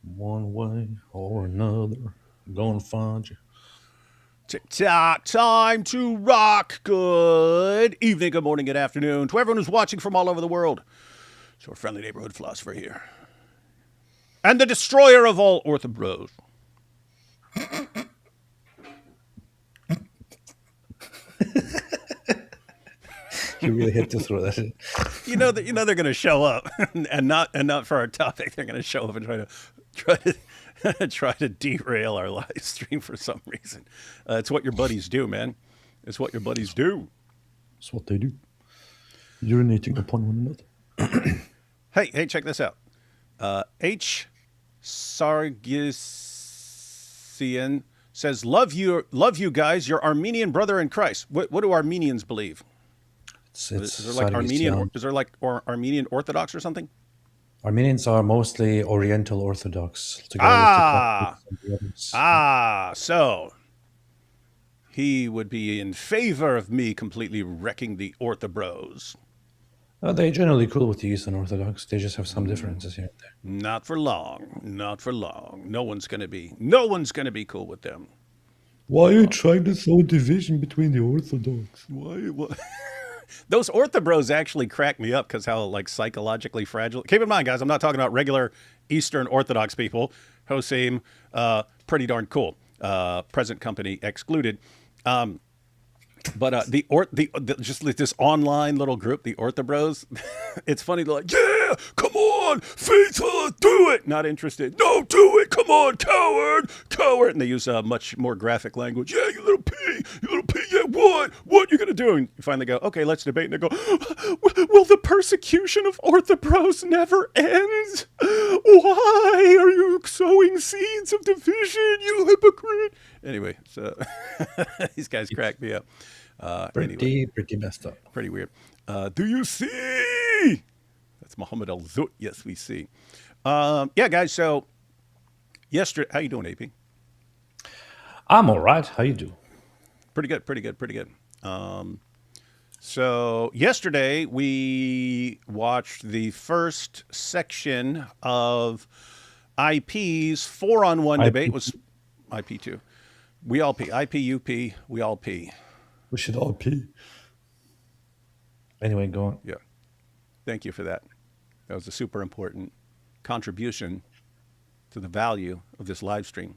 One way or another, I'm gonna find you. TikTok time to rock. Good evening, good morning, good afternoon to everyone who's watching from all over the world. So, our friendly neighborhood philosopher here. And the destroyer of all orthobros. You really had to throw that in. You know they're going to show up, and not for our topic. They're going to show up and try to derail our live stream for some reason. It's what your buddies do, man. It's what your buddies do. That's what they do. Urinating upon one another. Hey, check this out. H. Sargisian says, love you guys. Your Armenian brother in Christ. What do Armenians believe? It's Is there like Armenian? Sargsyan. Is there like Armenian Orthodox or something? Armenians are mostly Oriental Orthodox, together with the Ah, Coptics and the others. so he would be in favor of me completely wrecking the Orthobros. They're generally cool with the Eastern Orthodox. They just have some differences here and there. Not for long. Not for long. No one's gonna be cool with them. Why are you trying to sow division between the Orthodox? Why? Those orthobros actually crack me up because how like psychologically fragile. Keep in mind, guys, I'm not talking about regular Eastern Orthodox people who seem pretty darn cool. Present company excluded. But just like this online little group, the Orthobros, it's funny. They're like, yeah, come on, faith, do it. Not interested. No, do it. Come on, coward, coward. And they use much more graphic language. Yeah, you little pig. Yeah, what? What you gonna do? And you finally go, okay, let's debate. And they go, will the persecution of Orthobros never end? Why are you sowing seeds of division, you hypocrite? Anyway, so these guys crack me up. Anyway, Pretty messed up. pretty weird. Do you see? That's Muhammad Al Zut. Yes, we see. Yeah, guys. So yesterday, how you doing, AP? I'm all right. How you do? Pretty good. Pretty good. Pretty good. So yesterday we watched the first section of IP's 4-on-1 I debate. Was IP2? We all pee. IPUP. We all pee. We should all pee. Anyway, go on. Yeah. Thank you for that. That was a super important contribution to the value of this live stream.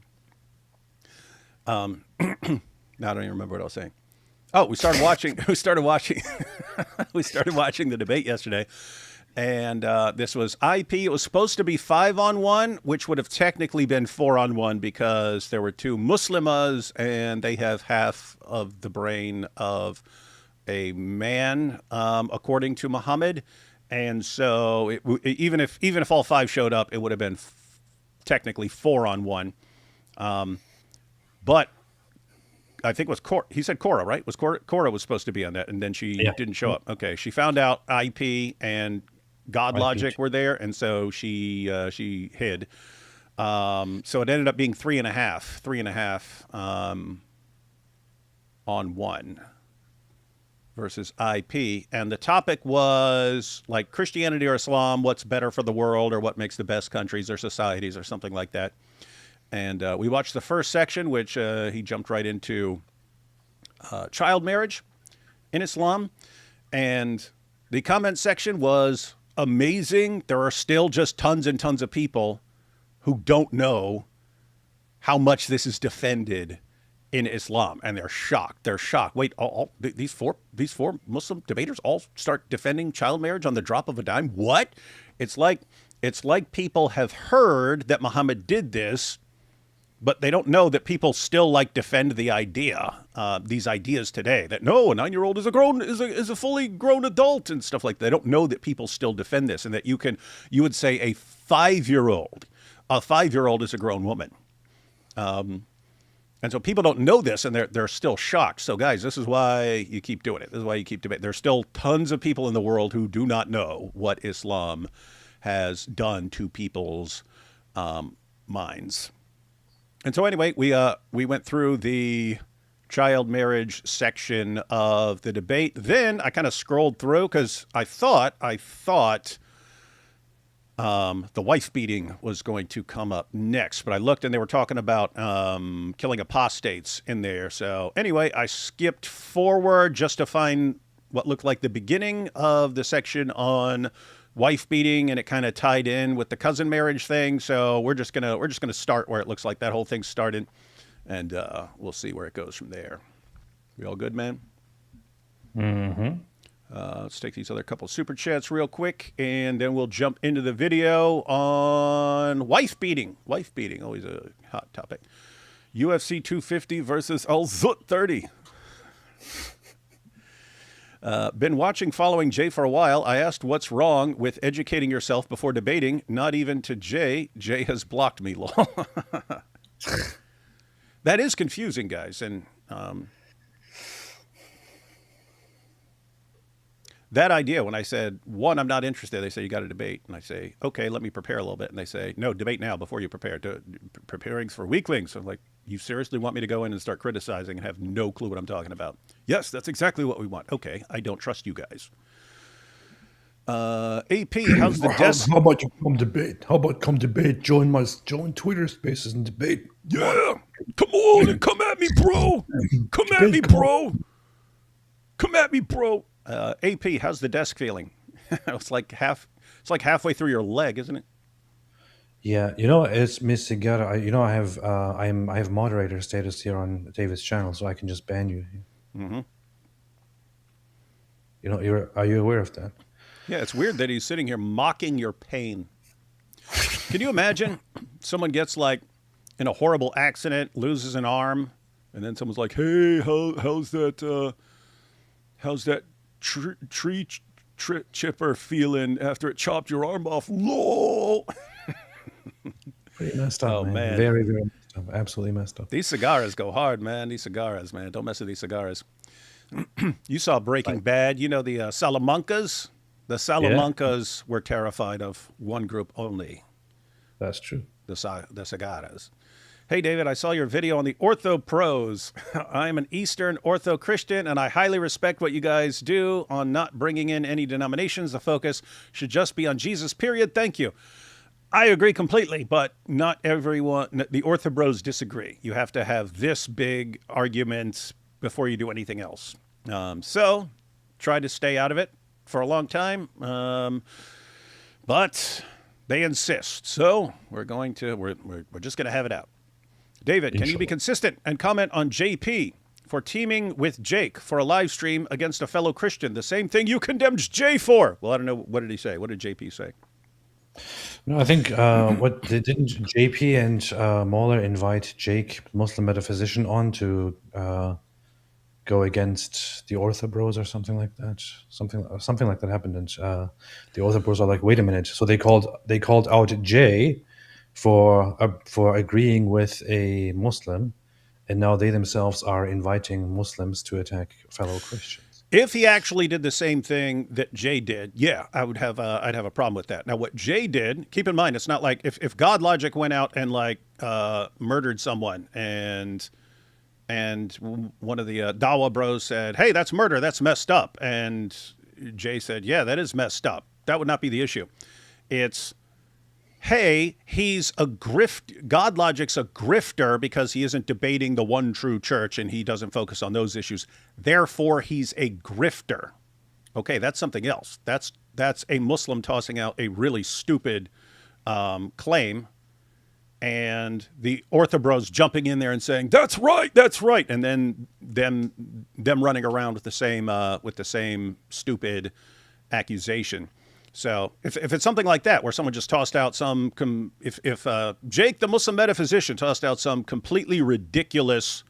Now I don't even remember what I was saying. Oh, we started watching. We started watching. We started watching the debate yesterday, and this was IP. It was supposed to be 5-on-1, which would have technically been 4-on-1 because there were two Muslimas, and they have half of the brain of a man, according to Muhammad. And so, even if all five showed up, it would have been technically 4-on-1. But I think it was Cora. He said Cora, right? Was Cora was supposed to be on that, and then she Yeah. didn't show up. Okay, she found out IP and God IP. Logic were there, and so she hid. So it ended up being 3.5 on one versus IP, and the topic was like Christianity or Islam, what's better for the world, or what makes the best countries or societies, or something like that. And we watched the first section, which he jumped right into child marriage in Islam. And the comment section was amazing. There are still just tons and tons of people who don't know how much this is defended in Islam, and they're shocked. They're shocked. Wait, these four Muslim debaters all start defending child marriage on the drop of a dime? What? It's like people have heard that Muhammad did this, but they don't know that people still like defend the idea, these ideas today. That no, a 9-year-old is a fully grown adult and stuff like that. They don't know that people still defend this, and that you would say a 5-year-old is a grown woman. And so people don't know this, and they're still shocked. So guys, this is why you keep doing it. This is why you keep debating. There's still tons of people in the world who do not know what Islam has done to people's minds. And so anyway, we went through the child marriage section of the debate. Then I kind of scrolled through because I thought the wife beating was going to come up next, but I looked and they were talking about killing apostates in there. So anyway, I skipped forward just to find what looked like the beginning of the section on wife beating, and it kind of tied in with the cousin marriage thing. So we're just gonna start where it looks like that whole thing started, and we'll see where it goes from there. We all good, man? Mm-hmm. Let's take these other couple super chats real quick, and then we'll jump into the video on wife beating. Wife beating, always a hot topic. UFC 250 versus Al Zut 30. Been following Jay for a while. I asked what's wrong with educating yourself before debating. Not even to Jay. Jay has blocked me, lol. That is confusing, guys. And that idea, when I said, one, I'm not interested, they say, you got to debate. And I say, okay, let me prepare a little bit. And they say, no, debate now before you prepare. Preparing's for weaklings. So I'm like, you seriously want me to go in and start criticizing and have no clue what I'm talking about? Yes, that's exactly what we want. Okay, I don't trust you guys. AP, how's the desk? How about you come debate? How about come debate? Join Twitter Spaces and debate. Yeah, come on and come at me, bro. Come at me, bro. Come at me, bro. AP, how's the desk feeling? It's like halfway through your leg, isn't it? Yeah, it's Miss Cigar. I have moderator status here on David's channel, so I can just ban you. Mm-hmm. Are you aware of that? Yeah, it's weird that he's sitting here mocking your pain. Can you imagine someone gets like in a horrible accident, loses an arm, and then someone's like, "Hey, how's that tree chipper feeling after it chopped your arm off?" Lol. Pretty messed up, man. Very, very messed up. Absolutely messed up. These cigars go hard, man. These cigars, man. Don't mess with these cigars. You saw Breaking Bad. You know the Salamancas? The Salamancas were terrified of one group only. That's true. The cigaras. Hey, David, I saw your video on the Ortho Pros. I'm an Eastern Ortho Christian, and I highly respect what you guys do on not bringing in any denominations. The focus should just be on Jesus, period. Thank you. I agree completely, but not everyone, the Ortho Bros disagree. You have to have this big argument before you do anything else. So try to stay out of it for a long time, but they insist. So we're just going to have it out. David, can you be consistent and comment on JP for teaming with Jake for a live stream against a fellow Christian? The same thing you condemned Jay for. Well, I don't know. What did he say? What did JP say? No, I think didn't JP and Mahler invite Jake, Muslim metaphysician, on to go against the Ortho Bros or something like that. Something like that happened, and the Ortho Bros are like, wait a minute. So they called out Jay for agreeing with a Muslim, and now they themselves are inviting Muslims to attack fellow Christians. If he actually did the same thing that Jay did, yeah, I'd have a problem with that. Now, what Jay did, keep in mind, it's not like if God Logic went out and like murdered someone, and one of the Dawa Bros said, "Hey, that's murder, that's messed up," and Jay said, "Yeah, that is messed up." That would not be the issue. It's, hey, he's a God Logic's a grifter because he isn't debating the one true church and he doesn't focus on those issues. Therefore, he's a grifter. Okay, that's something else. That's a Muslim tossing out a really stupid claim, and the Orthobros jumping in there and saying, that's right, and then them running around with the same stupid accusation. So if it's something like that, where someone just tossed out if Jake, the Muslim metaphysician, tossed out some completely ridiculous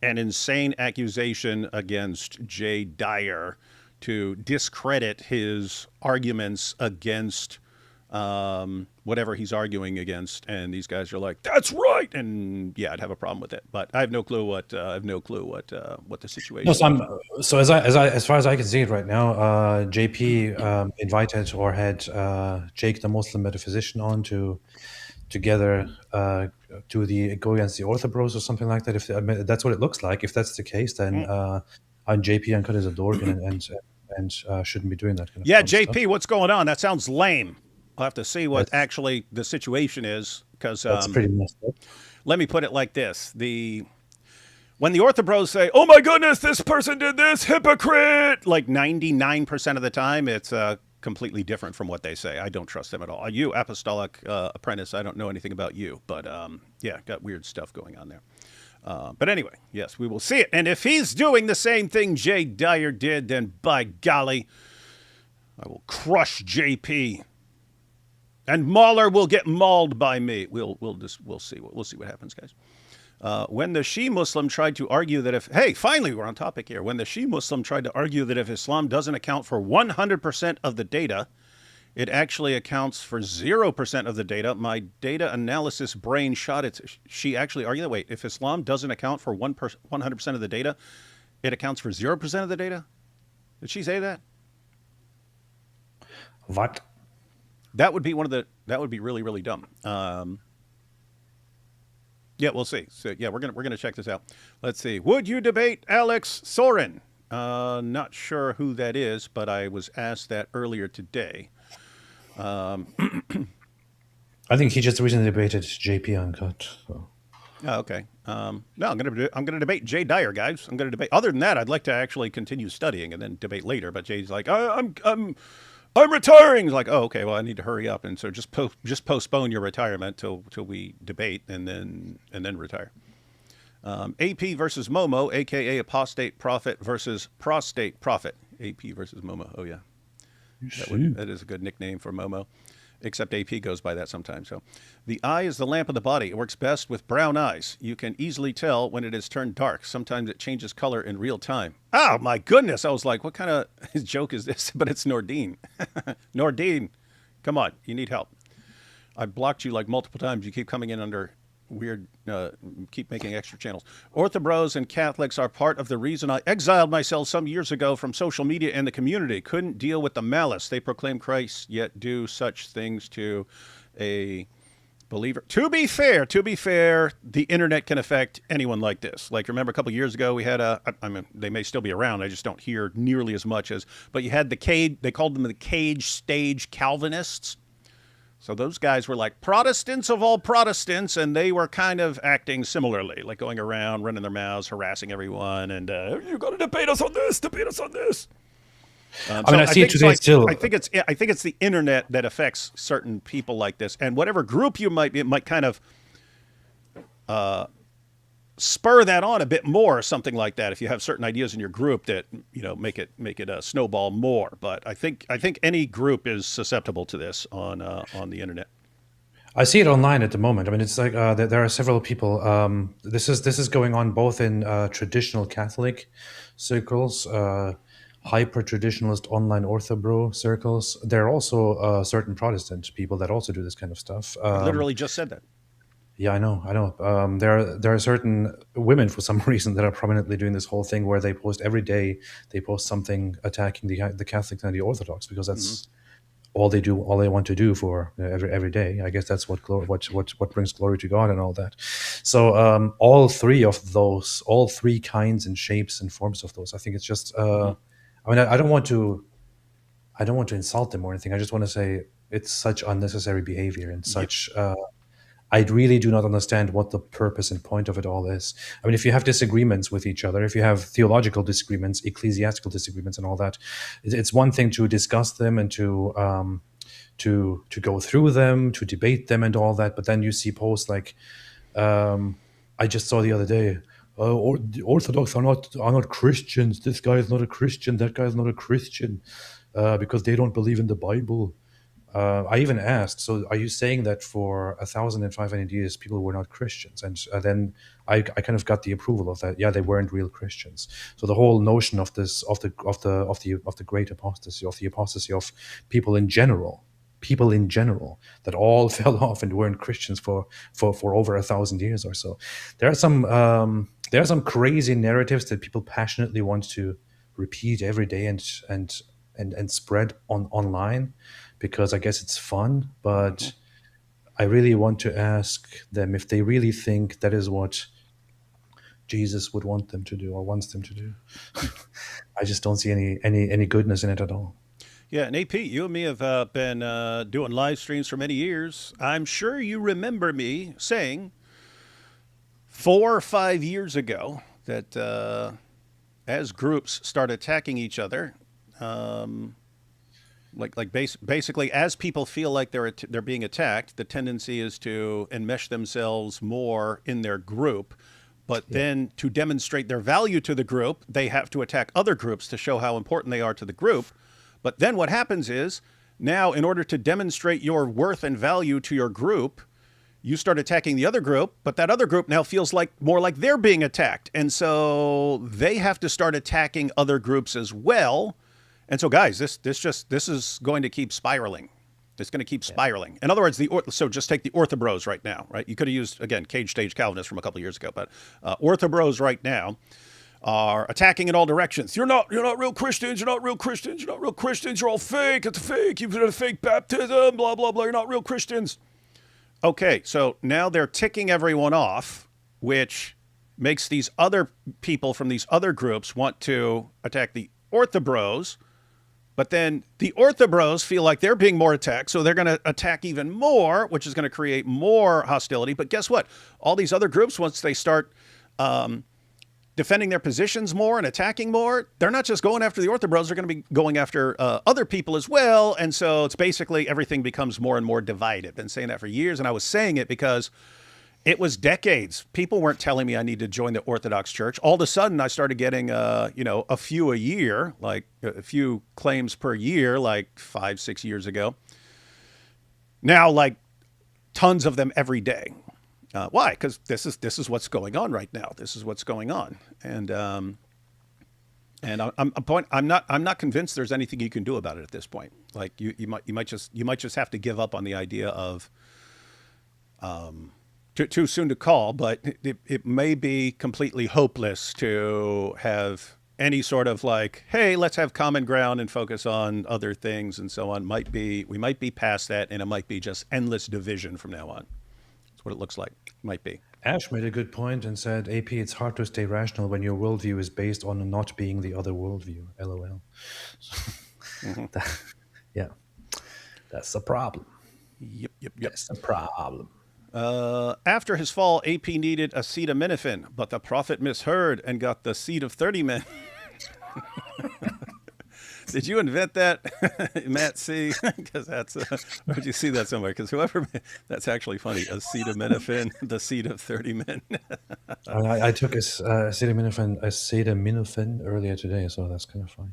and insane accusation against Jay Dyer to discredit his arguments against whatever he's arguing against, and these guys are like, that's right, and yeah, I'd have a problem with it. But I have no clue what the situation is. So as far as I can see it right now, JP invited or had Jake, the Muslim metaphysician, on to together go against the Orthobros or something like that. That's what it looks like. If that's the case, then JP Uncut is a dork and shouldn't be doing that kind of JP, stuff. what's going on? That sounds lame. I'll have to see what That's actually the situation is because that's pretty messed up. let me put it like this: the when the orthobros say, "Oh my goodness, this person did this, hypocrite," like 99% of the time, it's completely different from what they say. I don't trust them at all. You, apostolic apprentice, I don't know anything about you, but yeah, got weird stuff going on there. But anyway, yes, we will see it. And if he's doing the same thing Jay Dyer did, then by golly, I will crush JP, and Mahler will get mauled by me. We'll see what happens, guys. When the Shia Muslim tried to argue that if, hey, finally we're on topic here. When the Shia Muslim tried to argue that if Islam doesn't account for 100% of the data, it actually accounts for 0% of the data. My data analysis brain shot it. She actually argued that, wait, if Islam doesn't account for 100% of the data, it accounts for 0% of the data? Did she say that? What? That would be that would be really, really dumb. Yeah, we'll see. So yeah, we're gonna check this out. Let's see. Would you debate Alex Soren? Not sure who that is, but I was asked that earlier today. I think he just recently debated JP Uncut. So. Oh, okay. No, I'm gonna debate Jay Dyer, guys. I'm gonna debate. Other than that, I'd like to actually continue studying and then debate later. But Jay's like, I'm retiring. He's like, oh, okay. Well, I need to hurry up, and so just postpone your retirement till we debate and then retire. AP versus Momo, aka Apostate Prophet versus Prostate Prophet. AP versus Momo. Oh yeah, that is a good nickname for Momo. Except AP goes by that sometimes. So, the eye is the lamp of the body. It works best with brown eyes. You can easily tell when it has turned dark. Sometimes it changes color in real time. Oh my goodness! I was like, what kind of joke is this? But it's Nordine. Nordine, come on, you need help. I blocked you like multiple times. You keep coming in under weird, keep making extra channels. Orthobros and Catholics are part of the reason I exiled myself some years ago from social media and the community. Couldn't deal with the malice. They proclaim Christ, yet do such things to a believer. To be fair, the internet can affect anyone like this. Like, remember a couple of years ago, we had I mean, they may still be around. I just don't hear nearly as much as, but you had they called them the cage stage Calvinists. So those guys were like Protestants of all Protestants, and they were kind of acting similarly, like going around, running their mouths, harassing everyone, and you got to debate us on this, debate us on this. I mean, I see it today still. I think it's the internet that affects certain people like this, and whatever group you might be, it might kind of spur that on a bit more, or something like that. If you have certain ideas in your group that make it snowball more, but I think any group is susceptible to this on the internet. I see it online at the moment. I mean, it's like there are several people. This is going on both in traditional Catholic circles, hyper traditionalist online orthobro circles. There are also certain Protestant people that also do this kind of stuff. I literally just said that. Yeah, I know. There are certain women for some reason that are prominently doing this whole thing where they post every day. They post something attacking the Catholics and the Orthodox because that's all they do, all they want to do for every day. I guess that's what brings glory to God and all that. So all three kinds and shapes and forms of those. I think it's just. I mean, I don't want to insult them or anything. I just want to say it's such unnecessary behavior and Yep. such. I really do not understand what the purpose and point of it all is. I mean, if you have disagreements with each other, if you have theological disagreements, ecclesiastical disagreements, and all that, it's one thing to discuss them and to go through them, to debate them, and all that. But then you see posts like, I just saw the other day, the Orthodox are not Christians. This guy is not a Christian. That guy is not a Christian because they don't believe in the Bible. I even asked, so are you saying that for 1,500 years people were not Christians? And then I kind of got the approval of that. Yeah, they weren't real Christians. So the whole notion of this of the great apostasy, of the apostasy of people in general, that all fell off and weren't Christians for over 1,000 years or so. There are some crazy narratives that people passionately want to repeat every day and spread online because I guess it's fun, but I really want to ask them if they really think that is what Jesus would want them to do or wants them to do. I just don't see any goodness in it at all. Yeah, and AP, you and me have been doing live streams for many years. I'm sure you remember me saying 4 or 5 years ago that as groups start attacking each other, um, basically as people feel like they're being attacked, the tendency is to enmesh themselves more in their group. But Yeah. then to demonstrate their value to the group, they have to attack other groups to show how important they are to the group. But then what happens is now, in order to demonstrate your worth and value to your group, you start attacking the other group, but that other group now feels like more like they're being attacked. And so they have to start attacking other groups as well. And so guys, this is going to keep spiraling. It's going to keep spiraling. In other words, so just take the orthobros right now, right? You could have used, again, Cage Stage Calvinists from a couple of years ago, but orthobros right now are attacking in all directions. You're not real Christians. You're not real Christians. You're not real Christians. You're all fake. It's fake. You've done a fake baptism. Blah blah blah. You're not real Christians. Okay, so now they're ticking everyone off, which makes these other people from these other groups want to attack the orthobros. But then the orthobros feel like they're being more attacked, so they're going to attack even more, which is going to create more hostility. But guess what? All these other groups, once they start defending their positions more and attacking more, they're not just going after the orthobros, they're going to be going after other people as well. And so it's basically everything becomes more and more divided. I've been saying that for years, and I was saying it because it was decades. People weren't telling me I need to join the Orthodox Church. All of a sudden, I started getting, a few a year, like a few claims per year, like 5-6 years ago. Now, like tons of them every day. Why? Because this is what's going on right now. This is what's going on, and I'm not convinced there's anything you can do about it at this point. Like you might just have to give up on the idea of. Too soon to call, but it may be completely hopeless to have any sort of like, hey, let's have common ground and focus on other things and so on. We might be past that, and it might be just endless division from now on. That's what it looks like. Might be. Ash made a good point and said, AP, it's hard to stay rational when your worldview is based on not being the other worldview. LOL. Yeah, that's the problem. Yep. That's the problem. After his fall, AP needed acetaminophen, but the prophet misheard and got the seed of 30 men. Did you invent that, Matt C? Because that's, or did you see that somewhere? Because that's actually funny. Acetaminophen, the seed of 30 men. I took acetaminophen earlier today, so that's kind of funny.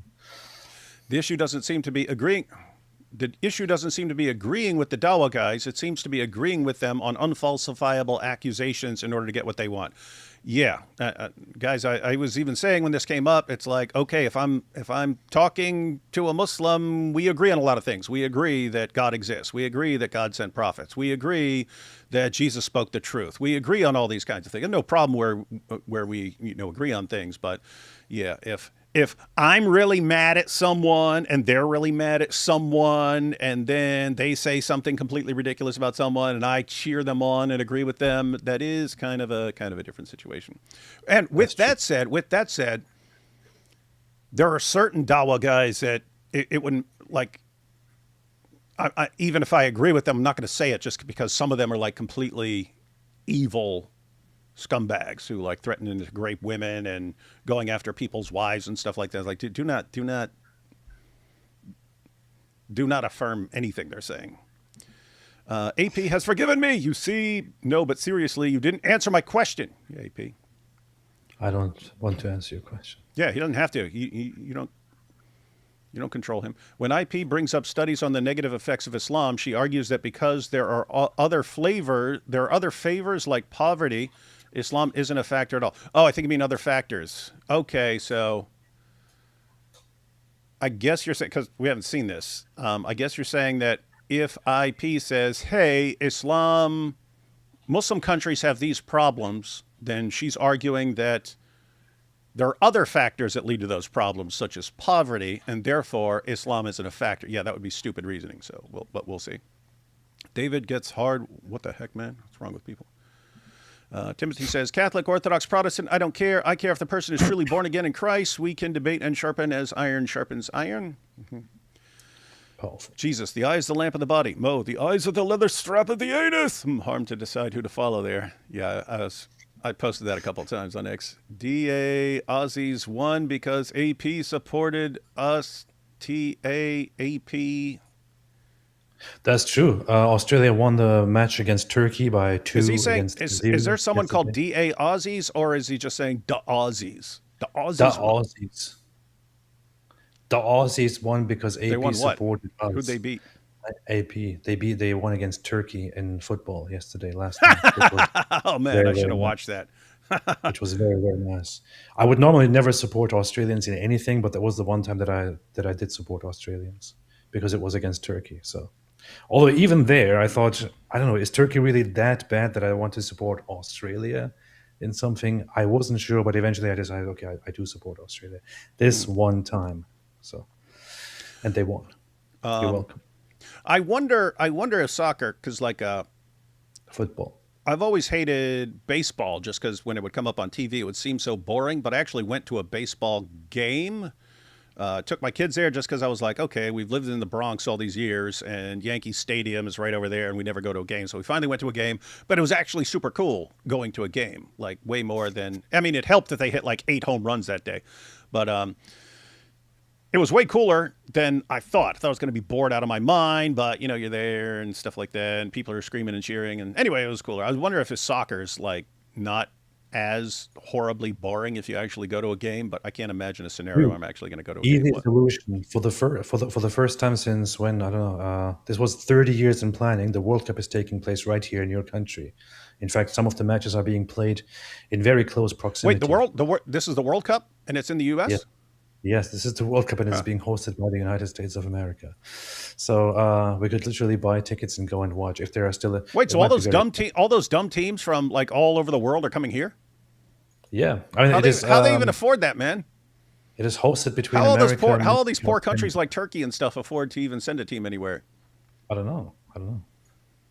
The issue doesn't seem to be agreeing. The issue doesn't seem to be agreeing with the Dawa guys. It seems to be agreeing with them on unfalsifiable accusations in order to get what they want. Yeah, guys, I was even saying when this came up, it's like, okay, if I'm talking to a Muslim, we agree on a lot of things. We agree that God exists. We agree that God sent prophets. We agree that Jesus spoke the truth. We agree on all these kinds of things. No problem where we agree on things. But yeah, if I'm really mad at someone and they're really mad at someone, and then they say something completely ridiculous about someone and I cheer them on and agree with them, that is kind of a different situation. And with that said, there are certain Dawa guys that it wouldn't like. Even if I agree with them, I'm not going to say it just because some of them are like completely evil scumbags who like threatening to rape women and going after people's wives and stuff like that. Like, do not affirm anything they're saying. AP has forgiven me. You see, no, but seriously, you didn't answer my question. Yeah, AP. I don't want to answer your question. Yeah, he doesn't have to. You don't control him. When IP brings up studies on the negative effects of Islam, she argues that because there are other favors like poverty, Islam isn't a factor at all. Oh, I think you mean other factors. Okay, so I guess you're saying, because we haven't seen this, I guess you're saying that if IP says, hey, Muslim countries have these problems, then she's arguing that there are other factors that lead to those problems, such as poverty, and therefore Islam isn't a factor. Yeah, that would be stupid reasoning, but we'll see. David gets hard. What the heck, man? What's wrong with people? Timothy says, Catholic, Orthodox, Protestant, I don't care. I care if the person is truly born again in Christ. We can debate and sharpen as iron sharpens iron. Mm-hmm. Powerful. Jesus, the eye is the lamp of the body. Mo, the eyes are the leather strap of the anus. Hard to decide who to follow there. Yeah, I posted that a couple of times on X. DA Aussies won because AP supported us. TAAP. That's true. Australia won the match against Turkey by Is he two saying against is there zero someone called yesterday. DA Aussies, or is he just saying the Aussies? The The Aussies won. Aussies. The Aussies won because They AP won what? supported Who'd they us. beat? AP. They won against Turkey in football yesterday, last night, which was Oh man, very, I should very have nice. watched that. Which was very, very nice. I would normally never support Australians in anything, but that was the one time that I did support Australians because it was against Turkey. So, although even there, I thought, I don't know, is Turkey really that bad that I want to support Australia in something? I wasn't sure, but eventually I decided, okay, I do support Australia Hmm. this one time. So, and they won. You're Um, welcome. I wonder. I wonder if soccer, because Football. I've always hated baseball, just because when it would come up on TV, it would seem so boring. But I actually went to a baseball game. Took my kids there just because I was like, okay, we've lived in the Bronx all these years, and Yankee Stadium is right over there, and we never go to a game. So we finally went to a game, but it was actually super cool going to a game, like way more than. I mean, it helped that they hit like 8 home runs that day, but it was way cooler than I thought. I thought I was going to be bored out of my mind, but you're there and stuff like that, and people are screaming and cheering. And anyway, it was cooler. I was wondering if his soccer's like not as horribly boring if you actually go to a game, but I can't imagine a scenario where I'm actually going to go to a game. Easy What? solution for the first time since when I don't know. This was 30 years in planning. The World Cup is taking place right here in your country. In fact, some of the matches are being played in very close Wait, proximity. this is the World Cup, and it's in the Yes, U.S. yes, this is the World Cup and it's Huh. being hosted by the United States of America. So we could literally buy tickets and go and watch if there are still. Wait, It so might be very. all those dumb teams from like all over the world are coming here? Yeah, I mean How they even afford that, man? it is hosted between America, How all these Mexico, poor and countries like Turkey and stuff afford to even send a team anywhere? I don't know. I don't know.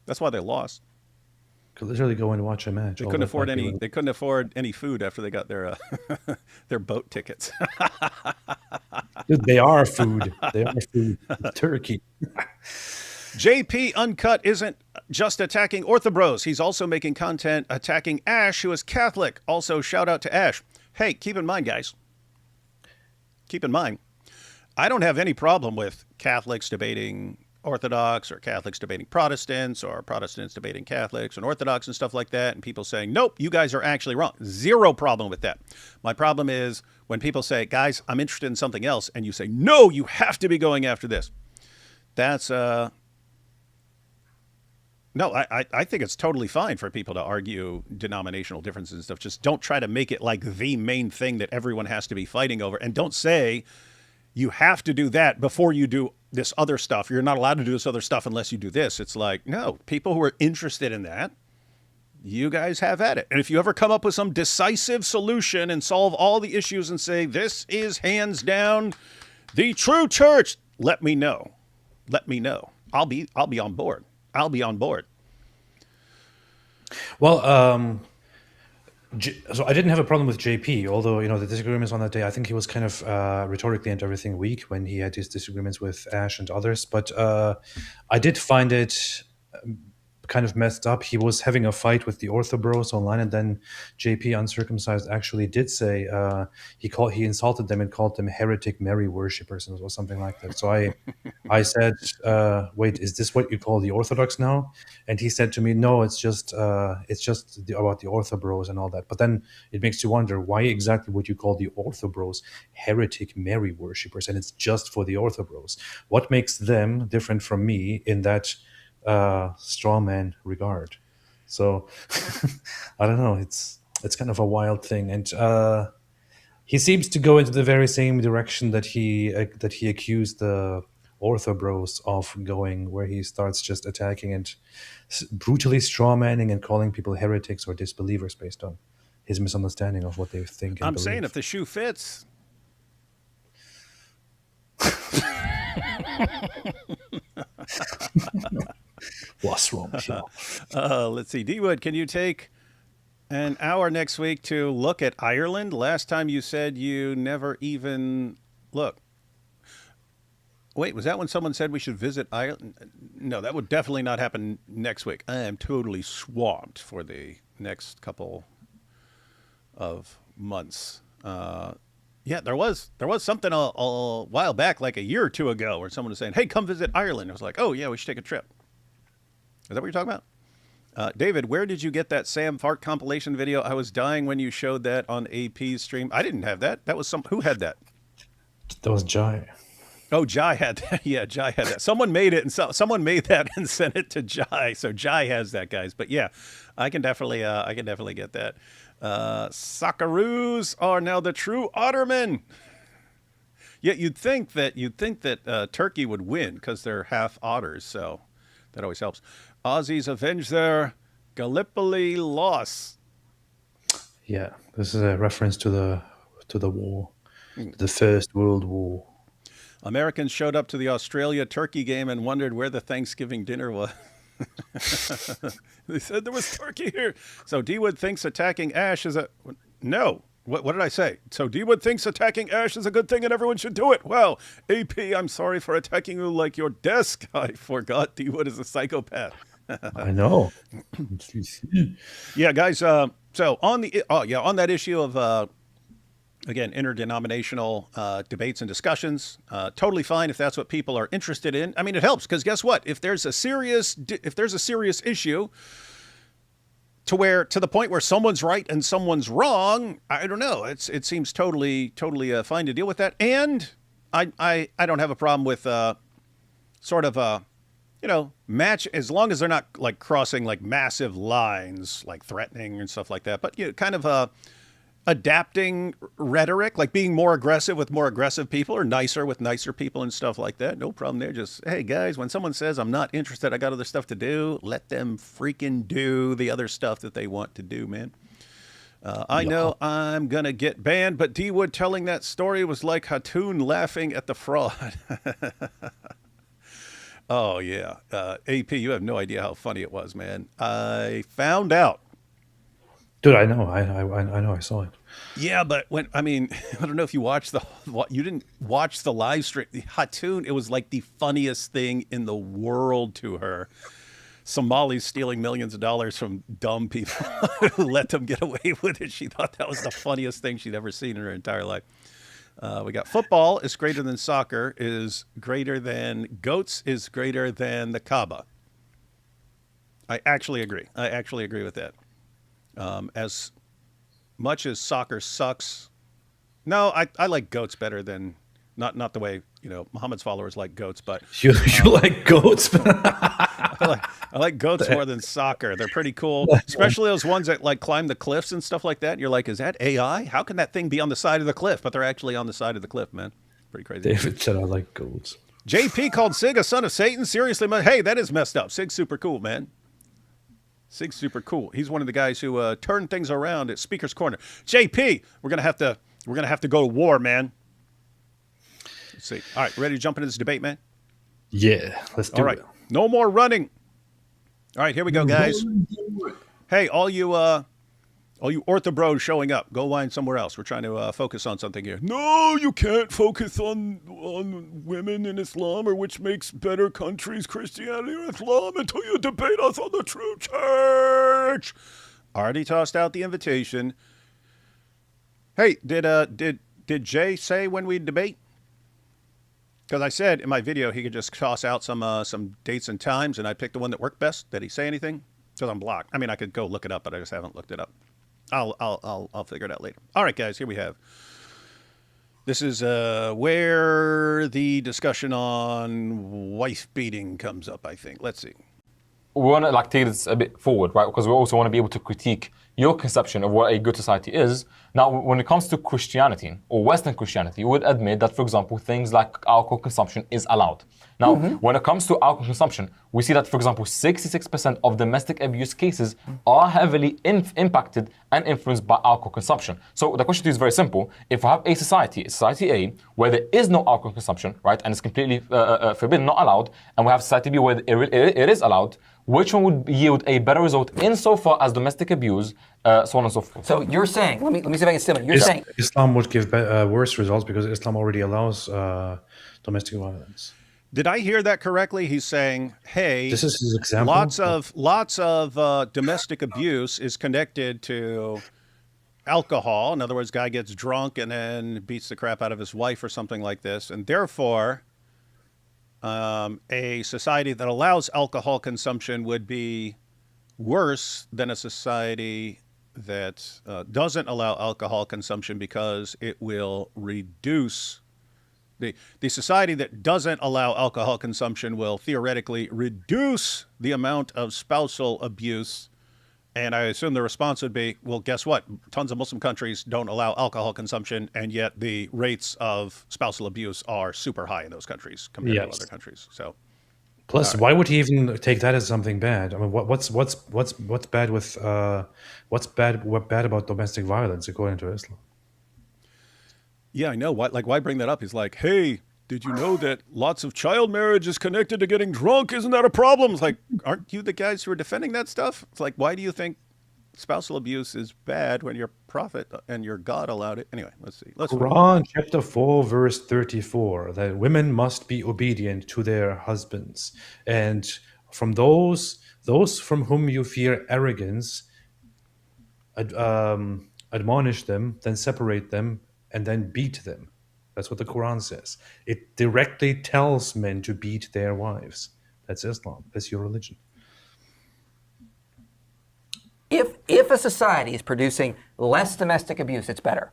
That's why they lost. Could literally go and watch a match. They Although couldn't it afford might be a any. little. They couldn't afford any food after they got their their boat tickets. Dude, they are food. They are food. It's turkey. JP Uncut isn't just attacking Orthobros. He's also making content attacking Ash, who is Catholic. Also, shout out to Ash. Hey, keep in mind, guys. Keep in mind, I don't have any problem with Catholics debating Orthodox or Catholics debating Protestants or Protestants debating Catholics and Orthodox and stuff like that. And people saying, nope, you guys are actually wrong. Zero problem with that. My problem is when people say, guys, I'm interested in something else. And you say, no, you have to be going after this. That's, no, I think it's totally fine for people to argue denominational differences and stuff. Just don't try to make it like the main thing that everyone has to be fighting over. And don't say, you have to do that before you do this other stuff. You're not allowed to do this other stuff unless you do this. It's like, no, people who are interested in that, you guys have at it. And if you ever come up with some decisive solution and solve all the issues and say, this is hands down the true church, let me know. Let me know. I'll be on board. I'll be on board. Well, so I didn't have a problem with JP, although the disagreements on that day. I think he was kind of rhetorically and everything weak when he had his disagreements with Ash and others. But I did find it kind of messed up. He was having a fight with the Ortho Bros online, and then JP Uncircumcised actually did say he insulted them and called them heretic Mary worshippers or something like that. So I said, "Wait, is this what you call the Orthodox now?" And he said to me, "No, it's just about the Ortho Bros and all that." But then it makes you wonder, why exactly would you call the Ortho Bros heretic Mary worshippers? And it's just for the Ortho Bros. What makes them different from me in that straw man regard? So I don't know. It's kind of a wild thing, and he seems to go into the very same direction that he accused the Ortho Bros of going, where he starts just attacking and brutally strawmanning and calling people heretics or disbelievers based on his misunderstanding of what they think and I'm saying if believe. the shoe fits, What's wrong with you? let's see. D Wood, can you take an hour next week to look at Ireland? Last time you said you never even look. Wait, was that when someone said we should visit Ireland? No, that would definitely not happen next week. I am totally swamped for the next couple of months. Yeah, there was something a while back, like a year or two ago, where someone was saying, "Hey, come visit Ireland." I was like, "Oh yeah, we should take a trip." Is that what you're talking about? David, where did you get that Sam Fart compilation video? I was dying when you showed that on AP's stream. I didn't have that. That was who had that? That was Jai. Oh, Jai had that. Yeah, Jai had that. Someone made it, and someone made that and sent it to Jai. So Jai has that, guys. But yeah, I can definitely get that. Socceroos are now the true Ottermen. Yet you'd think that Turkey would win because they're half otters, so that always helps. Aussies avenge their Gallipoli loss. Yeah, this is a reference to the war, the First World War. Americans showed up to the Australia-Turkey game and wondered where the Thanksgiving dinner was. They said there was turkey here. So D-Wood thinks attacking Ash is a... No. What did I say? So D-Wood thinks attacking Ash is a good thing and everyone should do it. Well, AP, I'm sorry for attacking you like your desk. I forgot D-Wood is a psychopath. I know. Yeah, guys. So on that issue of... Again, interdenominational debates and discussions, totally fine if that's what people are interested in. I mean, it helps because guess what? If there's a serious issue to the point where someone's right and someone's wrong, I don't know. It seems totally fine to deal with that. And I don't have a problem with match as long as they're not like crossing like massive lines, like threatening and stuff like that. But kind of adapting rhetoric, like being more aggressive with more aggressive people or nicer with nicer people and stuff like that. No problem there. Just, hey, guys, when someone says I'm not interested, I got other stuff to do, let them freaking do the other stuff that they want to do, man. I know I'm going to get banned, but D-Wood telling that story was like Hatoon laughing at the fraud. Oh, yeah. AP, you have no idea how funny it was, man. I found out. Dude, I know. I know. I saw it. Yeah, but I don't know if you watched you didn't watch the live stream. Hatoon, it was like the funniest thing in the world to her. Somalis stealing millions of dollars from dumb people who let them get away with it. She thought that was the funniest thing she'd ever seen in her entire life. We got football is greater than soccer, is greater than goats, is greater than the Kaaba. I actually agree. With that. As much as soccer sucks, no, I like goats better than not the way Muhammad's followers like goats, but you like goats. I like goats more than soccer. They're pretty cool, especially those ones that like climb the cliffs and stuff like that. And you're like, is that AI? How can that thing be on the side of the cliff? But they're actually on the side of the cliff, man. Pretty crazy. David said I like goats. JP called Sig a son of Satan. Seriously, man. Hey, that is messed up. Sig's super cool, man. Sig's super cool. He's one of the guys who turned things around at Speaker's Corner. JP, we're gonna have to go to war, man. Let's see. All right, ready to jump into this debate, man? Yeah, let's do it. All right, no more running. All right, here we go, guys. Hey, all you orthobros showing up, go whine somewhere else. We're trying to focus on something here. No, you can't focus on women in Islam or which makes better countries, Christianity or Islam, until you debate us on the true church. Already tossed out the invitation. Hey, did Jay say when we debate? Because I said in my video he could just toss out some dates and times, and I picked the one that worked best. Did he say anything? Because I'm blocked. I mean, I could go look it up, but I just haven't looked it up. I'll figure it out later. All right, guys, here we have. This is where the discussion on wife beating comes up, I think. Let's see. We want to take this a bit forward, right? Because we also want to be able to critique your conception of what a good society is. Now, when it comes to Christianity or Western Christianity, you would admit that, for example, things like alcohol consumption is allowed. Now, when it comes to alcohol consumption, we see that, for example, 66% of domestic abuse cases are heavily impacted and influenced by alcohol consumption. So the question to you is very simple. If I have a society A, where there is no alcohol consumption, right, and it's completely forbidden, not allowed, and we have society B where it is allowed, which one would yield a better result insofar as domestic abuse, so on and so forth? So you're saying, let me see if I can steal it. You're saying Islam would give worse results because Islam already allows domestic violence. Did I hear that correctly? He's saying, hey, This is his example. lots of domestic abuse is connected to alcohol. In other words, guy gets drunk and then beats the crap out of his wife or something like this, and therefore, a society that allows alcohol consumption would be worse than a society that doesn't allow alcohol consumption because it will reduce the society that doesn't allow alcohol consumption will theoretically reduce the amount of spousal abuse. And I assume the response would be, well, guess what? Tons of Muslim countries don't allow alcohol consumption, and yet the rates of spousal abuse are super high in those countries compared to Yes. other countries. So, Plus, why would he even take that as something bad? I mean, what's bad with what bad about domestic violence according to Islam? yeah, I know. Why bring that up? He's like, hey, did you know that lots of child marriage is connected to getting drunk? Isn't that a problem? It's like, aren't you the guys who are defending that stuff? It's like, why do you think spousal abuse is bad when your prophet and your God allowed it? Anyway, let's see. Quran chapter 4 verse 34 that women must be obedient to their husbands, and from those from whom you fear arrogance, admonish them, then separate them, and then beat them. That's what the Quran says. It directly tells men to beat their wives. That's Islam. That's your religion. If a society is producing less domestic abuse, it's better.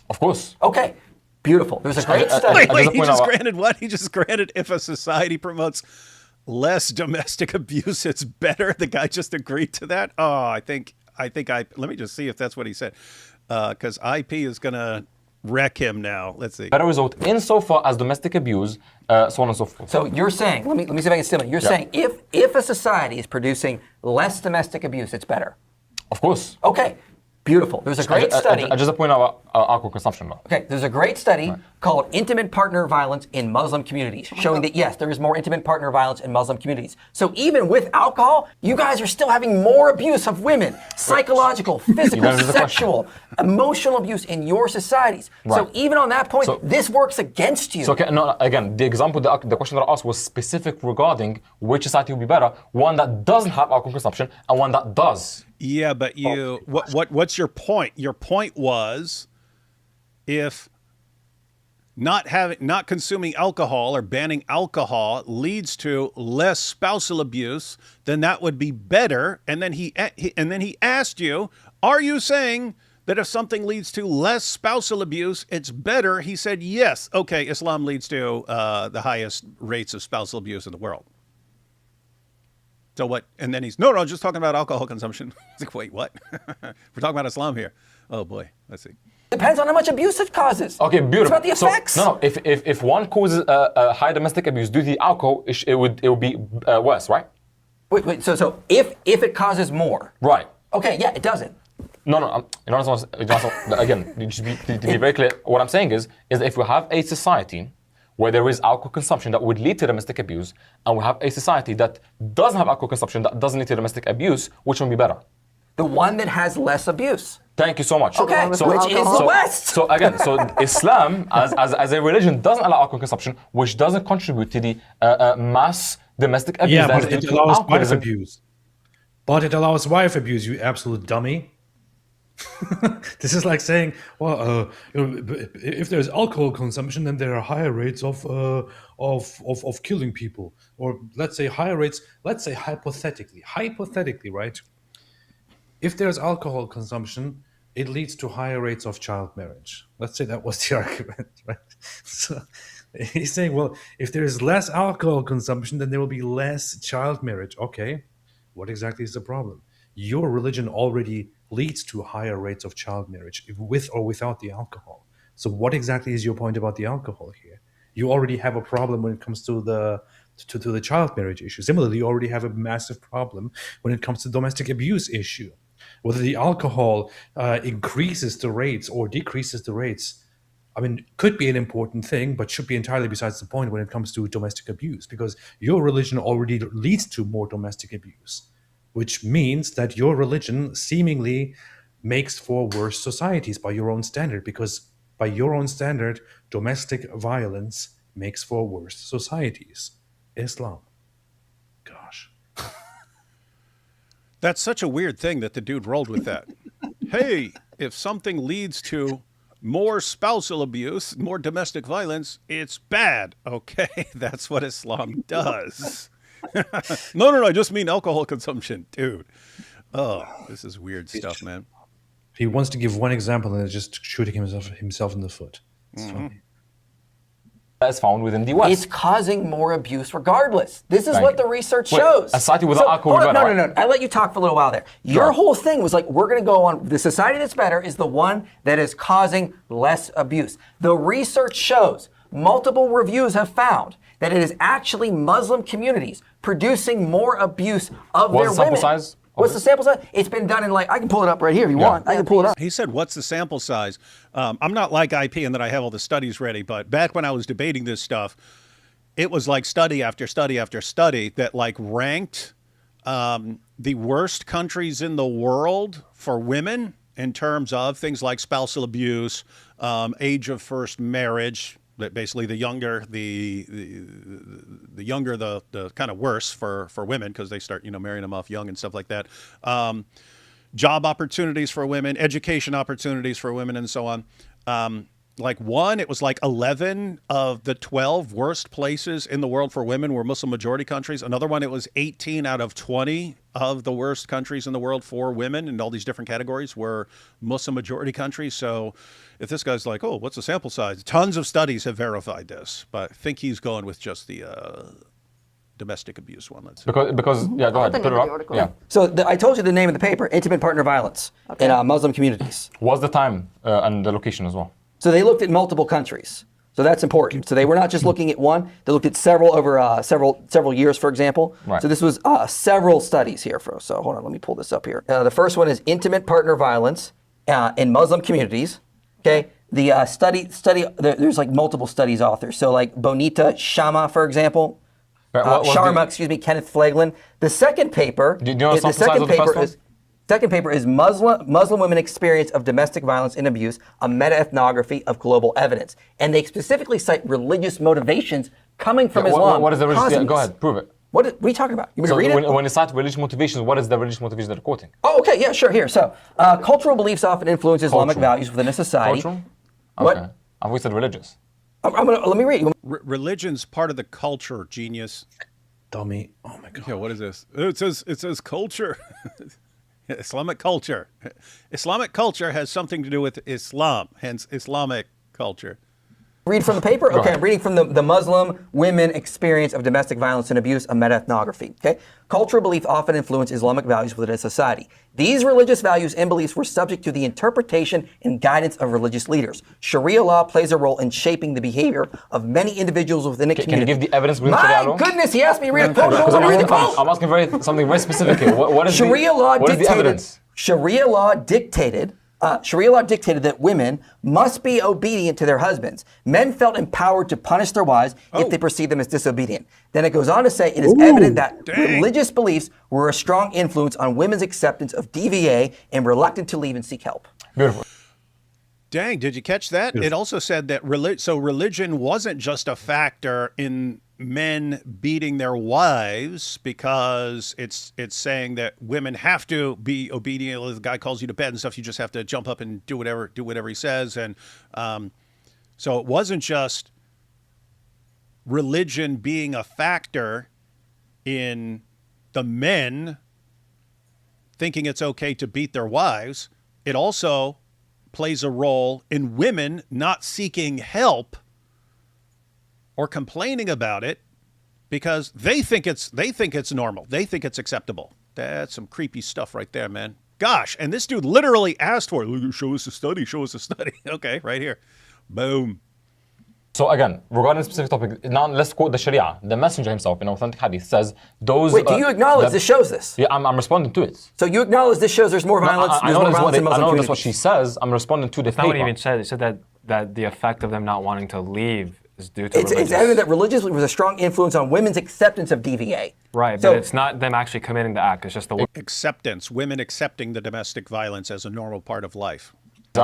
Of course. Okay, beautiful. There's a great study. Wait, just he point just out- granted what? He just granted if a society promotes less domestic abuse, it's better. The guy just agreed to that. Oh, I think let me just see if that's what he said. Because IP is going to wreck him now. Let's see. Better result insofar as domestic abuse, so on and so forth. So you're saying, let me see if I can stem it. You're saying if a society is producing less domestic abuse, it's better. Of course. Okay, beautiful. There's a great study. I just point out alcohol consumption, though. Okay, there's a great study called Intimate Partner Violence in Muslim Communities, showing that yes, there is more intimate partner violence in Muslim communities. So even with alcohol, you guys are still having more abuse of women, psychological, physical, That is the sexual, emotional abuse in your societies. So Right. even on that point, So- this works against you. So again, the example, the question that I asked was specific regarding which society will be better, one that doesn't have alcohol consumption and one that does. Yeah, but what's your point? Your point was if not consuming alcohol or banning alcohol leads to less spousal abuse, then that would be better. And then he asked you, are you saying that if something leads to less spousal abuse, it's better? He said yes. Okay, Islam leads to the highest rates of spousal abuse in the world. So what? And then he's, no, just talking about alcohol consumption. It's like, wait, what? We're talking about Islam here. Oh boy, let's see. Depends on how much abuse it causes. Okay, beautiful. It's about the effects. So, if one causes high domestic abuse due to the alcohol, it would be worse, right? Wait. So if it causes more, Right. okay, yeah, it doesn't. No. Again, to be very clear, what I'm saying is if we have a society where there is alcohol consumption that would lead to domestic abuse, and we have a society that doesn't have alcohol consumption that doesn't lead to domestic abuse, which one would be better? The one that has less abuse. Thank you so much. Okay, So- which is the West. So again, Islam as a religion doesn't allow alcohol consumption, which doesn't contribute to the mass domestic abuse. Yeah, that but is it due to allows wife alcoholism. abuse. But it allows wife abuse, you absolute dummy. This is like saying, well, if there's alcohol consumption, then there are higher rates of killing people, or let's say higher rates. Let's say hypothetically, right? If there's alcohol consumption, it leads to higher rates of child marriage. Let's say that was the argument, right? So he's saying, well, if there is less alcohol consumption, then there will be less child marriage. Okay, what exactly is the problem? Your religion already leads to higher rates of child marriage with or without the alcohol. So what exactly is your point about the alcohol here? You already have a problem when it comes to the child marriage issue. Similarly, you already have a massive problem when it comes to domestic abuse issue. Whether the alcohol increases the rates or decreases the rates, I mean, could be an important thing, but should be entirely besides the point when it comes to domestic abuse, because your religion already leads to more domestic abuse, which means that your religion seemingly makes for worse societies by your own standard, because by your own standard, domestic violence makes for worse societies. Islam. Gosh. That's such a weird thing that the dude rolled with that. Hey, if something leads to more spousal abuse, more domestic violence, it's bad. Okay, that's what Islam does. No, I just mean alcohol consumption, dude. Oh, this is weird stuff, man. He wants to give one example and it's just shooting himself in the foot. It's funny. That is found within the West. It's causing more abuse regardless. This is Thank what you. the research Wait, shows. a society without alcohol hold is on, better, no. I let you talk for a little while there. Your Sure. whole thing was like, we're going to go on, the society that's better is the one that is causing less abuse. The research shows, multiple reviews have found that it is actually Muslim communities producing more abuse of What's their the sample women. size of What's the this? sample size? It's been done in like, I can pull it up right here if you want. I can pull it up. He said, what's the sample size? I'm not like IP in that I have all the studies ready, but back when I was debating this stuff, it was like study after study after study that like ranked the worst countries in the world for women in terms of things like spousal abuse, age of first marriage. That basically the younger the younger the kind of worse for women because they start marrying them off young and stuff like that. Job opportunities for women, education opportunities for women, and so on. It was like 11 of the 12 worst places in the world for women were Muslim majority countries. Another one, it was 18 out of 20 of the worst countries in the world for women in all these different categories were Muslim majority countries. So if this guy's like, oh, what's the sample size? Tons of studies have verified this, but I think he's going with just the domestic abuse one. Let's see. Because yeah, go ahead, think put I it know up. the article. Yeah. So I told you the name of the paper, Intimate Partner Violence in Muslim communities. What's the time and the location as well? So they looked at multiple countries. So that's important. So they were not just looking at one; they looked at several over several years, for example. Right. So this was several studies here. So hold on, let me pull this up here. The first one is intimate partner violence in Muslim communities. Okay. The study. There's like multiple studies authors. So like Bonita Sharma, for example. Kenneth Flaglin. The second paper. Do you know the second size of the first one? Second paper is Muslim women experience of domestic violence and abuse, a meta-ethnography of global evidence. And they specifically cite religious motivations coming from Islam. What is the religious? causing Go this. ahead, prove it. What are you talking about? You want So me to read it? when they cite religious motivations, what is the religious motivation they're quoting? Oh, okay, yeah, sure, here. So, cultural beliefs often influence Islamic Cultural. values within a society. Cultural? What? Okay. I've always said religious. Let me read. Religion's part of the culture, genius. Dummy. Oh my God. Yeah, what is this? It says culture. Islamic culture. Islamic culture has something to do with Islam, hence Islamic culture. Read from the paper? Okay, I'm reading from the Muslim women experience of domestic violence and abuse, a meta-ethnography. Okay? Cultural belief often influence Islamic values within a society. These religious values and beliefs were subject to the interpretation and guidance of religious leaders. Sharia law plays a role in shaping the behavior of many individuals within a Can you community. give the evidence within Sharia My law? goodness, he asked me to read a quote. Because Let me read the quote. I'm asking something very specific here. What is Sharia law what is the dictated. evidence? Sharia law dictated that women must be obedient to their husbands. Men felt empowered to punish their wives if they perceived them as disobedient. Then it goes on to say it is evident that religious beliefs were a strong influence on women's acceptance of DVA and reluctant to leave and seek help. Beautiful. Dang, did you catch that? It also said that religion wasn't just a factor in men beating their wives because it's saying that women have to be obedient. If the guy calls you to bed and stuff, you just have to jump up and do whatever he says. And so it wasn't just religion being a factor in the men thinking it's okay to beat their wives. It also plays a role in women not seeking help or complaining about it because they think it's normal. They think it's acceptable. That's some creepy stuff right there, man. Gosh, and this dude literally asked for it. Show us a study. Okay, right here. Boom. So again, regarding a specific topic, now let's quote the Sharia. The Messenger himself in authentic hadith says those... Wait, do you acknowledge this shows this? Yeah, I'm responding to it. So you acknowledge this shows there's more violence, I there's know more that's violence in Muslim that's communities. what she says. I'm responding to the That's not what he paper. even said. He said that the effect of them not wanting to leave is due to It's religious. evident that religious was a strong influence on women's acceptance of DVA. Right, So- but it's not them actually committing the act. It's just the Acceptance. Women accepting the domestic violence as a normal part of life.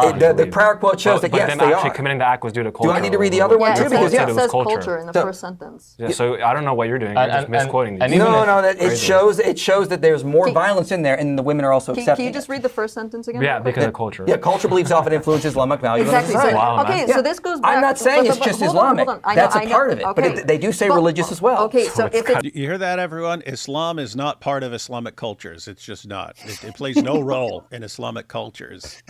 The prior quote shows that but yes, them they actually are. committing the act was due to culture. Do I need to read the other one Yeah, too? it Because says, yeah, it it was says culture. culture in the So- first sentence. Yeah, so I don't know what you're doing. You're And- just and- misquoting and these. even No, if- no, that it Crazy. shows that there's more Can- violence in there, and the women are also Can accepting. you just read the first sentence again? Yeah, because of culture. Yeah, culture beliefs often influence Islamic values. Exactly. And So, society. Wow, okay, man. so this goes back. I'm not saying it's but just hold Islamic. On, I know, That's a I know. part of it, but Okay. they do say religious as well. Okay, so if it's You hear that, everyone? Islam is not part of Islamic cultures. It's just not. It plays no role in Islamic cultures.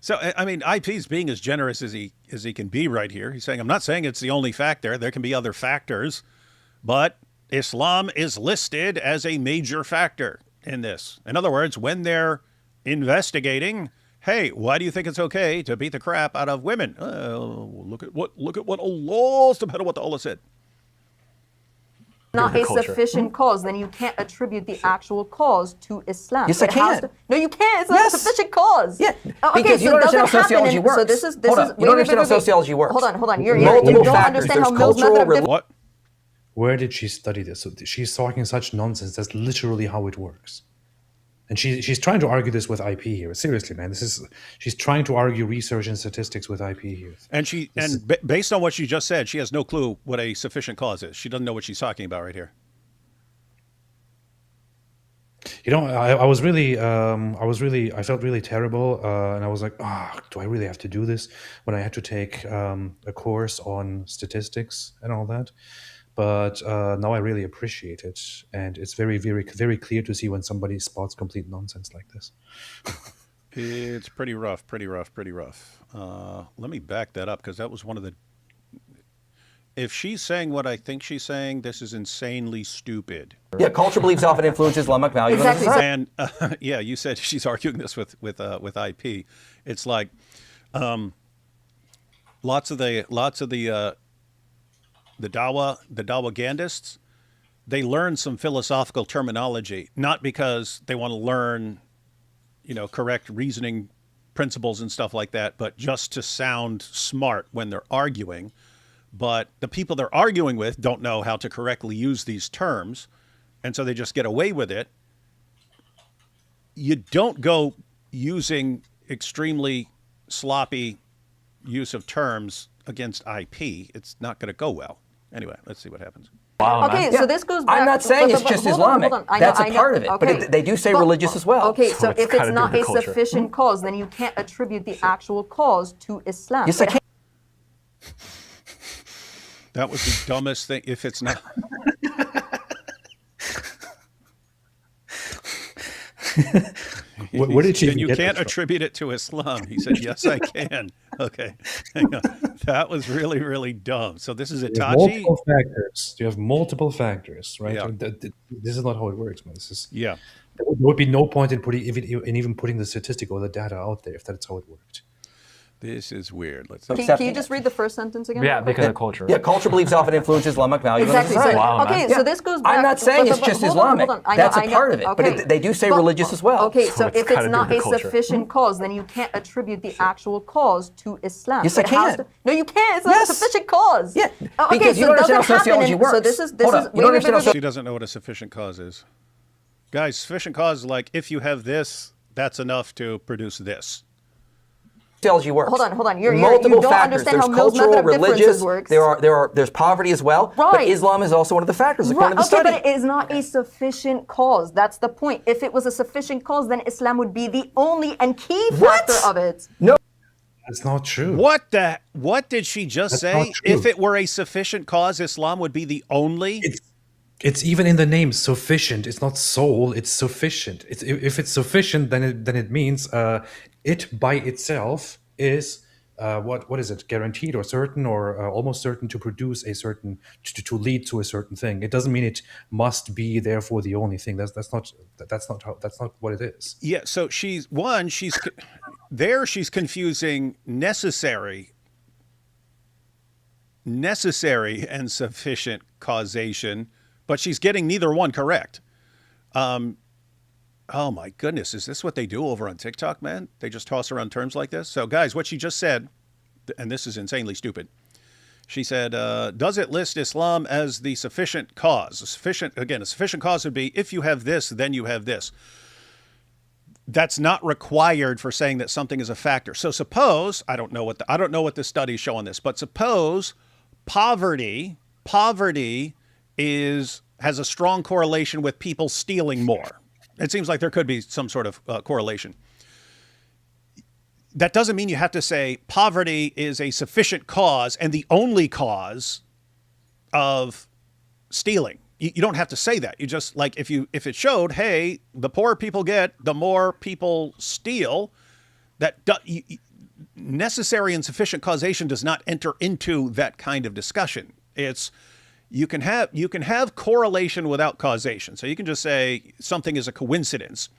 So, I mean, IP's being as generous as he can be right here. He's saying, I'm not saying it's the only factor. There can be other factors, but Islam is listed as a major factor in this. In other words, when they're investigating, hey, why do you think it's okay to beat the crap out of women? Look at what Allah subhanahu wa ta'ala said. not a Culture. sufficient cause, then you can't attribute the actual cause to Islam. Yes, I It has can. No, you can't. It's not Yes. a sufficient cause. Yeah, Okay, because you so don't does understand it how sociology happen in- works. So this is Hold on, you don't understand how sociology works. Hold on. You Multiple don't factors. understand how There's Mill's method cultural, of What? Where did she study this? So she's talking such nonsense. That's literally how it works. And she's trying to argue this with IP here. Seriously, man, she's trying to argue research and statistics with IP here. And based on what she just said, she has no clue what a sufficient cause is. She doesn't know what she's talking about right here. You know, I felt really terrible, and I was like, do I really have to do this? When I had to take a course on statistics and all that. But now I really appreciate it, and it's very, very, very clear to see when somebody spots complete nonsense like this. It's pretty rough. Let me back that up because that was one of the. If she's saying what I think she's saying, this is insanely stupid. Yeah, culture beliefs often influence Islamic values. Exactly. And society. And yeah, you said she's arguing this with IP. It's like lots of the Dawagandists, they learn some philosophical terminology, not because they want to learn, correct reasoning principles and stuff like that, but just to sound smart when they're arguing. But the people they're arguing with don't know how to correctly use these terms, and so they just get away with it. You don't go using extremely sloppy use of terms against IP. It's not going to go well. Anyway, let's see what happens. Wow, man. Okay, so this goes back. I'm not saying it's but just hold on, Islamic. hold on. I That's know, a I part know. of it, Okay. but they do say religious as well. Okay, so it's if it's gotta do not with a culture. sufficient cause, then you can't attribute the actual cause to Islam. Yes, I can. That was the dumbest thing. If it's not. Where did she Then even you get can't this from? attribute it to Islam. He said, yes, I can. Okay. Hang on. That was really, really dumb. So this is You have Itachi. multiple factors. You have multiple factors, right? Yeah. This is not how it works, man. Yeah. There would be no point in even putting the statistic or the data out there if that's how it worked. This is weird. Let's see. Can you just read the first sentence again? Yeah, real quick? because of culture. Yeah, culture beliefs often influence Islamic values. And Exactly. So, society. Wow, man. okay, Yeah. so this goes back. I'm not saying it's but just hold on, Islamic. hold on. That's I a know. part of it, but Okay. they do say religious as well. Okay, so It's if gotta it's do not with a culture. sufficient cause, then you can't attribute the actual cause to Islam. Yes, I It has can. No, you can't. It's not Yes. a sufficient cause. Yeah, Okay, because you so don't does understand it how happen sociology in- works. So this is Hold on. You don't understand how She doesn't know what a sufficient cause is. Guys, sufficient cause is like if you have this, that's enough to produce this. sociology works. Hold on. You Multiple don't factors. understand There's how Mill's cultural, method of differences religious. works. There's poverty as well. But Right. Islam is also one of the factors according to the Okay, study. but it is not a sufficient cause. That's the point. If it was a sufficient cause, then Islam would be the only and key What? factor of it. That's not true. What did she just That's say? not true. If it were a sufficient cause, Islam would be the only. It's even in the name sufficient. It's not soul. It's sufficient. If it's sufficient, then it means it by itself is what is it? Guaranteed or certain or almost certain to produce a certain to lead to a certain thing. It doesn't mean it must be therefore the only thing. That's not what it is. Yeah, so she's confusing necessary and sufficient causation, but she's getting neither one correct. Oh my goodness, is this what they do over on TikTok, man? They just toss around terms like this. So guys, what she just said, and this is insanely stupid. She said, does it list Islam as the sufficient cause? A sufficient cause would be if you have this, then you have this. that's not required for saying that something is a factor. So suppose, I don't know what the studies show on this, but suppose poverty has a strong correlation with people stealing more. It seems like there could be some sort of correlation. That doesn't mean you have to say poverty is a sufficient cause and the only cause of stealing. You don't have to say that. You just, like, if it showed, hey, the poorer people get, the more people steal, necessary and sufficient causation does not enter into that kind of discussion. It's, you can have correlation without causation. So you can just say something is a coincidence.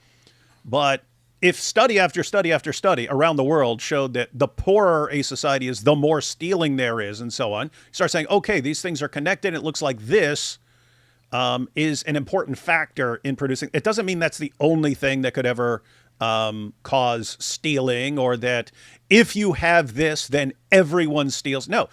But if study after study after study around the world showed that the poorer a society is, the more stealing there is, and so on, you start saying, okay, these things are connected. It looks like this is an important factor in producing. It doesn't mean that's the only thing that could ever cause stealing, or that if you have this, then everyone steals. No.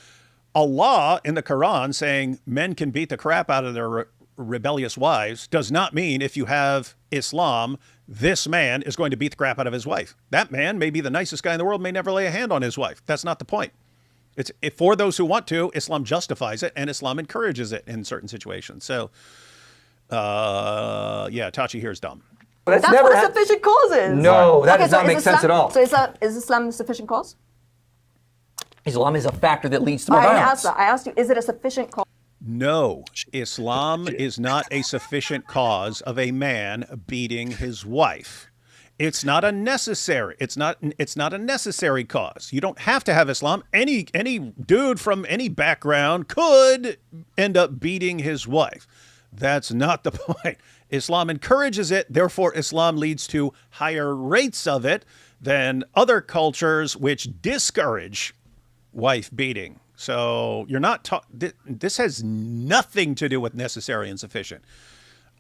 Allah in the Quran saying men can beat the crap out of their rebellious wives does not mean if you have Islam, this man is going to beat the crap out of his wife. That man may be the nicest guy in the world, may never lay a hand on his wife. That's not the point. It's for those who want to. Islam justifies it, and Islam encourages it in certain situations. So, yeah, Tachi here is dumb. That's That's never what a sufficient cause is. No, that does so not make sense at all. So is Islam a sufficient cause? Islam is a factor that leads to more I didn't violence. ask that. I asked you, is it a sufficient cause? No, Islam is not a sufficient cause of a man beating his wife. It's not a necessary. It's not a necessary cause. You don't have to have Islam. Any dude from any background could end up beating his wife. That's not the point. Islam encourages it. Therefore, Islam leads to higher rates of it than other cultures which discourage wife beating. So you're not this has nothing to do with necessary and sufficient.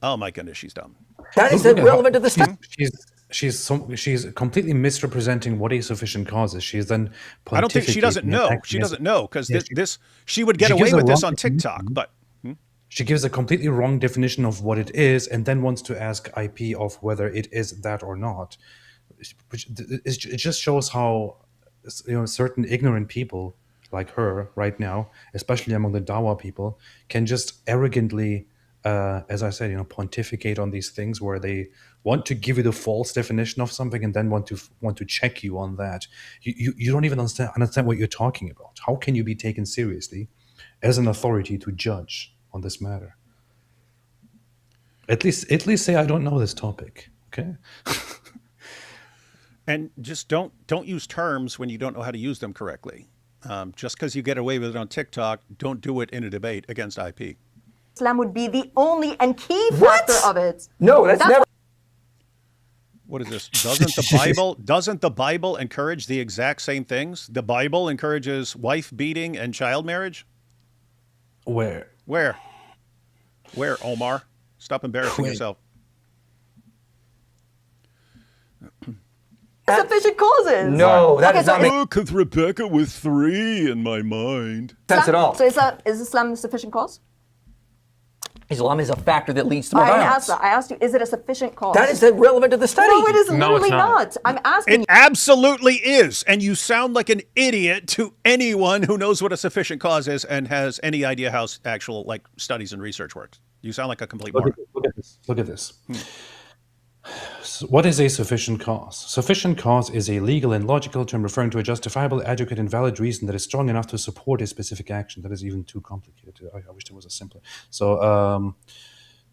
Oh my goodness, she's dumb. That is irrelevant to the study. She's completely misrepresenting what a sufficient cause is. She's then I don't think she doesn't know. She doesn't know because she would get away with this on TikTok, but she gives a completely wrong definition of what it is, and then wants to ask IP of whether it is that or not. It just shows how, certain ignorant people like her right now, especially among the Dawa people, can just arrogantly, as I said, pontificate on these things where they want to give you the false definition of something and then want to check you on that. You don't even understand what you're talking about. How can you be taken seriously as an authority to judge on this matter? At least say I don't know this topic, okay? and just don't use terms when you don't know how to use them correctly. Just because you get away with it on TikTok, don't do it in a debate against IP. Islam would be the only and key factor of it. No, that's never. What is this? Doesn't the Bible encourage the exact same things? The Bible encourages wife beating and child marriage? Where? Where, Omar? Stop embarrassing yourself. Sufficient causes. No, that Okay, does not make Because Rebecca was 3 in my mind. sense at all. So is Islam a sufficient cause? Islam is a factor that leads to more I didn't violence. ask that. I asked you, is it a sufficient cause? That is irrelevant to the study. No, it is No, literally it's not. not. I'm asking It absolutely is. And you sound like an idiot to anyone who knows what a sufficient cause is and has any idea how actual studies and research works. You sound like a complete moron. Look at this. So what is a sufficient cause? Sufficient cause is a legal and logical term referring to a justifiable, adequate, and valid reason that is strong enough to support a specific action. That is even too complicated. I wish there was a simpler. So,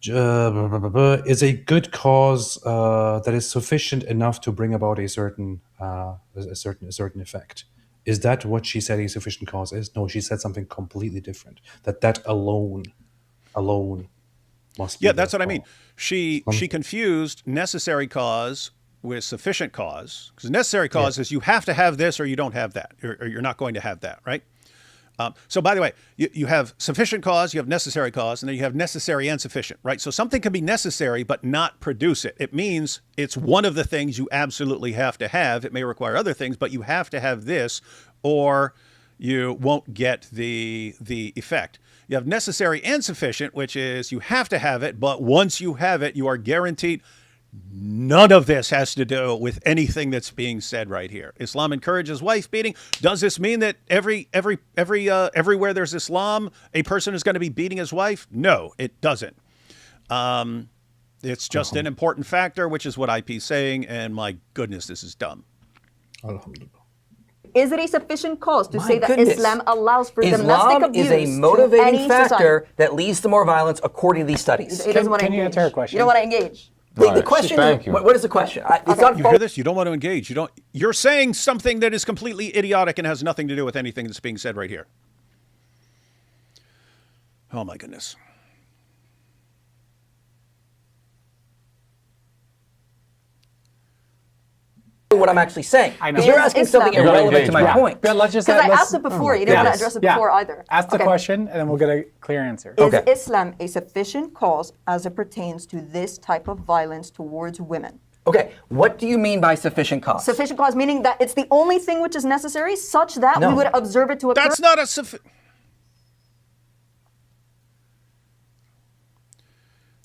is a good cause that is sufficient enough to bring about a certain effect. Is that what she said a sufficient cause is? No, she said something completely different. That alone must be. Yeah, that's the what I mean. cause. She confused necessary cause with sufficient cause. Because necessary cause is you have to have this or you don't have that, or you're not going to have that, right? So by the way, you have sufficient cause, you have necessary cause, and then you have necessary and sufficient, right? So something can be necessary but not produce it. It means it's one of the things you absolutely have to have. It may require other things, but you have to have this or you won't get the effect. You have necessary and sufficient, which is you have to have it, but once you have it, you are guaranteed None of this has to do with anything that's being said right here. Islam encourages wife beating. Does this mean that everywhere there's Islam, a person is going to be beating his wife? No, it doesn't. It's just an important factor, which is what IP's saying. And my goodness, this is dumb. Alhamdulillah. Is it a sufficient cause to My say that goodness. Islam allows for domestic Islam abuse is a to motivating any factor society? that leads to more violence, according to these studies. He doesn't want to Can you engage. answer her question? You don't want to engage. The Right. question Thank is, you. what is the question? It's not You hear this? You don't want to engage. You're saying something that is completely idiotic and has nothing to do with anything that's being said right here. Oh my goodness. what I'm actually saying. I know. Because you're asking Islam. something You're irrelevant to my engaged. point. But let's just Because I let's- asked it before. You didn't want to address it before either. Ask the Okay. question, and then we'll get a clear answer. Is Okay. Islam a sufficient cause as it pertains to this type of violence towards women? Okay, what do you mean by sufficient cause? Sufficient cause meaning that it's the only thing which is necessary such that No. we would observe it to occur. That's not a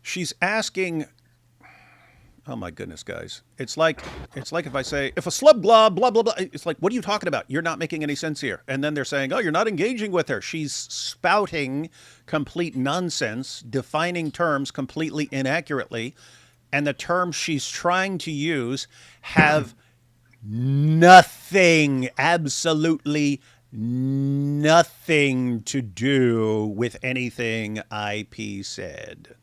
She's asking. Oh my goodness, guys! It's like if I say if a slub blah blah blah blah. It's like, what are you talking about? You're not making any sense here. And then they're saying, oh, you're not engaging with her. She's spouting complete nonsense, defining terms completely inaccurately, and the terms she's trying to use have nothing, absolutely nothing to do with anything IP said.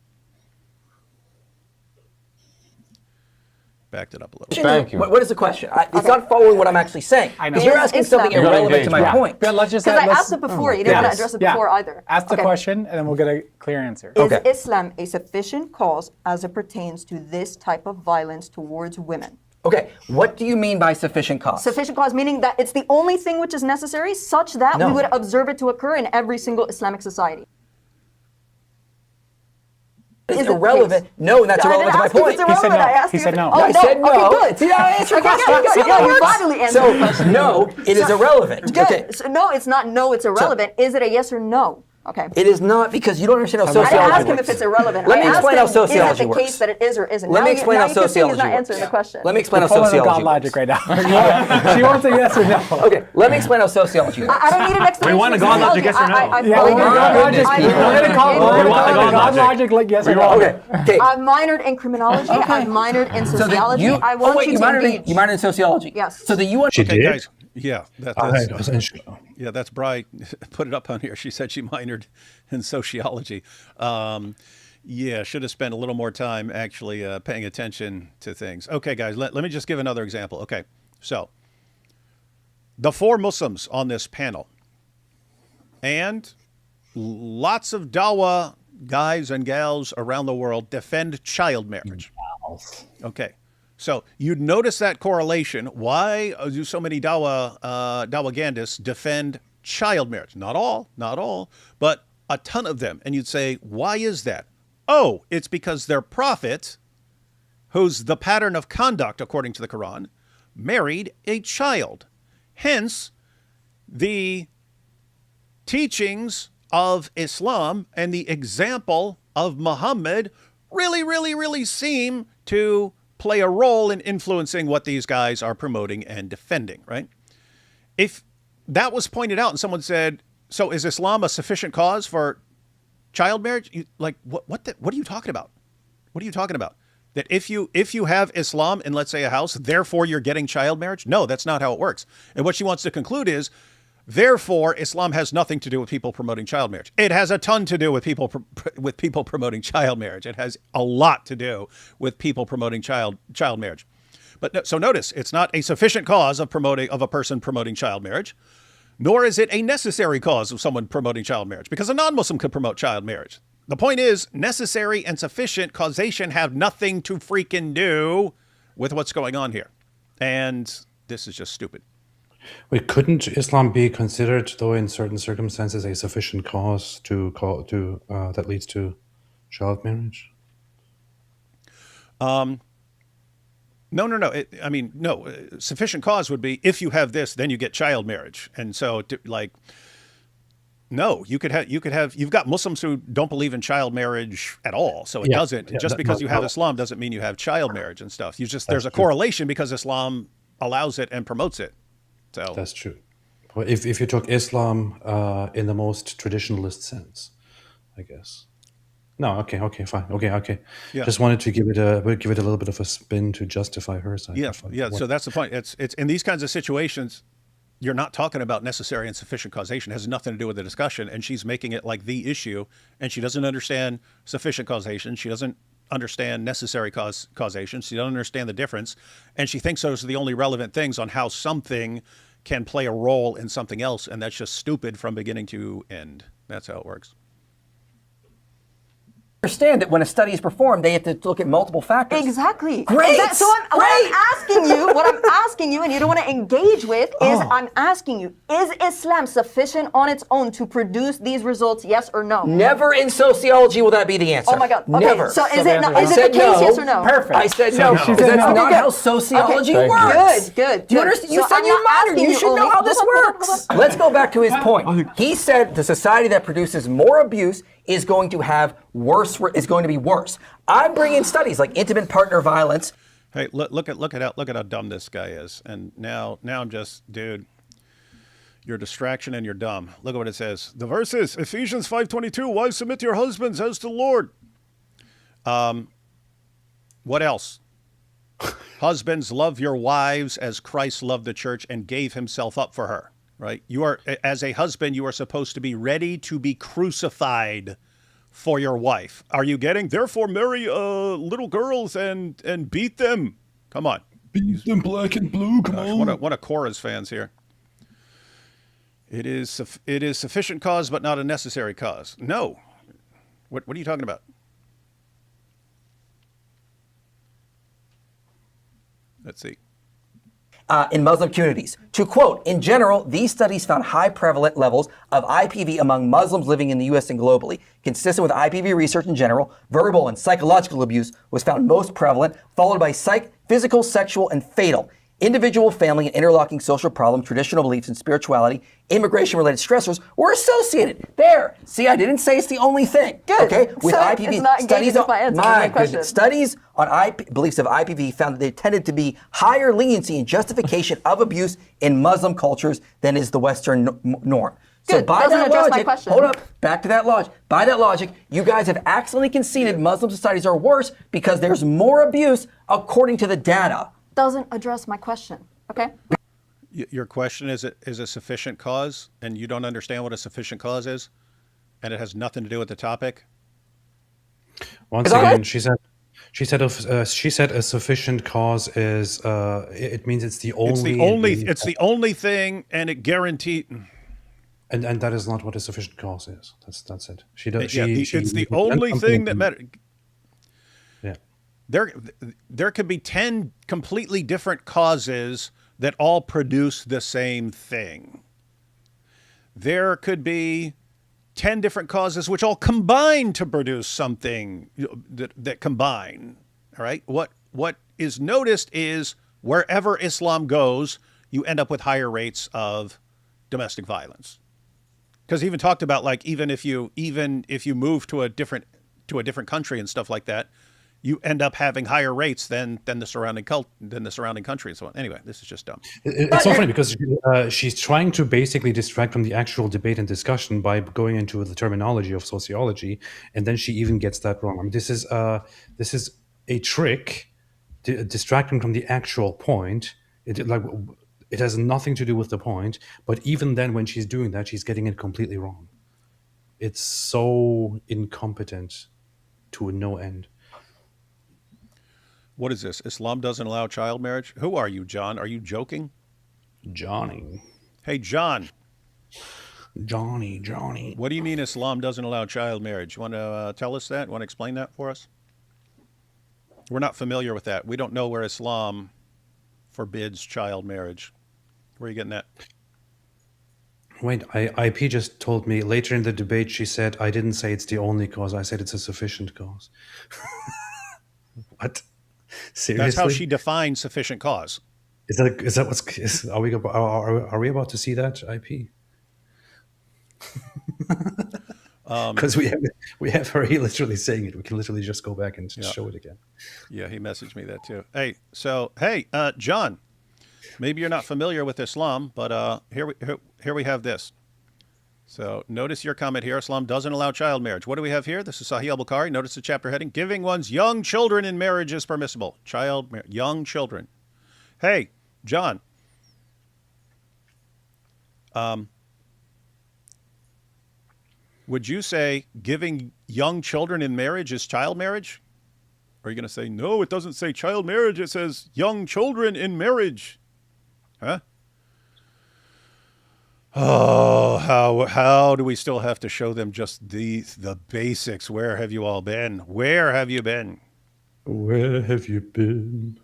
Backed it up a little. Thank you. What is the question? It's not following what I'm actually saying. I know. Because you're Is asking Islam- something You're not irrelevant to my engaged. point. But let's just Because I let's- asked it before. You didn't want to address it before either. Ask the Okay. question, and then we'll get a clear answer. Is Okay. Islam a sufficient cause as it pertains to this type of violence towards women? Okay, what do you mean by sufficient cause? Sufficient cause meaning that it's the only thing which is necessary such that No. we would observe it to occur in every single Islamic society. It's Is it the irrelevant. case? No, and that's I irrelevant didn't to my ask you if point. it's irrelevant. no. I asked He you said if no. Oh, I said no. Okay, good. See, I answered your Okay, question. good. See, Yeah, it you works. finally answered the question. So, no, it is irrelevant. Good. Okay. So, no, it's not no, it's irrelevant. Is it a yes or no? Okay. It is not because you don't understand how I didn't sociology ask him works. if it's irrelevant. Let I me asked explain him, how sociology is it the works. case that it is or isn't? Let me Now explain how you can see he's sociology not works. answering the question. Let me explain how Pulling a sociology God logic works. right now. She wants a yes or no. Okay, let me explain how sociology works. I don't need an explanation. want a of God logic, sociology. yes or no? I Yeah, minored- God logic. I We're gonna call minored We want the the God God logic. logic like yes or no. Okay, okay. I've minored in criminology. I've minored in So sociology. you, I want wait, you you to minored engage. in sociology. Yes. So that you want. She Okay, did? guys. Yeah, I wasn't sure. yeah, that's Bri put it up on here. She said she minored in sociology. Yeah, should have spent a little more time actually paying attention to things. Okay, guys, let me just give another example. Okay, so the 4 Muslims on this panel and lots of dawah guys and gals around the world defend child marriage. Okay. So you'd notice that correlation. Why do so many Dawagandists defend child marriage? Not all, but a ton of them. And you'd say, why is that? Oh, it's because their prophet, who's the pattern of conduct according to the Quran, married a child. Hence, the teachings of Islam and the example of Muhammad really seem to play a role in influencing what these guys are promoting and defending, right? If that was pointed out and someone said, so is Islam a sufficient cause for child marriage? What are you talking about? What are you talking about? That if you have Islam in, let's say, a house, therefore you're getting child marriage? No, that's not how it works. And what she wants to conclude is, therefore, Islam has nothing to do with people promoting child marriage. It has a ton to do with people promoting child marriage. It has a lot to do with people promoting child marriage. But so notice, it's not a sufficient cause of a person promoting child marriage, nor is it a necessary cause of someone promoting child marriage, because a non-Muslim could promote child marriage. The point is, necessary and sufficient causation have nothing to freaking do with what's going on here. And this is just stupid. Wait, couldn't Islam be considered, though, in certain circumstances, a sufficient cause that leads to child marriage? No. No. Sufficient cause would be if you have this, then you get child marriage. And so, No, you've got Muslims who don't believe in child marriage at all. So it Yeah, doesn't, yeah, just no, because you have no. Islam doesn't mean you have child marriage and stuff. There's a true. correlation because Islam allows it and promotes it. So That's true. Well, if you took Islam in the most traditionalist sense, I guess. No, okay, fine, okay. Yeah. Just wanted to give it a little bit of a spin to justify her side. yeah, of yeah. what- So that's the point. It's in these kinds of situations, you're not talking about necessary and sufficient causation. It has nothing to do with the discussion, and she's making it like the issue, and she doesn't understand sufficient causation. She doesn't understand necessary causation. She doesn't understand the difference, and she thinks those are the only relevant things on how something can play a role in something else, and that's just stupid from beginning to end. That's how it works. Understand that when a study is performed, they have to look at multiple factors. Exactly. Great. So what I'm asking you, and you don't want to engage with, is I'm asking you, is Islam sufficient on its own to produce these results, yes or no? Never in sociology will that be the answer. Oh my God. Okay. Never. So is the it answer is the said case, no. yes or no? Perfect. I said So no, she because said that's no. not Okay, how good. sociology Thank you. works. Good. Do you understand? You So said I'm you not modern. asking You you should know only- how this hold on. works. Let's go back to his point. He said the society that produces more abuse is going to be worse. I'm bringing studies like intimate partner violence. Hey, look at how dumb this guy is. And now I'm just, dude, you're a distraction and you're dumb. Look at what it says. The verse is Ephesians 5:22. Wives, submit to your husbands as to the Lord. What else? Husbands, love your wives as Christ loved the church and gave himself up for her. Right? You are, as a husband, you are supposed to be ready to be crucified for your wife. Are you getting? Therefore, marry little girls and beat them. Come on. Beat them black and blue. Come on. What a Korah's fans here. It is sufficient cause, but not a necessary cause. No. What are you talking about? Let's see. In Muslim communities. To quote, in general, these studies found high prevalent levels of IPV among Muslims living in the U.S. and globally. Consistent with IPV research in general, verbal and psychological abuse was found most prevalent, followed by physical, sexual, and fatal. Individual, family, and interlocking social problems, traditional beliefs, and spirituality, immigration-related stressors were associated. There. See, I didn't say it's the only thing. Good. Okay? With So IPV, it's not engaging with my answer, my question. goodness. Studies on beliefs of IPV found that there tended to be higher leniency and justification of abuse in Muslim cultures than is the Western norm. So Good. by Doesn't that address my logic, question. hold up, back to that logic. By that logic, you guys have accidentally conceded Muslim societies are worse because there's more abuse according to the data. Doesn't address my question. Okay? Your question is a sufficient cause, and you don't understand what a sufficient cause is, and it has nothing to do with the topic. Once again, she said a sufficient cause is it means it's the only. It's the only thing, and it guaranteed. And that is not what a sufficient cause is. That's it. It's the only thing that matters. Yeah. There could be 10 completely different causes that all produce the same thing. There could be 10 different causes which all combine to produce something that combine. All right. What is noticed is wherever Islam goes, you end up with higher rates of domestic violence. Because he even talked about, like, even if you move to a different country and stuff like that, you end up having higher rates than the surrounding country and so on. Anyway, this is just dumb. It's so funny because she's trying to basically distract from the actual debate and discussion by going into the terminology of sociology, and then she even gets that wrong. I mean, this is a trick, distracting from the actual point. It has nothing to do with the point, but even then, when she's doing that, she's getting it completely wrong. It's so incompetent to no end. What is this? Islam doesn't allow child marriage? Who are you, John? Are you joking? Johnny. Hey, John. Johnny. What do you mean Islam doesn't allow child marriage? You want to tell us that? Want to explain that for us? We're not familiar with that. We don't know where Islam forbids child marriage. Where are you getting that? Wait, IP just told me later in the debate, she said, I didn't say it's the only cause. I said it's a sufficient cause. What? Seriously? That's how she defines sufficient cause. Is that are we about to see that, IP? Because we have her literally saying it. We can literally just go back and show it again. Yeah, he messaged me that too. Hey, John, maybe you're not familiar with Islam, but here we have this. So notice your comment here. Islam doesn't allow child marriage. What do we have here? This is Sahih al-Bukhari. Notice the chapter heading. Giving one's young children in marriage is permissible. Young children. Hey, John. Would you say giving young children in marriage is child marriage? Or are you going to say, no, it doesn't say child marriage. It says young children in marriage. Huh? Oh, how do we still have to show them just the basics? Where have you all been? Where have you been? Where have you been?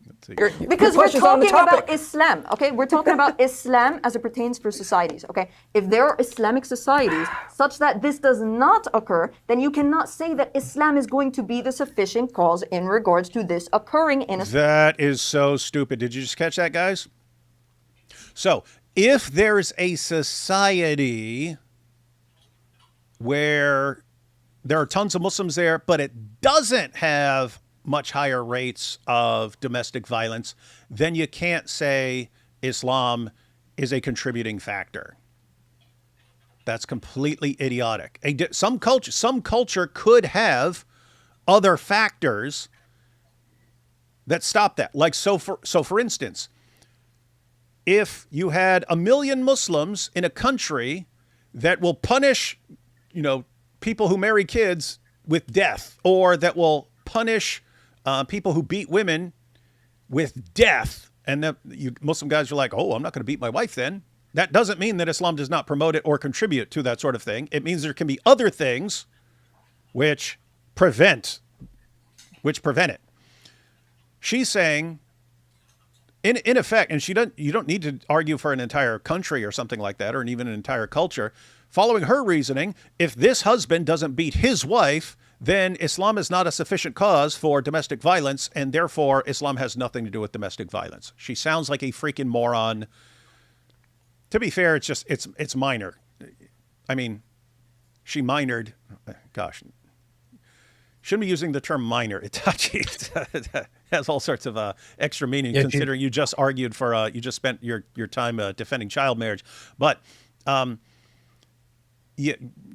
Let's see. Because we're talking about Islam, okay? We're talking about Islam as it pertains for societies, okay? If there are Islamic societies such that this does not occur, then you cannot say that Islam is going to be the sufficient cause in regards to this occurring in a... That is so stupid. Did you just catch that, guys? So, if there's a society where there are tons of Muslims there, but it doesn't have much higher rates of domestic violence, then you can't say Islam is a contributing factor. That's completely idiotic. Some culture could have other factors that stop that. Like, so for instance, if you had 1 million Muslims in a country that will punish, people who marry kids with death, or that will punish people who beat women with death, and that Muslim guys are like, oh, I'm not going to beat my wife then. That doesn't mean that Islam does not promote it or contribute to that sort of thing. It means there can be other things which prevent it. She's saying, in effect, and you don't need to argue for an entire country or something like that, or even an entire culture. Following her reasoning, if this husband doesn't beat his wife, then Islam is not a sufficient cause for domestic violence, and therefore Islam has nothing to do with domestic violence. She sounds like a freaking moron. To be fair, it's minor. I mean, she minored. Gosh, shouldn't be using the term minor. It has all sorts of extra meaning, considering you just argued for, you just spent your time defending child marriage. But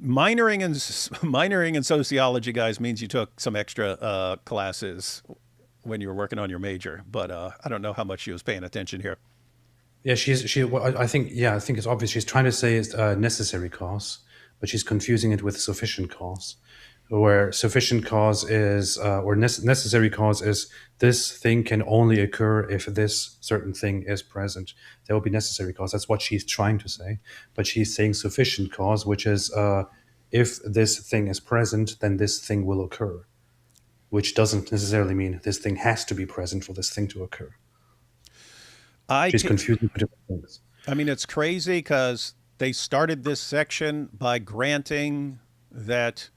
minoring in sociology, guys, means you took some extra classes when you were working on your major. But I don't know how much she was paying attention here. Yeah, I think it's obvious. She's trying to say it's a necessary cause, but she's confusing it with sufficient cause. Where sufficient cause is, or necessary cause is, this thing can only occur if this certain thing is present. That would be necessary cause. That's what she's trying to say. But she's saying sufficient cause, which is, if this thing is present, then this thing will occur. Which doesn't necessarily mean this thing has to be present for this thing to occur. She's confusing different things. I mean, it's crazy because they started this section by granting that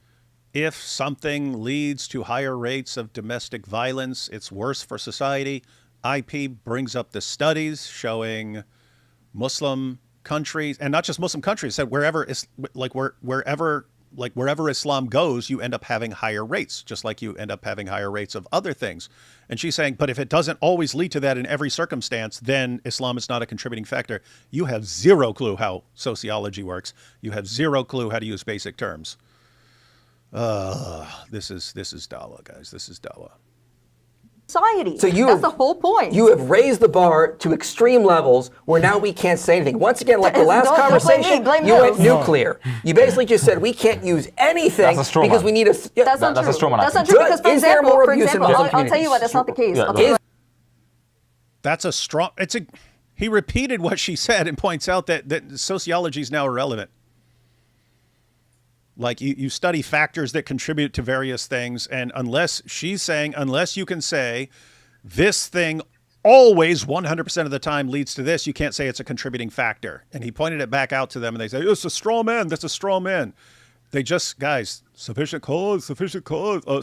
if something leads to higher rates of domestic violence, it's worse for society. IP brings up the studies showing Muslim countries, and not just Muslim countries, that wherever Islam goes, you end up having higher rates, just like you end up having higher rates of other things. And she's saying, but if it doesn't always lead to that in every circumstance, then Islam is not a contributing factor. You have zero clue how sociology works. You have zero clue how to use basic terms. This is dawah, guys. This is dawah. Society. So that's the whole point. You have raised the bar to extreme levels where now we can't say anything. Once again, like the last conversation, you went nuclear. You basically just said we can't use anything because we need a... Yeah, that's not true. a straw man. That's not true because, for Is there more abuse in Muslim I'll tell you what, that's not the case. Yeah, That's a strong... He repeated what she said and points out that sociology is now irrelevant. Like, you study factors that contribute to various things, and unless you can say this thing always 100% of the time leads to this, you can't say it's a contributing factor. And he pointed it back out to them, and they say, it's a straw man. That's a straw man. They just, guys, sufficient cause,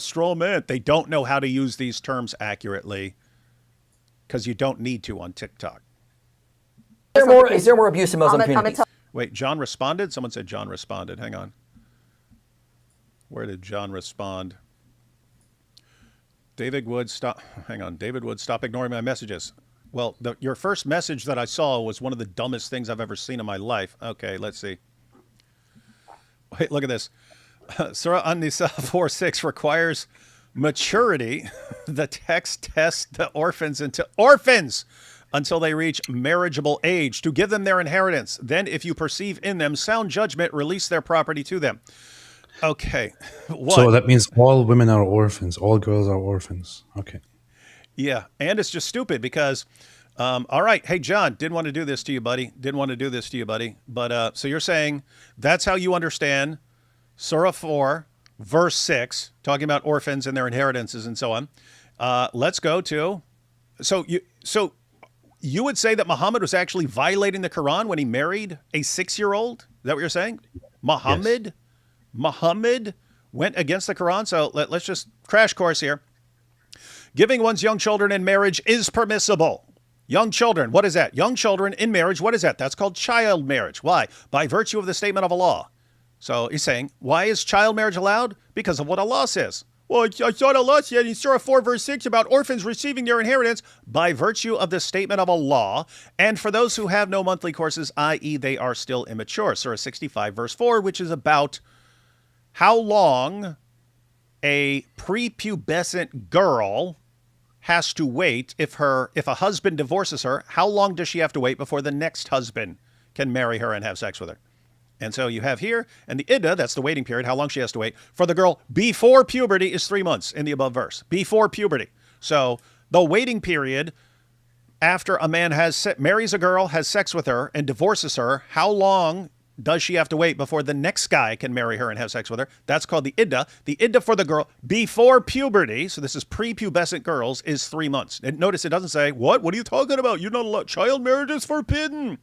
straw man. They don't know how to use these terms accurately because you don't need to on TikTok. Is there more abuse in Muslim communities? Wait, John responded? Someone said John responded. Hang on. Where did John respond? David Wood, stop. Hang on. David Wood, stop ignoring my messages. Well, your first message that I saw was one of the dumbest things I've ever seen in my life. Okay, let's see. Wait, look at this. Surah An-Nisa 4:6 requires maturity. The text tests the orphans into orphans until they reach marriageable age to give them their inheritance. Then, if you perceive in them sound judgment, release their property to them. Okay. What? So that means all women are orphans, all girls are orphans. Okay. Yeah, and it's just stupid because, all right, hey, John, didn't want to do this to you, buddy. Didn't want to do this to you, buddy. But so you're saying that's how you understand Surah 4, verse 6, talking about orphans and their inheritances and so on. Let's go to, so you would say that Muhammad was actually violating the Quran when he married a 6-year-old? Is that what you're saying? Muhammad went against the Quran? So let's just crash course here. Giving one's young children in marriage is permissible. Young children, what is that? Young children in marriage, what is that? That's called child marriage. Why? By virtue of the statement of Allah. So he's saying, why is child marriage allowed? Because of what Allah says. Well, I thought Allah said in Surah 4, verse 6 about orphans receiving their inheritance by virtue of the statement of Allah. And for those who have no monthly courses, i.e. they are still immature. Surah 65, verse 4, which is about how long a prepubescent girl has to wait if a husband divorces her. How long does she have to wait before the next husband can marry her and have sex with her? And so you have here, and the iddah, that's the waiting period, how long she has to wait, for the girl before puberty is 3 months in the above verse. Before puberty. So the waiting period after a man marries a girl, has sex with her, and divorces her, how long does she have to wait before the next guy can marry her and have sex with her? That's called the iddah. The iddah for the girl before puberty, so this is prepubescent girls, is 3 months. And notice it doesn't say, what are you talking about? You're not allowed. Child marriage is forbidden.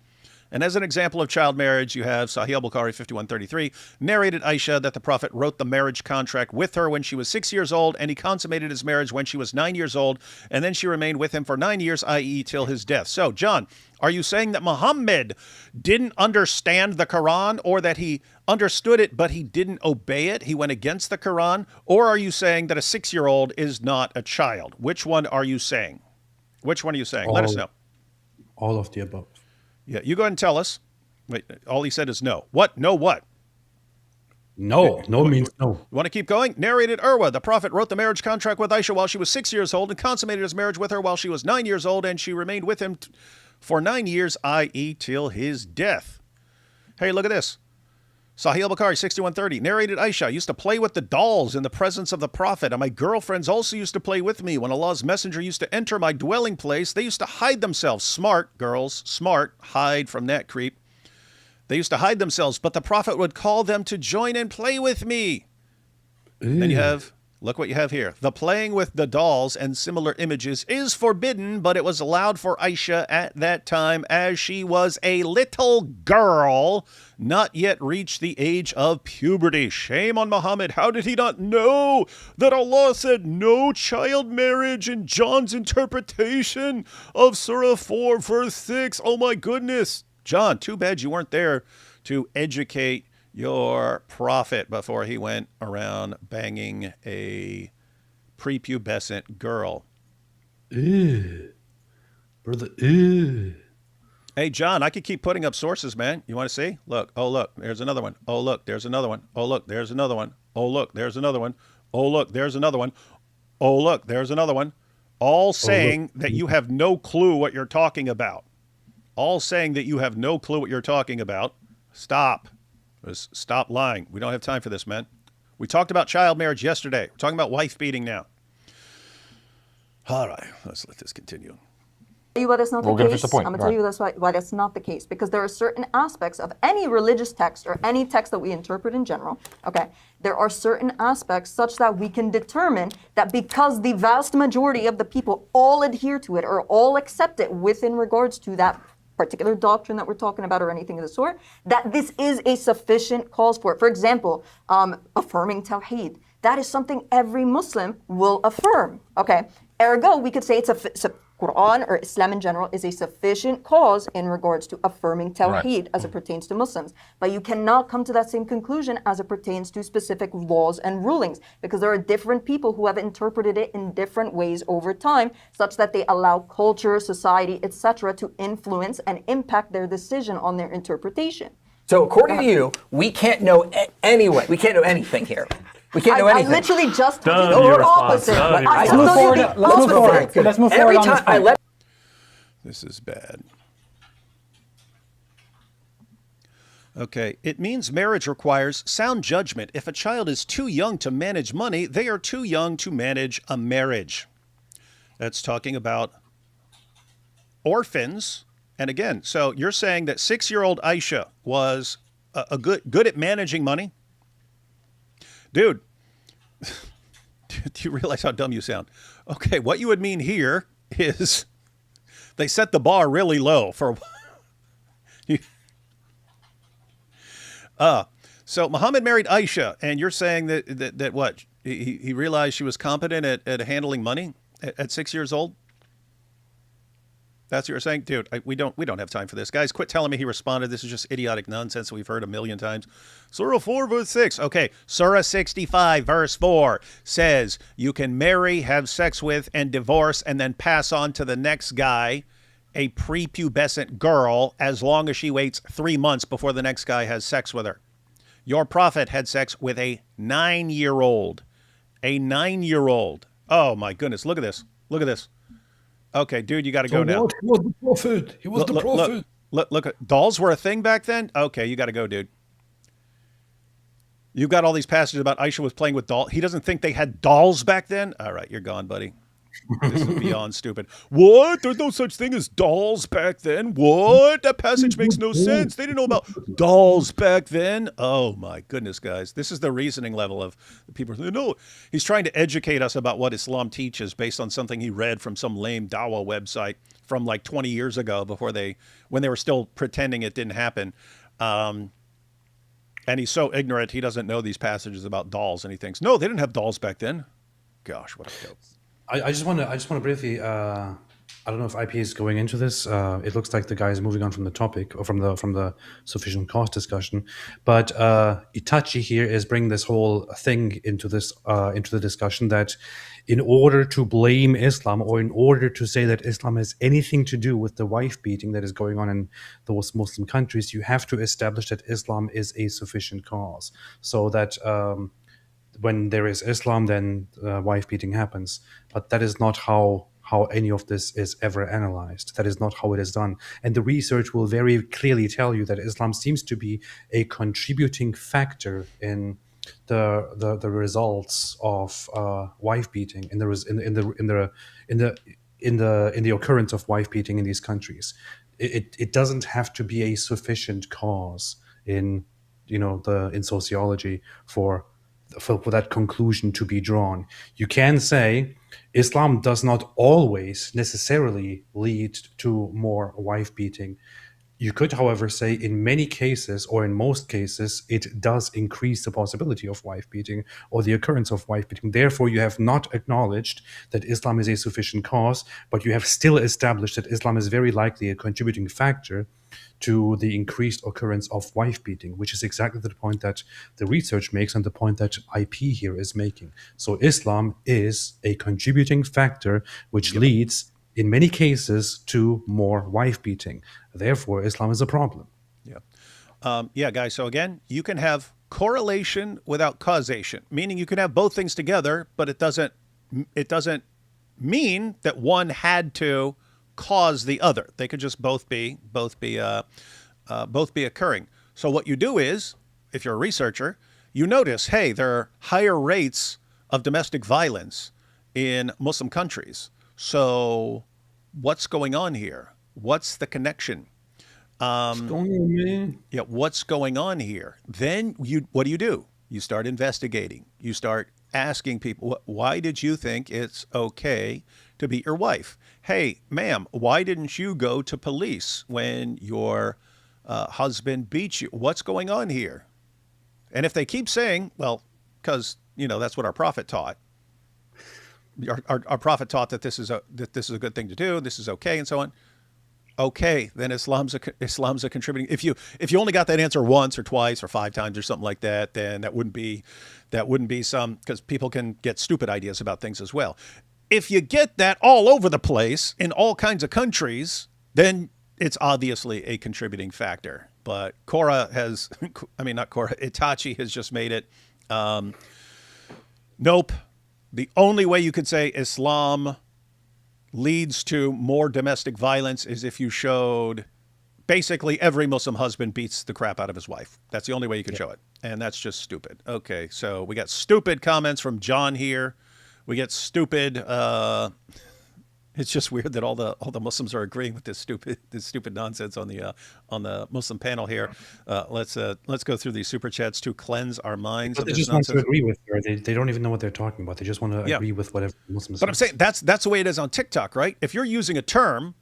And as an example of child marriage, you have Sahih al-Bukhari 5133, narrated Aisha that the Prophet wrote the marriage contract with her when she was 6 years old, and he consummated his marriage when she was 9 years old, and then she remained with him for 9 years, i.e. till his death. So, John, are you saying that Muhammad didn't understand the Quran, or that he understood it but he didn't obey it? He went against the Quran? Or are you saying that a 6-year-old is not a child? Which one are you saying? Which one are you saying? Let us know. All of the above. Yeah, you go ahead and tell us. Wait, all he said is no. What? No what? No. No means no. You want to keep going? Narrated Urwa, the Prophet wrote the marriage contract with Aisha while she was 6 years old and consummated his marriage with her while she was 9 years old, and she remained with him for 9 years, i.e. till his death. Hey, look at this. Sahih al-Bukhari 6130, narrated Aisha used to play with the dolls in the presence of the Prophet, and my girlfriends also used to play with me. When Allah's messenger used to enter my dwelling place, they used to hide themselves. Smart, girls, smart, hide from that creep. They used to hide themselves, but the Prophet would call them to join and play with me. Then you have, look what you have here. The playing with the dolls and similar images is forbidden, but it was allowed for Aisha at that time as she was a little girl, not yet reached the age of puberty. Shame on Muhammad. How did he not know that Allah said no child marriage in John's interpretation of Surah 4, verse 6? Oh my goodness. John, too bad you weren't there to educate your prophet before he went around banging a prepubescent girl. Ew. Brother, ew. Hey, John, I could keep putting up sources, man. You want to see? Look. Oh, look. There's another one. Oh, look. There's another one. Oh, look. There's another one. Oh, look. There's another one. Oh, look. There's another one. Oh, look. There's another one. All saying that you have no clue what you're talking about. All saying that you have no clue what you're talking about. Stop. Just stop lying. We don't have time for this, man. We talked about child marriage yesterday. We're talking about wife beating now. All right. Let's let this continue. Tell you why that's not the We're gonna case. finish the point. I'm going to tell you why that's not the case. Because there are certain aspects of any religious text or any text that we interpret in general, okay, there are certain aspects such that we can determine that because the vast majority of the people all adhere to it or all accept it within regards to that particular doctrine that we're talking about or anything of the sort, that this is a sufficient cause for it. For example, affirming Tawheed. That is something every Muslim will affirm, okay? Ergo, we could say it's Quran or Islam in general is a sufficient cause in regards to affirming Tawheed Right. as it pertains to Muslims. But you cannot come to that same conclusion as it pertains to specific laws and rulings, because there are different people who have interpreted it in different ways over time, such that they allow culture, society, etc. to influence and impact their decision on their interpretation. So according to you, we can't know anyway. We can't know anything here. We can't know I anything. literally just told Done you your the response. opposite. Done your I Let's told move you forward. the Let's move opposite. forward. Let's move forward Every on this time I point. let This is bad. Okay, it means marriage requires sound judgment. If a child is too young to manage money, they are too young to manage a marriage. That's talking about orphans. And again, so you're saying that 6-year-old Aisha was a good at managing money? Dude, do you realize how dumb you sound? Okay, what you would mean here is they set the bar really low for so Muhammad married Aisha, and you're saying that what? He realized she was competent at handling money at 6 years old? That's what you're saying? Dude, we don't have time for this. Guys, quit telling me he responded. This is just idiotic nonsense that we've heard a million times. Surah 4, verse 6. Okay, Surah 65, verse 4 says you can marry, have sex with, and divorce, and then pass on to the next guy, a prepubescent girl, as long as she waits 3 months before the next guy has sex with her. Your prophet had sex with a 9-year-old. A 9-year-old. Oh, my goodness. Look at this. Look at this. Okay, dude, you got to go now. He was the prophet. He was the prophet. Look, dolls were a thing back then? Okay, you got to go, dude. You've got all these passages about Aisha was playing with dolls. He doesn't think they had dolls back then? All right, you're gone, buddy. This is beyond stupid. What? There's no such thing as dolls back then? What? That passage makes no sense. They didn't know about dolls back then. Oh, my goodness, guys. This is the reasoning level of the people. No, he's trying to educate us about what Islam teaches based on something he read from some lame Dawah website from like 20 years ago when they were still pretending it didn't happen. And he's so ignorant, he doesn't know these passages about dolls, and he thinks, no, they didn't have dolls back then. Gosh, what a dope. I just want to briefly. I don't know if IP is going into this. It looks like the guy is moving on from the topic or from the sufficient cost discussion. But Itachi here is bringing this whole thing into the discussion that in order to blame Islam or in order to say that Islam has anything to do with the wife beating that is going on in those Muslim countries, you have to establish that Islam is a sufficient cause, so that. When there is Islam, then wife beating happens. But that is not how any of this is ever analyzed. That is not how it is done. And the research will very clearly tell you that Islam seems to be a contributing factor in the results of wife beating, in the occurrence of wife beating in these countries. It doesn't have to be a sufficient cause in sociology for that conclusion to be drawn. You can say Islam does not always necessarily lead to more wife beating. You could, however, say in many cases or in most cases, it does increase the possibility of wife beating or the occurrence of wife beating. Therefore, you have not acknowledged that Islam is a sufficient cause, but you have still established that Islam is very likely a contributing factor to the increased occurrence of wife beating, which is exactly the point that the research makes and the point that IP here is making. So Islam is a contributing factor which leads in many cases to more wife beating. Therefore, Islam is a problem. Yeah, guys. So again, you can have correlation without causation, meaning you can have both things together, but it doesn't mean that one had to cause the other. They could just both be occurring. So what you do is, if you're a researcher, you notice, hey, there are higher rates of domestic violence in Muslim countries. So what's going on here? What's the connection? What's going on here? Then what do? You start investigating. You start asking people, why did you think it's okay to beat your wife? Hey, ma'am, why didn't you go to police when your husband beat you? What's going on here? And if they keep saying, well, because, that's what our prophet taught. our prophet taught that this is a good thing to do. This is okay, and so on. Okay, then Islam's a contributing. If you only got that answer once or twice or 5 times or something like that, then that wouldn't be some, because people can get stupid ideas about things as well. If you get that all over the place in all kinds of countries, then it's obviously a contributing factor. But Itachi has just made it. Nope. The only way you could say Islam leads to more domestic violence is if you showed basically every Muslim husband beats the crap out of his wife. That's the only way you could show it. And that's just stupid. Okay, so we got stupid comments from John here. We get stupid. It's just weird that all the Muslims are agreeing with this stupid nonsense on the Muslim panel here. Let's go through these super chats to cleanse our minds. But they just want to agree with her. They don't even know what they're talking about. They just want to agree with whatever Muslims. But I'm saying that's the way it is on TikTok, right? If you're using a term,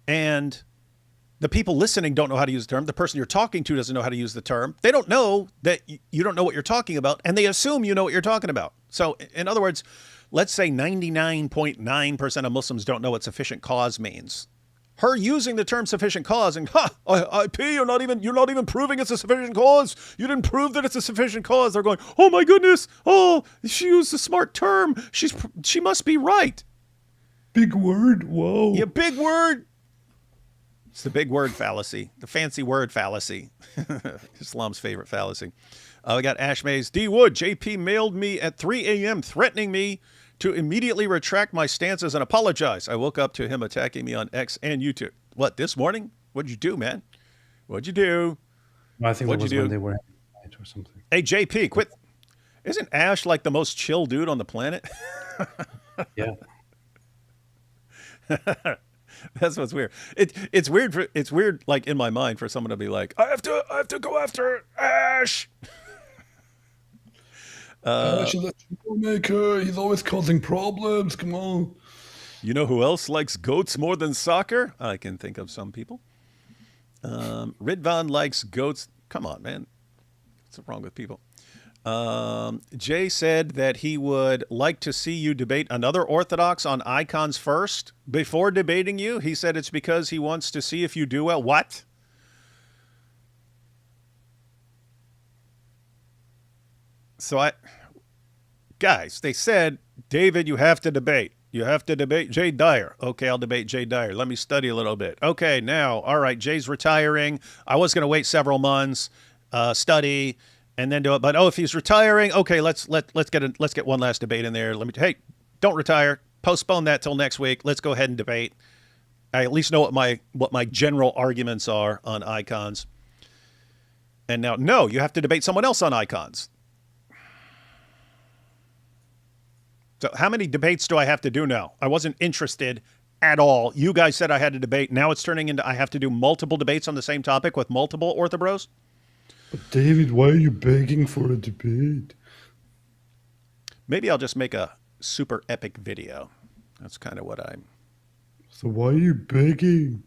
and the people listening don't know how to use the term, the person you're talking to doesn't know how to use the term. They don't know that you don't know what you're talking about, and they assume you know what you're talking about. So, in other words, let's say 99.9% of Muslims don't know what sufficient cause means. Her using the term sufficient cause and IP, you're not even proving it's a sufficient cause. You didn't prove that it's a sufficient cause. They're going, oh my goodness, oh, she used a smart term. She must be right. Big word, whoa. Yeah, big word. It's the big word fallacy, the fancy word fallacy. Islam's favorite fallacy. We got Ash Mays. D. Wood, JP mailed me at 3 a.m. threatening me to immediately retract my stances and apologize. I woke up to him attacking me on X and YouTube. What, this morning? What'd you do, man? What'd you do? I think that was when they were having a fight or something. Hey, JP, quit. Isn't Ash like the most chill dude on the planet? Yeah. That's what's weird. It's weird. It's weird, like in my mind, for someone to be like, I have to go after Ash. Ash is a troublemaker. He's always causing problems. Come on. You know who else likes goats more than soccer? I can think of some people. Ridvan likes goats. Come on, man. What's wrong with people? Jay said that he would like to see you debate another Orthodox on icons first before debating you. He said it's because he wants to see if you do well. What? So guys, they said, David, you have to debate. You have to debate Jay Dyer. Okay, I'll debate Jay Dyer. Let me study a little bit. Okay, now, all right, Jay's retiring. I was going to wait several months, study, and then do it. But if he's retiring, okay, let's get one last debate in there. Hey, don't retire. Postpone that till next week. Let's go ahead and debate. I at least know what my general arguments are on icons. And now, no, you have to debate someone else on icons. So how many debates do I have to do now? I wasn't interested at all. You guys said I had to debate. Now it's turning into I have to do multiple debates on the same topic with multiple orthobros. But David, why are you begging for a debate? Maybe I'll just make a super epic video. That's kind of what I'm... So why are you begging?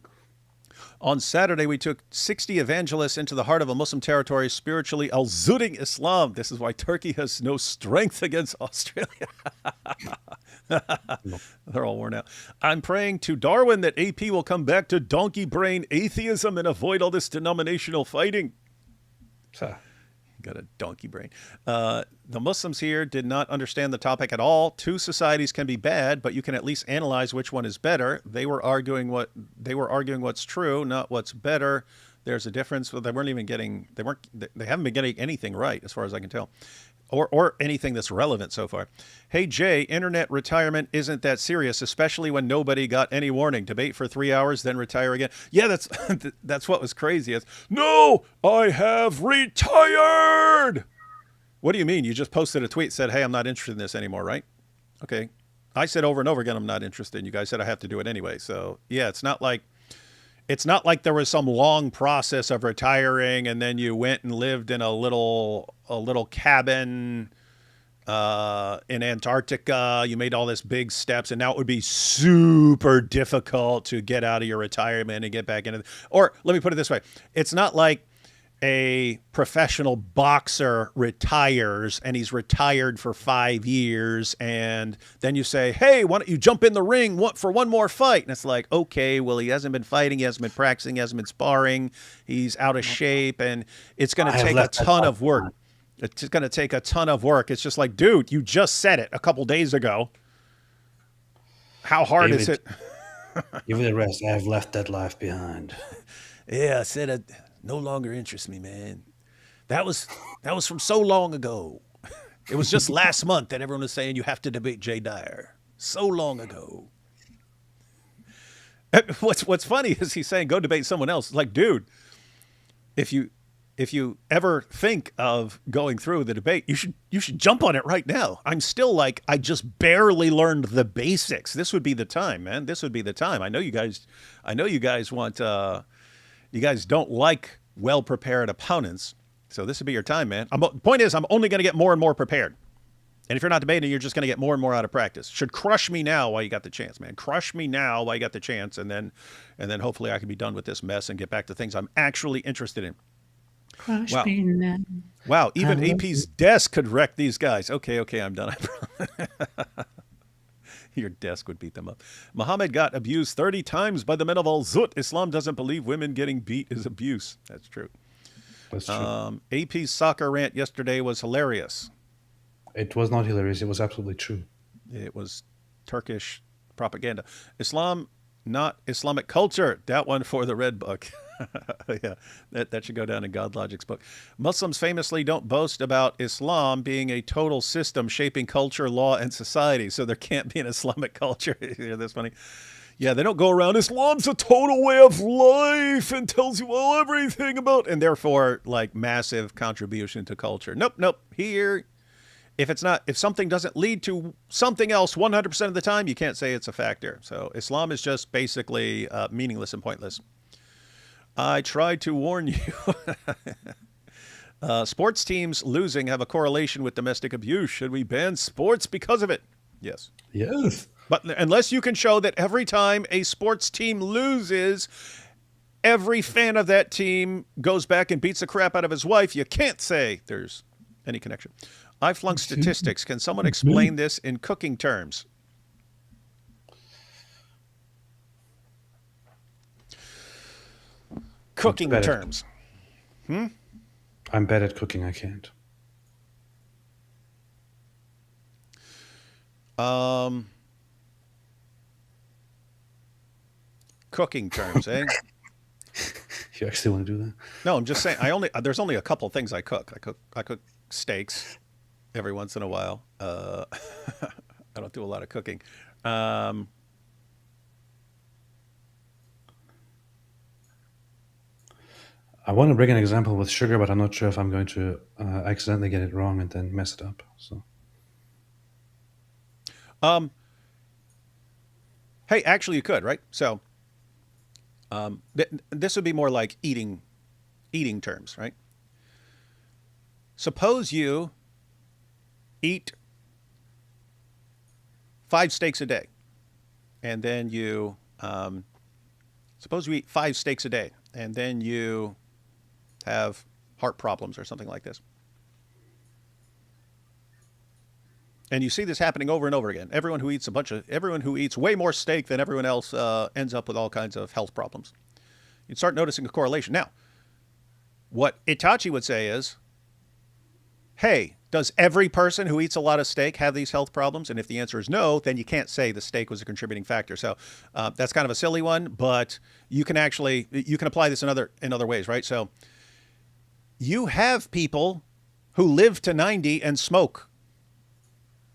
On Saturday, we took 60 evangelists into the heart of a Muslim territory, spiritually al-Zuding Islam. This is why Turkey has no strength against Australia. They're all worn out. I'm praying to Darwin that AP will come back to donkey brain atheism and avoid all this denominational fighting. Got a donkey brain. The Muslims here did not understand the topic at all. Two societies can be bad, but you can at least analyze which one is better. They were arguing what's true, not what's better. There's a difference. They haven't been getting anything right, as far as I can tell, or anything that's relevant so far. Hey Jay, internet retirement isn't that serious, especially when nobody got any warning. Debate for 3 hours, then retire again. Yeah, that's what was crazy. No, I have retired. What do you mean? You just posted a tweet, said, hey, I'm not interested in this anymore, right? Okay. I said over and over again, I'm not interested. You guys said I have to do it anyway. So yeah, it's not like there was some long process of retiring and then you went and lived in a little cabin in Antarctica. You made all this big steps, and now it would be super difficult to get out of your retirement and get back into. Or let me put it this way: it's not like a professional boxer retires and he's retired for 5 years, and then you say, hey, why don't you jump in the ring for one more fight? And it's like, okay, well, he hasn't been fighting, he hasn't been practicing, he hasn't been sparring, he's out of shape, and it's going to take a ton of work. It's going to take a ton of work. It's just like, dude, you just said it a couple days ago. How hard is it? Give it a rest. I have left that life behind. Yeah, I said it no longer interests me, man. That was from so long ago. It was just last month that everyone was saying you have to debate Jay Dyer. So long ago. What's funny is he's saying go debate someone else. It's like, dude, if you ever think of going through the debate, you should jump on it right now. I'm still like, I just barely learned the basics. This would be the time, man. This would be the time. I know you guys want you guys don't like well-prepared opponents, so this would be your time, man. The point is, I'm only going to get more and more prepared. And if you're not debating, you're just going to get more and more out of practice. Should crush me now while you got the chance, man. Crush me now while you got the chance, and then hopefully I can be done with this mess and get back to things I'm actually interested in. Crush Wow. me now. Wow, even AP's desk could wreck these guys. Okay, I'm done. Your desk would beat them up. Muhammad got abused 30 times by the men of Al-Zut. Islam doesn't believe women getting beat is abuse. That's true. That's true. AP's soccer rant yesterday was hilarious. It was not hilarious. It was absolutely true. It was Turkish propaganda. Islam, not Islamic culture. That one for the red book. Yeah, that should go down in God Logic's book. Muslims famously don't boast about Islam being a total system shaping culture, law, and society. So there can't be an Islamic culture. That's funny. Yeah, they don't go around, Islam's a total way of life and tells you everything about, and therefore, like, massive contribution to culture. Nope. Here, if something doesn't lead to something else 100% of the time, you can't say it's a factor. So Islam is just basically meaningless and pointless. I tried to warn you. Sports teams losing have a correlation with domestic abuse. Should we ban sports because of it? Yes. Yes. But unless you can show that every time a sports team loses, every fan of that team goes back and beats the crap out of his wife, you can't say there's any connection. I flunked statistics. Can someone explain this in cooking terms? Cooking terms. I'm bad at cooking. I can't. Cooking terms, eh? You actually want to do that? No, I'm just saying. There's only a couple things I cook. I cook steaks every once in a while. I don't do a lot of cooking. I want to bring an example with sugar, but I'm not sure if I'm going to accidentally get it wrong and then mess it up. So, hey, actually, you could, right? So, this would be more like eating terms, right? Suppose you eat 5 steaks a day, and then you suppose you eat 5 steaks a day, and then you have heart problems or something like this. And you see this happening over and over again. Everyone who eats way more steak than everyone else ends up with all kinds of health problems. You'd start noticing a correlation. Now, what Itachi would say is, hey, does every person who eats a lot of steak have these health problems? And if the answer is no, then you can't say the steak was a contributing factor. So that's kind of a silly one, but you can apply this in other ways, right? So you have people who live to 90 and smoke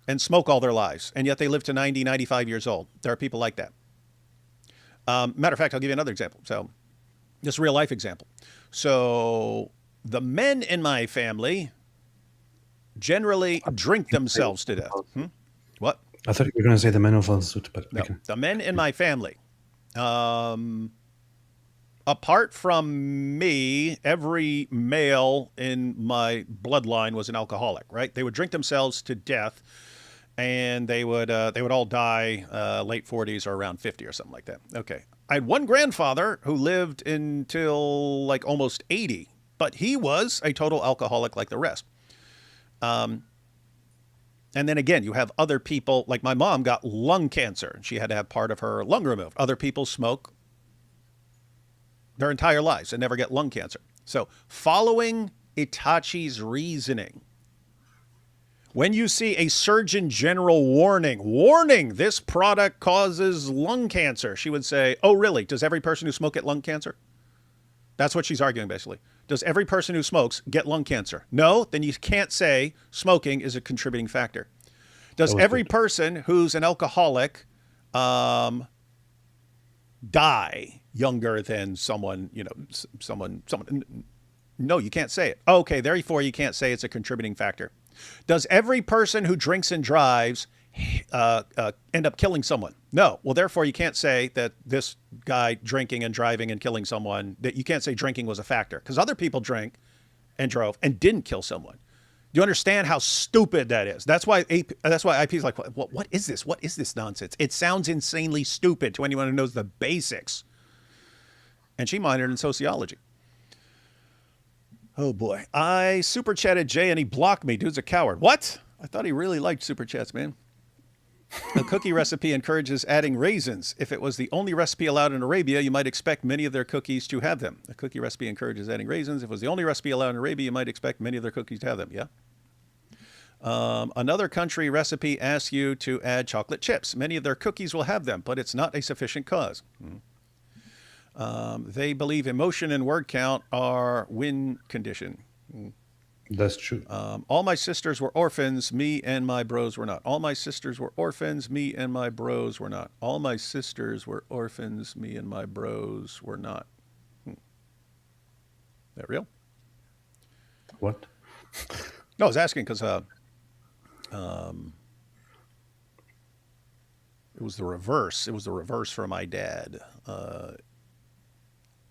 all their lives, and yet they live to 90, 95 years old. There are people like that. Matter of fact, I'll give you another example. So this real life example. So the men in my family generally drink themselves to death. What? I thought you were going to say the men of Al-Zut, but No, okay. the men in my family. Apart from me, every male in my bloodline was an alcoholic, right? They would drink themselves to death, and they would all die late 40s or around 50 or something like that. Okay. I had one grandfather who lived until like almost 80, but he was a total alcoholic like the rest. And then again, you have other people, like my mom got lung cancer. She had to have part of her lung removed. Other people smoke their entire lives and never get lung cancer. So following Itachi's reasoning, when you see a Surgeon General warning, this product causes lung cancer, she would say, oh, really? Does every person who smokes get lung cancer? That's what she's arguing, basically. Does every person who smokes get lung cancer? No, then you can't say smoking is a contributing factor. Does every person who's an alcoholic die younger than someone, someone? No, you can't say it. Okay, therefore you can't say it's a contributing factor. Does every person who drinks and drives end up killing someone? No. Well, therefore, you can't say that this guy drinking and driving and killing someone, that you can't say drinking was a factor, because other people drank and drove and didn't kill someone. Do you understand how stupid that is? That's why IP is like, what is this? What is this nonsense? It sounds insanely stupid to anyone who knows the basics. And she minored in sociology. Oh boy. I super chatted Jay and he blocked me. Dude's a coward. What? I thought he really liked super chats, man. The cookie recipe encourages adding raisins. If it was the only recipe allowed in Arabia, you might expect many of their cookies to have them. The cookie recipe encourages adding raisins. If it was the only recipe allowed in Arabia, you might expect many of their cookies to have them. Yeah. Another country recipe asks you to add chocolate chips. Many of their cookies will have them, but it's not a sufficient cause. They believe emotion and word count are win condition. That's true. All my sisters were orphans, me and my bros were not. All my sisters were orphans, me and my bros were not. All my sisters were orphans, me and my bros were not. That real? What? No, I was asking because it was the reverse. It was the reverse for my dad.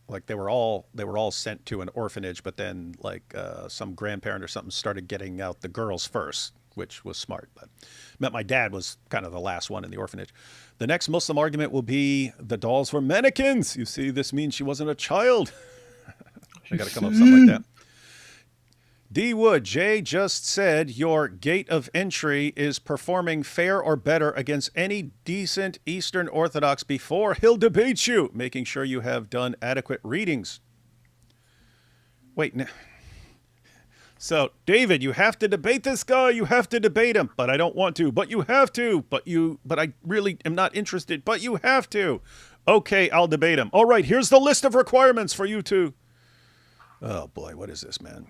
Like they were all sent to an orphanage, but then like some grandparent or something started getting out the girls first, which was smart. But meant my dad was kind of the last one in the orphanage. The next Muslim argument will be the dolls were mannequins. You see, this means she wasn't a child. I got to come up with something like that. D. Wood, Jay just said your gate of entry is performing fair or better against any decent Eastern Orthodox before he'll debate you, making sure you have done adequate readings. Wait, so David, you have to debate this guy. You have to debate him, but I don't want to. But you have to. But I really am not interested. But you have to. Okay, I'll debate him. All right, here's the list of requirements for you to. Oh boy, what is this, man?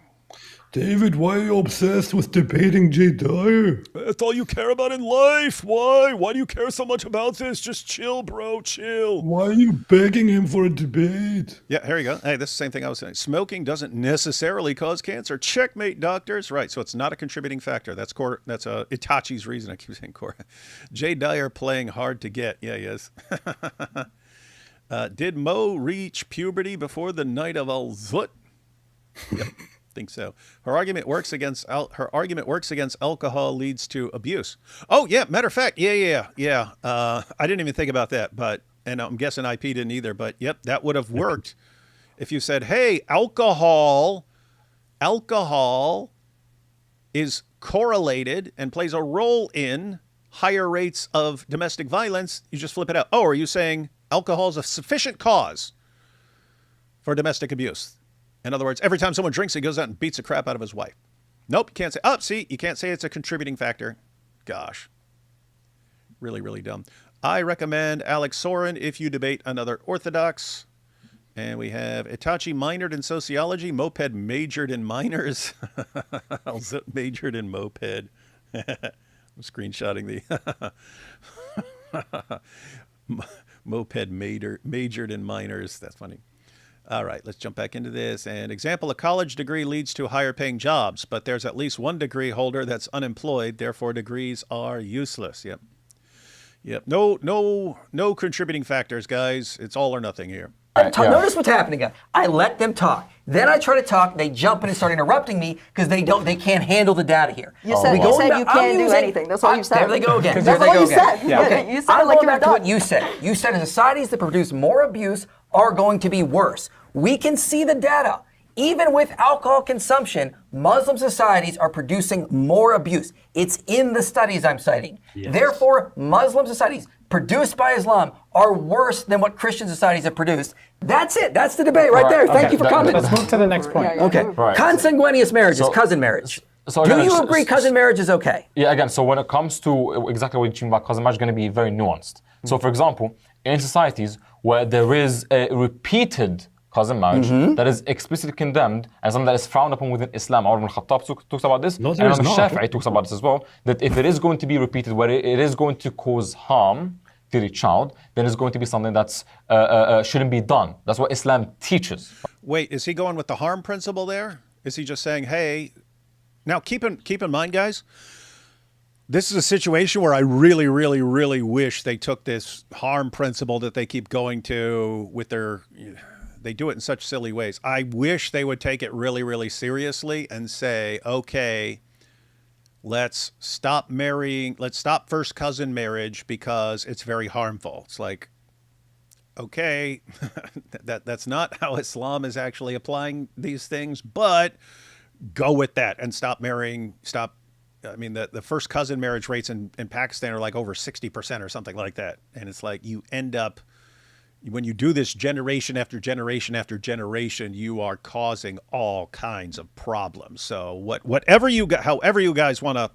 David, why are you obsessed with debating Jay Dyer? That's all you care about in life. Why? Why do you care so much about this? Just chill, bro. Chill. Why are you begging him for a debate? Yeah, here you go. Hey, this is the same thing I was saying. Smoking doesn't necessarily cause cancer. Checkmate, doctors. Right, so it's not a contributing factor. That's Itachi's reason. I keep saying core. Jay Dyer playing hard to get. Yeah, he is. Did Mo reach puberty before the night of Al-Zut? Yep. Think so. Her argument works against alcohol leads to abuse. Oh yeah, matter of fact, yeah. I didn't even think about that, and I'm guessing IP didn't either. But yep, that would have worked if you said, "Hey, alcohol is correlated and plays a role in higher rates of domestic violence." You just flip it out. Oh, are you saying alcohol is a sufficient cause for domestic abuse? In other words, every time someone drinks, he goes out and beats the crap out of his wife. Nope, you can't say, you can't say it's a contributing factor. Gosh. Really, really dumb. I recommend Alex Soren if you debate another Orthodox. And we have Itachi minored in sociology, Moped majored in minors. Majored in moped. I'm screenshotting the Moped majored in minors. That's funny. All right, let's jump back into this. An example, a college degree leads to higher paying jobs, but there's at least one degree holder that's unemployed, therefore degrees are useless. Yep. No contributing factors, guys. It's all or nothing here. Notice what's happening. I let them talk. Then I try to talk. They jump in and start interrupting me because they can't handle the data here. You said you can't do anything. That's all you said. There they go again. That's all you said. Yeah. Okay. You said I'm like going you were back to done. what you said. You said societies that produce more abuse are going to be worse. We can see the data. even with alcohol consumption, Muslim societies are producing more abuse. It's in the studies I'm citing. Yes. Therefore, Muslim societies produced by Islam are worse than what Christian societies have produced. That's it. That's the debate right there. Thank you for coming. Let's move to the next point. Okay. Right. Consanguineous marriage is cousin marriage. So Do again, you agree cousin marriage is okay? Yeah, again, so when it comes to exactly what you mean by cousin marriage, it's going to be very nuanced. So, for example, in societies where there is a repeated cousin marriage that is explicitly condemned and something that is frowned upon within Islam, Umar ibn Khattab talks about this, No, and there is Imam not. Shafi'i talks about this as well, that if it is going to be repeated, where it is going to cause harm to the child, then it's going to be something that's shouldn't be done. That's what Islam teaches. Wait, is he going with the harm principle there? Is he just saying, hey, now keep in mind, guys, this is a situation where I really, really, really wish they took this harm principle that they keep going to with their, they do it in such silly ways. I wish they would take it really, really seriously and say, okay, let's stop first cousin marriage because it's very harmful. It's like, okay, that's not how Islam is actually applying these things, but go with that and stop. I mean, the first cousin marriage rates in Pakistan are like over 60% or something like that. And it's like you end up, when you do this generation after generation after generation, you are causing all kinds of problems. So however you guys want to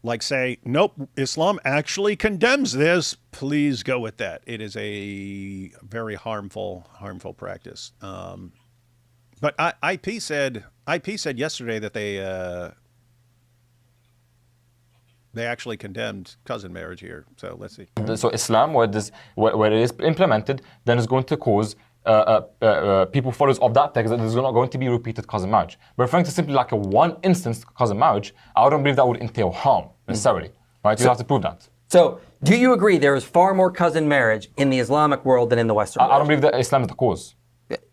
like say, nope, Islam actually condemns this, please go with that. It is a very harmful practice. But IP said yesterday that they actually condemned cousin marriage here. So let's see. So Islam, where it is implemented, then is going to cause people followers of that text that there's not going to be repeated cousin marriage. But referring to simply like a one instance cousin marriage, I don't believe that would entail harm necessarily. Right? You have to prove that. So, do you agree there is far more cousin marriage in the Islamic world than in the Western world? I don't believe that Islam is the cause.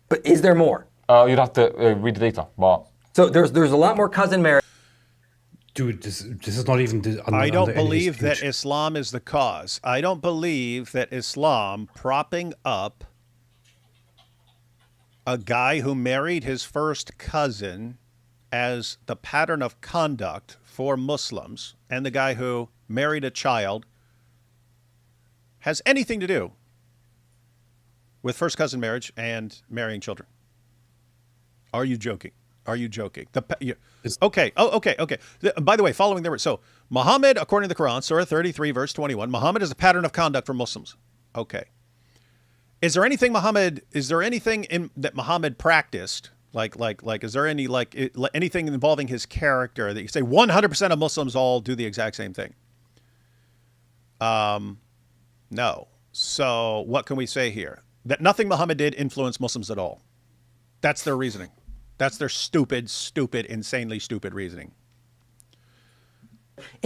But is there more? You'd have to read the data. But So there's a lot more cousin marriage. Dude, this is not even. I don't believe that Islam is the cause. I don't believe that Islam propping up a guy who married his first cousin as the pattern of conduct for Muslims and the guy who married a child has anything to do with first cousin marriage and marrying children. Are you joking? Are you joking? Okay. By the way, following the so Muhammad, according to the Quran, Surah 33, verse 21, Muhammad is a pattern of conduct for Muslims. Okay. Is there anything that Muhammad practiced? Like, is there any anything involving his character that you say 100% of Muslims all do the exact same thing? No. So what can we say here? That nothing Muhammad did influenced Muslims at all. That's their reasoning. That's their stupid, insanely stupid reasoning.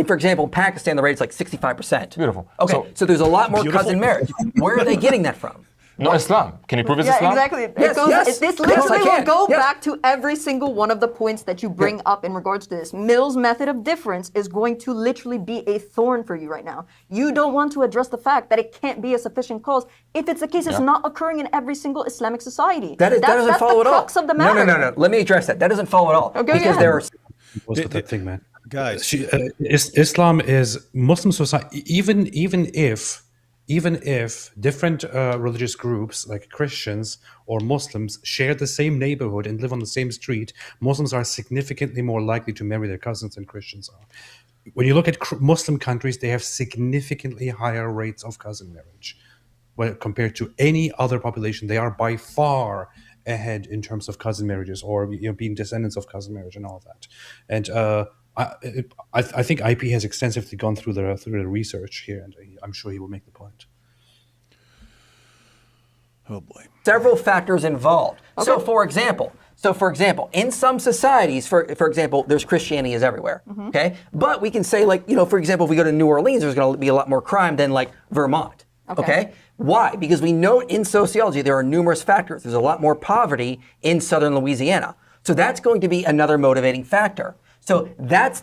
For example, in Pakistan, the rate's like 65%. Beautiful. Okay, so there's a lot more cousin marriage. Where are they getting that from? not Islam. Can you prove it's Yeah, Islam? exactly. Yes. This Yes, I literally will can. go Yes. back to every single one of the points that you bring up in regards to this. Mill's method of difference is going to literally be a thorn for you right now. You don't want to address the fact that it can't be a sufficient cause. If it's the case, it's not occurring in every single Islamic society. That doesn't follow the at all. crux of the matter. No. Let me address that. That doesn't follow at all. Okay, because yeah. there are What's with that thing, man? Guys. Islam is Muslim society. Even if different religious groups like Christians or Muslims share the same neighborhood and live on the same street, Muslims are significantly more likely to marry their cousins than Christians are. When you look at Muslim countries, they have significantly higher rates of cousin marriage. When compared to any other population, they are by far ahead in terms of cousin marriages or being descendants of cousin marriage and all of that. And I think IP has extensively gone through the research here, and I'm sure he will make the point. Oh boy. several factors involved. So for example, in some societies, for example, there's Christianity is everywhere, okay? But we can say for example, if we go to New Orleans, there's gonna be a lot more crime than like Vermont, okay? Why? Because we know in sociology there are numerous factors. There's a lot more poverty in southern Louisiana. So that's going to be another motivating factor. So that's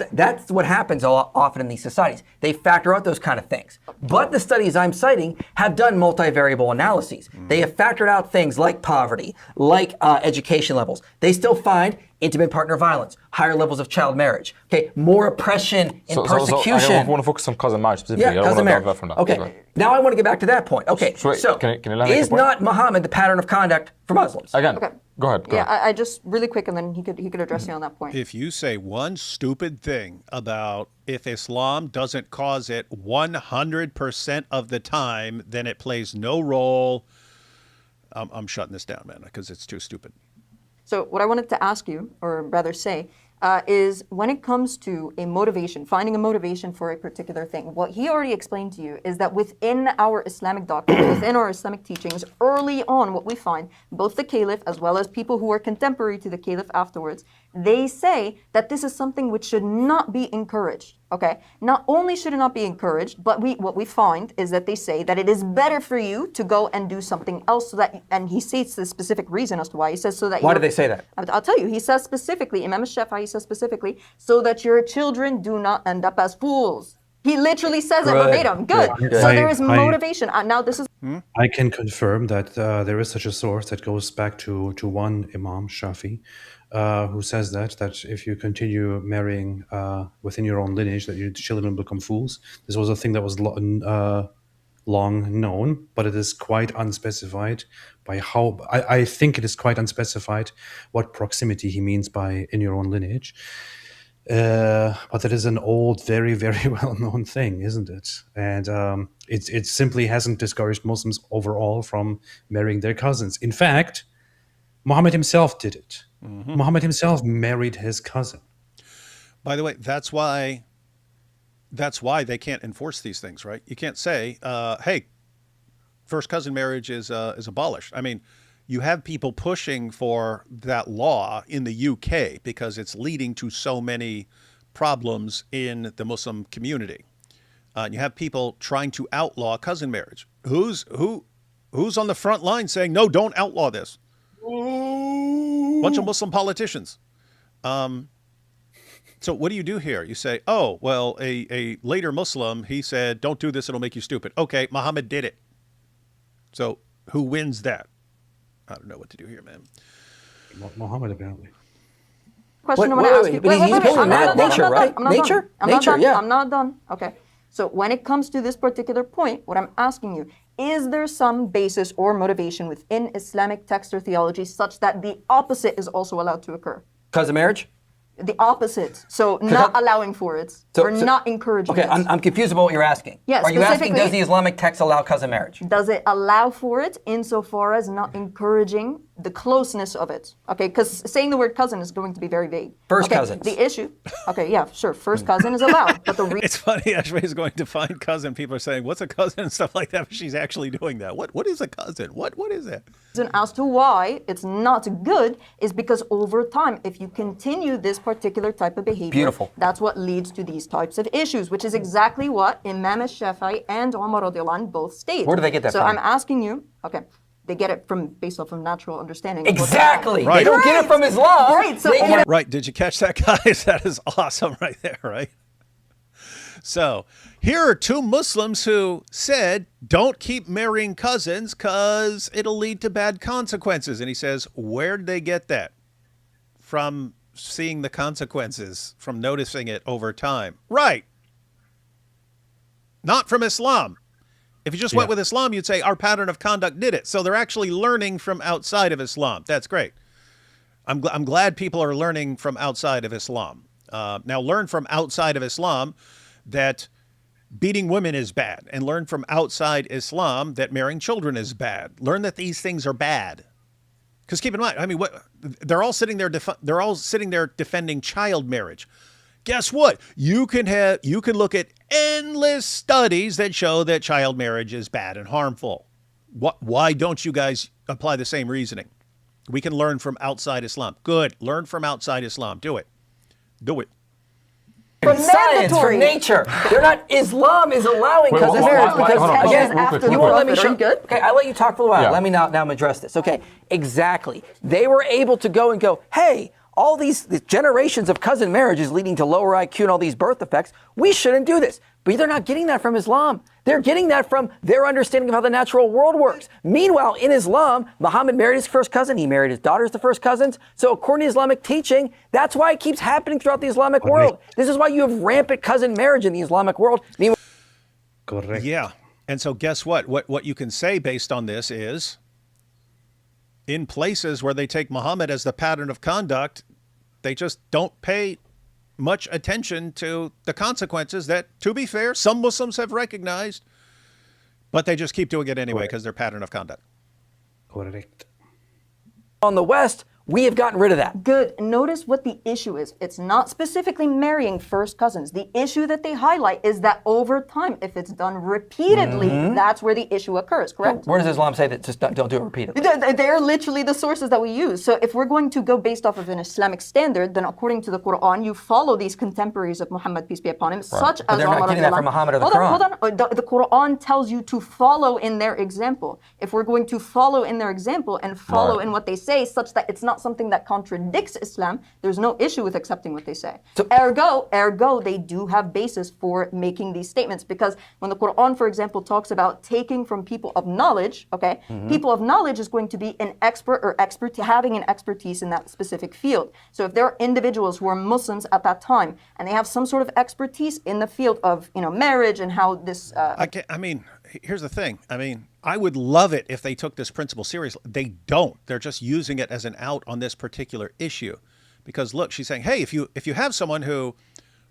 what happens often in these societies. They factor out those kind of things. But the studies I'm citing have done multivariable analyses. They have factored out things like poverty, like education levels. They still find intimate partner violence, higher levels of child marriage, okay, more oppression and persecution. I want to focus on cousin marriage specifically. Yeah, I don't cousin want to marriage. dive from that. Okay, Right. now I want to get back to that point. Okay, so can you let me make a is point? not Muhammad the pattern of conduct for Muslims? Again, Okay. go ahead. Go Yeah, ahead. I just really quick, and then he could address you on that point. If you say one stupid thing about if Islam doesn't cause it 100% of the time, then it plays no role. I'm shutting this down, man, because it's too stupid. So what I wanted to ask you, or rather say, is when it comes to a motivation, finding a motivation for a particular thing, what he already explained to you is that within our Islamic doctrine, within our Islamic teachings, early on what we find, both the caliph as well as people who are contemporary to the caliph afterwards, they say that this is something which should not be encouraged. Okay, not only should it not be encouraged, but what we find is that they say that it is better for you to go and do something else so that, and he states the specific reason as to why. He says so that Why do they say that? I'll tell you. He says specifically, Imam al-Shafi'i says specifically, so that your children do not end up as fools. He literally says it verbatim. Good. Good. So there is I- motivation. Now this is I can confirm that there is such a source that goes back to one Imam Shafi, who says that if you continue marrying within your own lineage, that your children will become fools. This was a thing that was long known, but it is quite unspecified by how. I think it is quite unspecified what proximity he means by in your own lineage. But it is an old, very, very well-known thing, isn't it? And it simply hasn't discouraged Muslims overall from marrying their cousins. In fact, Muhammad himself did it. Muhammad himself married his cousin. By the way, that's why they can't enforce these things, right? You can't say, hey, first cousin marriage is abolished. I mean, you have people pushing for that law in the UK because it's leading to so many problems in the Muslim community. You have people trying to outlaw cousin marriage. Who's on the front line saying, no, don't outlaw this? Bunch of Muslim politicians. So what do you do here? You say, oh, well, a later Muslim, he said, don't do this, it'll make you stupid. Okay, Muhammad did it. So who wins that? I don't know what to do here, man. Muhammad, apparently. question I Wait, want to ask wait, you. but he's Wait, pulling I'm not that done, nature, I'm not right? done, I'm not Nature? done. I'm not Nature, done. yeah. I'm not done. Okay. So when it comes to this particular point, what I'm asking you, is there some basis or motivation within Islamic text or theology such that the opposite is also allowed to occur? Cousin marriage? The opposite. So not allowing for it or not encouraging Okay, it. I'm confused about what you're asking. Yeah, Are you asking, specifically- does the Islamic text allow cousin marriage? Does it allow for it insofar as not encouraging the closeness of it? Okay, because saying the word cousin is going to be very vague. First okay, cousins. The issue, okay, yeah, sure, first cousin is allowed, but the It's funny, Ashway is going to find cousin. People are saying, what's a cousin and stuff like that, but she's actually doing that. What is a cousin? What is that? reason as to why it's not good is because over time, if you continue this particular type of behavior, Beautiful. that's what leads to these types of issues, which is exactly what Imam al-Shafi'i and Umar radiallahu anhu both state. Where do they get that so from? I'm asking you, okay, they get it from based off of natural understanding. of what's Exactly. Right. They don't get it from Islam. Right, so They get it- Right. Did you catch that, guys? That is awesome right there, right? So here are two Muslims who said, don't keep marrying cousins because it'll lead to bad consequences. And he says, where did they get that? From seeing the consequences, from noticing it over time. Right. Not from Islam. If you just went with Islam, you'd say our pattern of conduct did it. So they're actually learning from outside of Islam. That's great. I'm glad people are learning from outside of Islam. Now learn from outside of Islam that beating women is bad, and learn from outside Islam that marrying children is bad. Learn that these things are bad. Because keep in mind, I mean, they're all sitting there. They're all sitting there defending child marriage. Guess what? You can look at endless studies that show that child marriage is bad and harmful. Why don't you guys apply the same reasoning? We can learn from outside Islam. Good. Learn from outside Islam. Do it. Do it. From science, mandatory. from nature. They're not. Islam is allowing Wait, cousin why- marriage why- because hold on, again, real quick, you real won't quick. let me show. Very good. Okay, I let you talk for a while. Yeah. Let me now address this. Okay, exactly. They were able to go and go, hey, all these generations of cousin marriages leading to lower IQ and all these birth defects. We shouldn't do this. But they're not getting that from Islam. They're getting that from their understanding of how the natural world works. Meanwhile, in Islam, Muhammad married his first cousin. He married his daughters, the first cousins. So according to Islamic teaching, that's why it keeps happening throughout the Islamic world. This is why you have rampant cousin marriage in the Islamic world. Correct. Yeah. And so guess what? What you can say based on this is, in places where they take Muhammad as the pattern of conduct, they just don't pay much attention to the consequences that, to be fair, some Muslims have recognized, but they just keep doing it anyway because they're pattern of conduct. Correct. On the West, we have gotten rid of that. Good. Notice what the issue is. It's not specifically marrying first cousins. The issue that they highlight is that over time, if it's done repeatedly, that's where the issue occurs, correct? Where does Islam say that just don't do it repeatedly? They're literally the sources that we use. So if we're going to go based off of an Islamic standard, then according to the Quran, you follow these contemporaries of Muhammad, peace be upon him, such as they're not Umar getting that from Muhammad or the Quran. Hold on. The Quran tells you to follow in their example. If we're going to follow in their example and follow in what they say, such that it's not something that contradicts Islam, there's no issue with accepting what they say. So ergo, they do have basis for making these statements, because when the Quran, for example, talks about taking from people of knowledge, okay, people of knowledge is going to be an expert or having an expertise in that specific field. So if there are individuals who are Muslims at that time and they have some sort of expertise in the field of marriage and how this. Here's the thing. I would love it if they took this principle seriously. They don't. They're just using it as an out on this particular issue. Because look, she's saying, hey, if you have someone who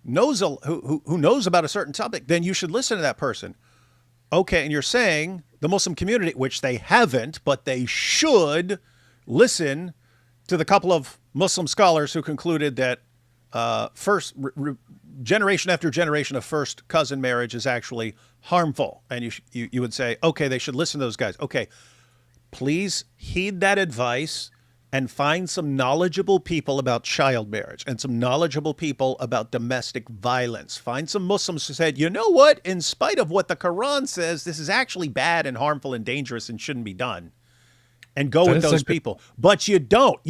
knows who knows about a certain topic, then you should listen to that person. Okay, and you're saying the Muslim community, which they haven't, but they should listen to the couple of Muslim scholars who concluded that generation after generation of first cousin marriage is actually harmful. And you would say, okay, they should listen to those guys. Okay, please heed that advice and find some knowledgeable people about child marriage and some knowledgeable people about domestic violence. Find some Muslims who said, you know what, in spite of what the Quran says, this is actually bad and harmful and dangerous and shouldn't be done. And go with those people. But you don't.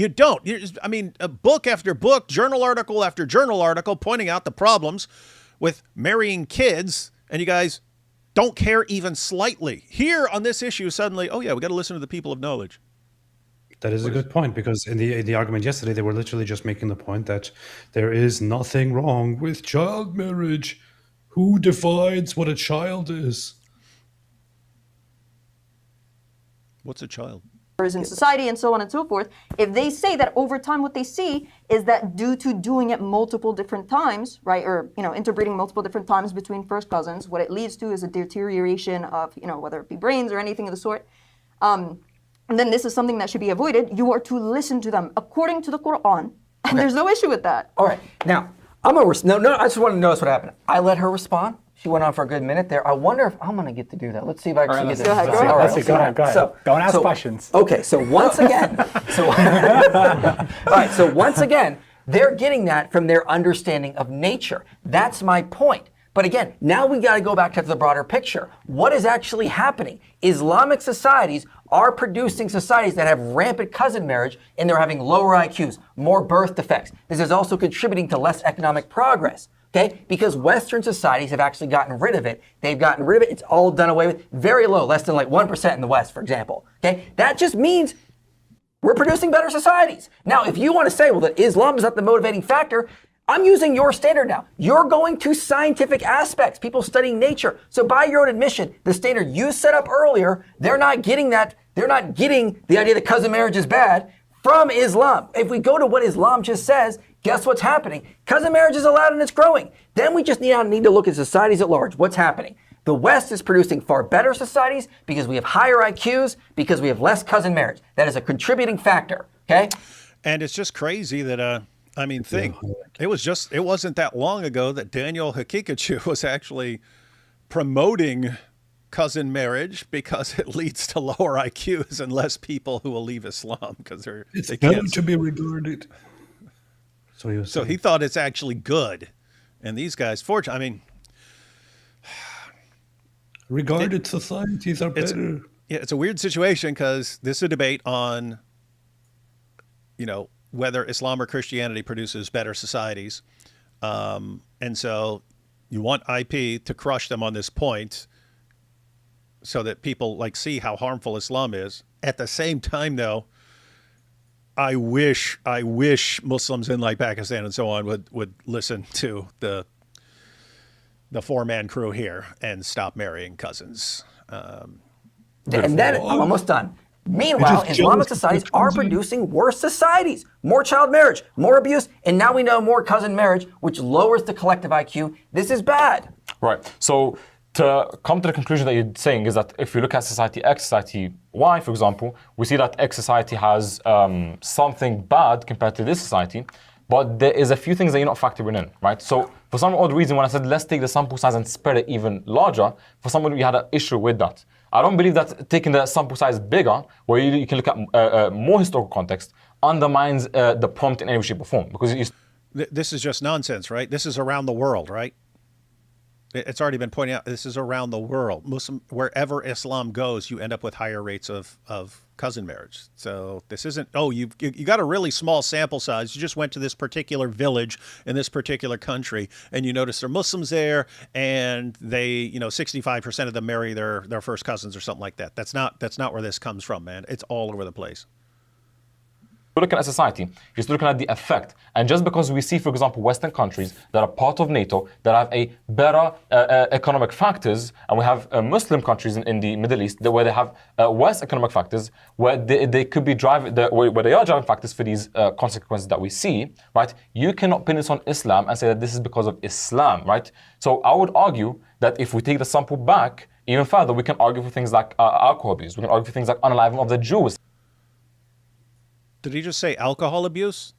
Book after book, journal article after journal article pointing out the problems with marrying kids, and you guys don't care even slightly. Here on this issue, suddenly, oh yeah, we got to listen to the people of knowledge. That is a good point, because in the argument yesterday, they were literally just making the point that there is nothing wrong with child marriage. Who defines what a child is? What's a child? In society and so on and so forth, if they say that over time what they see is that due to doing it multiple different times, right, or interbreeding multiple different times between first cousins, what it leads to is a deterioration of whether it be brains or anything of the sort, and then this is something that should be avoided. You are to listen to them according to the Quran, and there's no issue with that. All right, now I just want to notice what happened. I let her respond. She went on for a good minute there. I wonder if I'm going to get to do that. Let's see if I actually get to do that. All right, go ahead. So, don't ask questions. Okay, so once again, once again, they're getting that from their understanding of nature. That's my point. But again, now we got to go back to the broader picture. What is actually happening? Islamic societies are producing societies that have rampant cousin marriage, and they're having lower IQs, more birth defects. This is also contributing to less economic progress. Okay, because Western societies have actually gotten rid of it. They've gotten rid of it. It's all done away with. Very low, less than 1% in the West, for example. Okay, that just means we're producing better societies. Now, if you want to say, well, that Islam is not the motivating factor, I'm using your standard now. You're going to scientific aspects, people studying nature. So by your own admission, the standard you set up earlier, they're not getting that. They're not getting the idea that cousin marriage is bad from Islam. If we go to what Islam just says, guess what's happening? Cousin marriage is allowed and it's growing. Then we just need to look at societies at large. What's happening? The West is producing far better societies because we have higher IQs, because we have less cousin marriage. That is a contributing factor, okay? And it's just crazy that, it wasn't that long ago that Daniel Hakikachu was actually promoting cousin marriage because it leads to lower IQs and less people who will leave Islam because it's better to be regarded. So he thought it's actually good. And these guys, regarded societies are better. It's a weird situation because this is a debate on, whether Islam or Christianity produces better societies. And so you want IP to crush them on this point so that people like see how harmful Islam is. At the same time, though, I wish Muslims in like Pakistan and so on would listen to the four-man crew here and stop marrying cousins. And then I'm almost done. Meanwhile, Islamic societies are producing worse societies, more child marriage, more abuse, and now we know more cousin marriage, which lowers the collective IQ. This is bad. Right. So to come to the conclusion that you're saying is that if you look at society X, society Y, for example, we see that X society has something bad compared to this society, but there is a few things that you're not factoring in, right? So for some odd reason, when I said let's take the sample size and spread it even larger, for someone we had an issue with that. I don't believe that taking the sample size bigger, where you can look at more historical context, undermines the prompt in any way, shape, or form. Because this is just nonsense, right? This is around the world, right? It's already been pointed out. This is around the world. Wherever Islam goes, you end up with higher rates of cousin marriage. So this isn't, you got a really small sample size. You just went to this particular village in this particular country, and you notice there are Muslims there, and they, 65% of them marry their first cousins or something like that. That's not where this comes from, man. It's all over the place. Looking at society, you're looking at the effect. And just because we see, for example, Western countries that are part of NATO, that have a better economic factors, and we have Muslim countries in the Middle East where they have worse economic factors, where they could be driving, where they are driving factors for these consequences that we see, right? You cannot pin this on Islam and say that this is because of Islam, right? So I would argue that if we take the sample back even further, we can argue for things like alcohol abuse. We can argue for things like unaliving of the Jews. Did he just say alcohol abuse?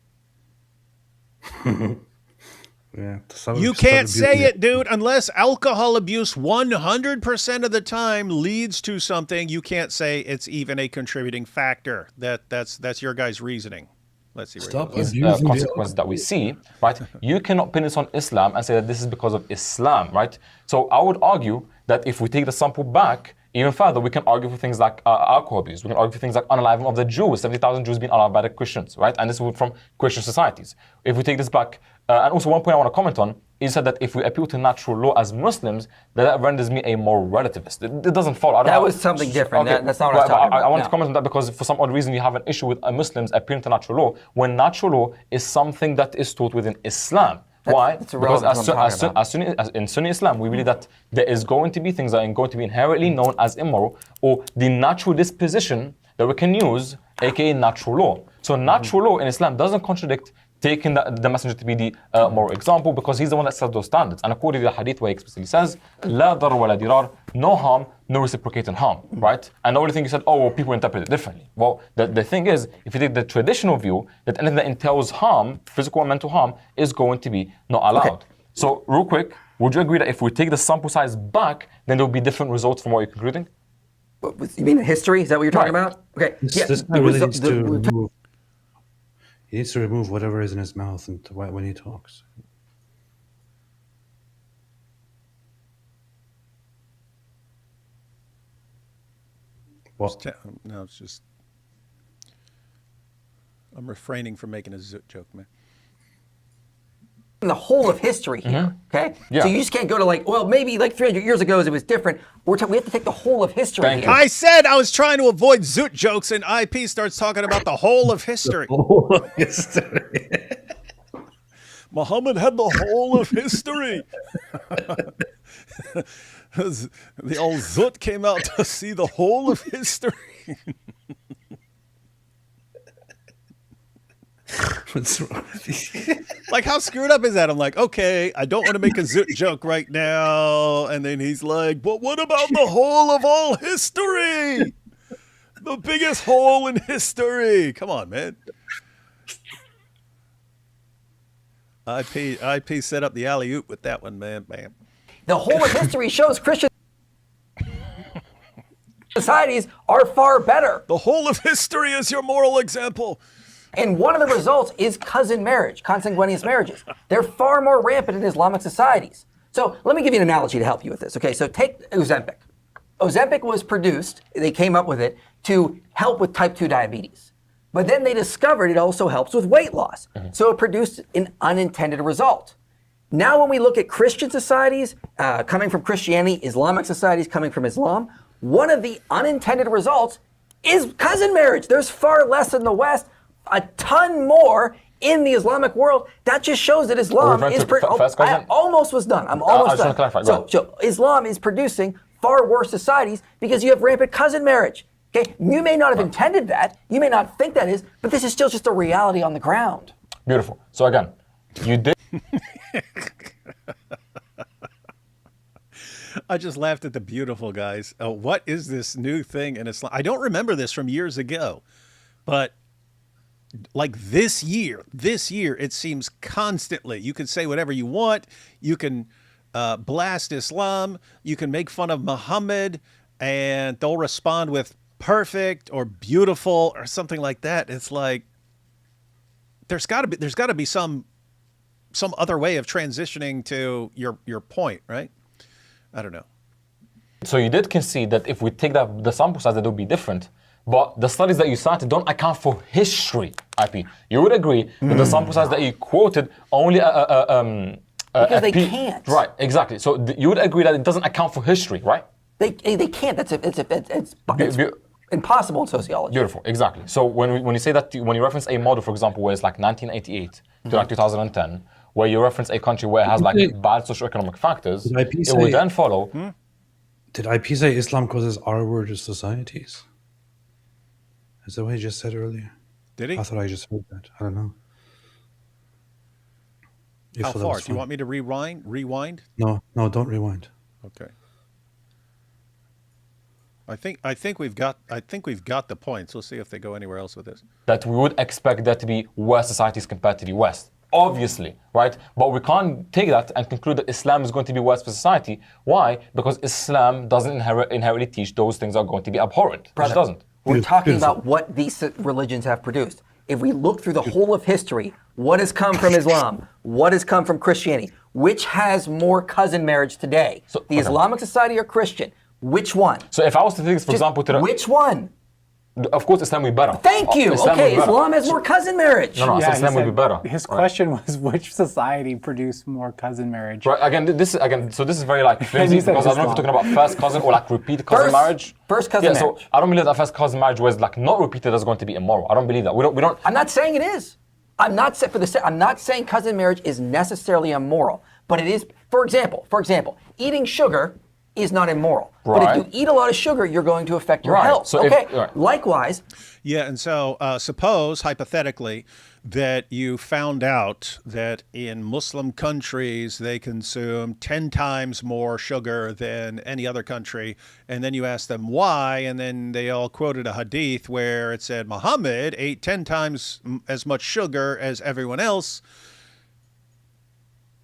Yeah. You can't say it, dude, unless alcohol abuse 100% of the time leads to something. You can't say it's even a contributing factor. That's your guys' reasoning. Let's see where consequences that we see, right? You cannot pin this on Islam and say that this is because of Islam, right? So I would argue that if we take the sample back even further, we can argue for things like alcohol abuse. We can argue for things like unaliving of the Jews, 70,000 Jews being unalived by the Christians, right? And this is from Christian societies. If we take this back, and also one point I want to comment on, is that if we appeal to natural law as Muslims, that renders me a moral relativist. It doesn't follow. That was something different. Okay. That's not what I was talking about. I want to comment on that because for some odd reason you have an issue with Muslims appealing to natural law when natural law is something that is taught within Islam. Why? Because in Sunni Islam, we believe that there is going to be things that are going to be inherently known as immoral, or the natural disposition that we can use, aka natural law. So natural law in Islam doesn't contradict taking the messenger to be the moral example, because he's the one that sets those standards. And according to the hadith, where he explicitly says, "La dar wa la dirar," no harm, no reciprocating harm, right? And the only thing you said, people interpret it differently. Well, the thing is, if you take the traditional view, that anything that entails harm, physical and mental harm, is going to be not allowed. Okay. So, real quick, would you agree that if we take the sample size back, then there will be different results from what you're concluding? You mean history? Is that what you're talking about? Okay. This guy really needs to remove. He needs to remove whatever is in his mouth when he talks. What? No, it's just I'm refraining from making a zoot joke, man. The whole of history here, okay? Yeah. So you just can't go to maybe 300 years ago it was different. We have to take the whole of history here. I said I was trying to avoid zoot jokes, and IP starts talking about the whole of history. The whole of history. Muhammad had the whole of history. The old zoot came out to see the whole of history. What's wrong with you? Like, how screwed up is that? I'm like, okay, I don't want to make a zoot joke right now. And then he's like, but what about the whole of all history? The biggest hole in history. Come on, man. IP set up the alley-oop with that one, man. Bam. The whole of history shows Christian societies are far better. The whole of history is your moral example. And one of the results is cousin marriage, consanguineous marriages. They're far more rampant in Islamic societies. So let me give you an analogy to help you with this. Okay, so take Ozempic. Ozempic was produced, they came up with it, to help with type 2 diabetes. But then they discovered it also helps with weight loss. So it produced an unintended result. Now when we look at Christian societies, coming from Christianity, Islamic societies coming from Islam, one of the unintended results is cousin marriage. There's far less in the West, a ton more in the Islamic world. That just shows that Islam is... I almost was done. I'm almost done. Clarify. So Islam is producing far worse societies because you have rampant cousin marriage. Okay, you may not have intended that, you may not think that is, but this is still just a reality on the ground. Beautiful. So again, you did. I just laughed at the beautiful guys. What is this new thing in Islam? I don't remember this from years ago, but like this year, it seems constantly. You can say whatever you want. You can blast Islam. You can make fun of Muhammad, and they'll respond with perfect or beautiful or something like that. It's like there's got to be some other way of transitioning to your point, right? I don't know. So you did concede that if we take the sample size, that would be different. But the studies that you cited don't account for history, IP. You would agree that the sample size that you quoted only because they can't. Right, exactly. So you would agree that it doesn't account for history, right? They can't. It's impossible in sociology. Beautiful, exactly. So when you say that, when you reference a model, for example, where it's like 1988 to like 2010, where you reference a country where it has like bad socioeconomic factors, it would then follow. Did IP say Islam causes our world of societies? Is that what he just said earlier? Did he? I thought I just heard that. I don't know. How far? Do you want me to rewind? No, don't rewind. Okay. I think we've got the points. We'll see if they go anywhere else with this. That we would expect there to be worse societies compared to the West. Obviously, right? But we can't take that and conclude that Islam is going to be worse for society. Why? Because Islam doesn't inherently teach those things are going to be abhorrent. Brother, it doesn't. We're talking about what these religions have produced. If we look through the whole of history, what has come from Islam? What has come from Christianity? Which has more cousin marriage today? So, the Islamic society or Christian? Which one? So if I was to take this, for example, to which one? Of course, Islam would be better. Thank you. Islam has more cousin marriage. No, so Islam would be better. His question was, which society produced more cousin marriage? Right. So this is very like flimsy because I don't know if you're talking about first cousin or like repeated cousin marriage. First cousin marriage. So I don't believe that first cousin marriage was like not repeated is going to be immoral. I don't believe that. We don't. I'm not saying it is. I'm not saying cousin marriage is necessarily immoral, but it is. For example, eating sugar is not immoral. Right. But if you eat a lot of sugar, you're going to affect your health. So Likewise. Yeah, and so suppose, hypothetically, that you found out that in Muslim countries they consume 10 times more sugar than any other country, and then you ask them why, and then they all quoted a hadith where it said Muhammad ate 10 times as much sugar as everyone else.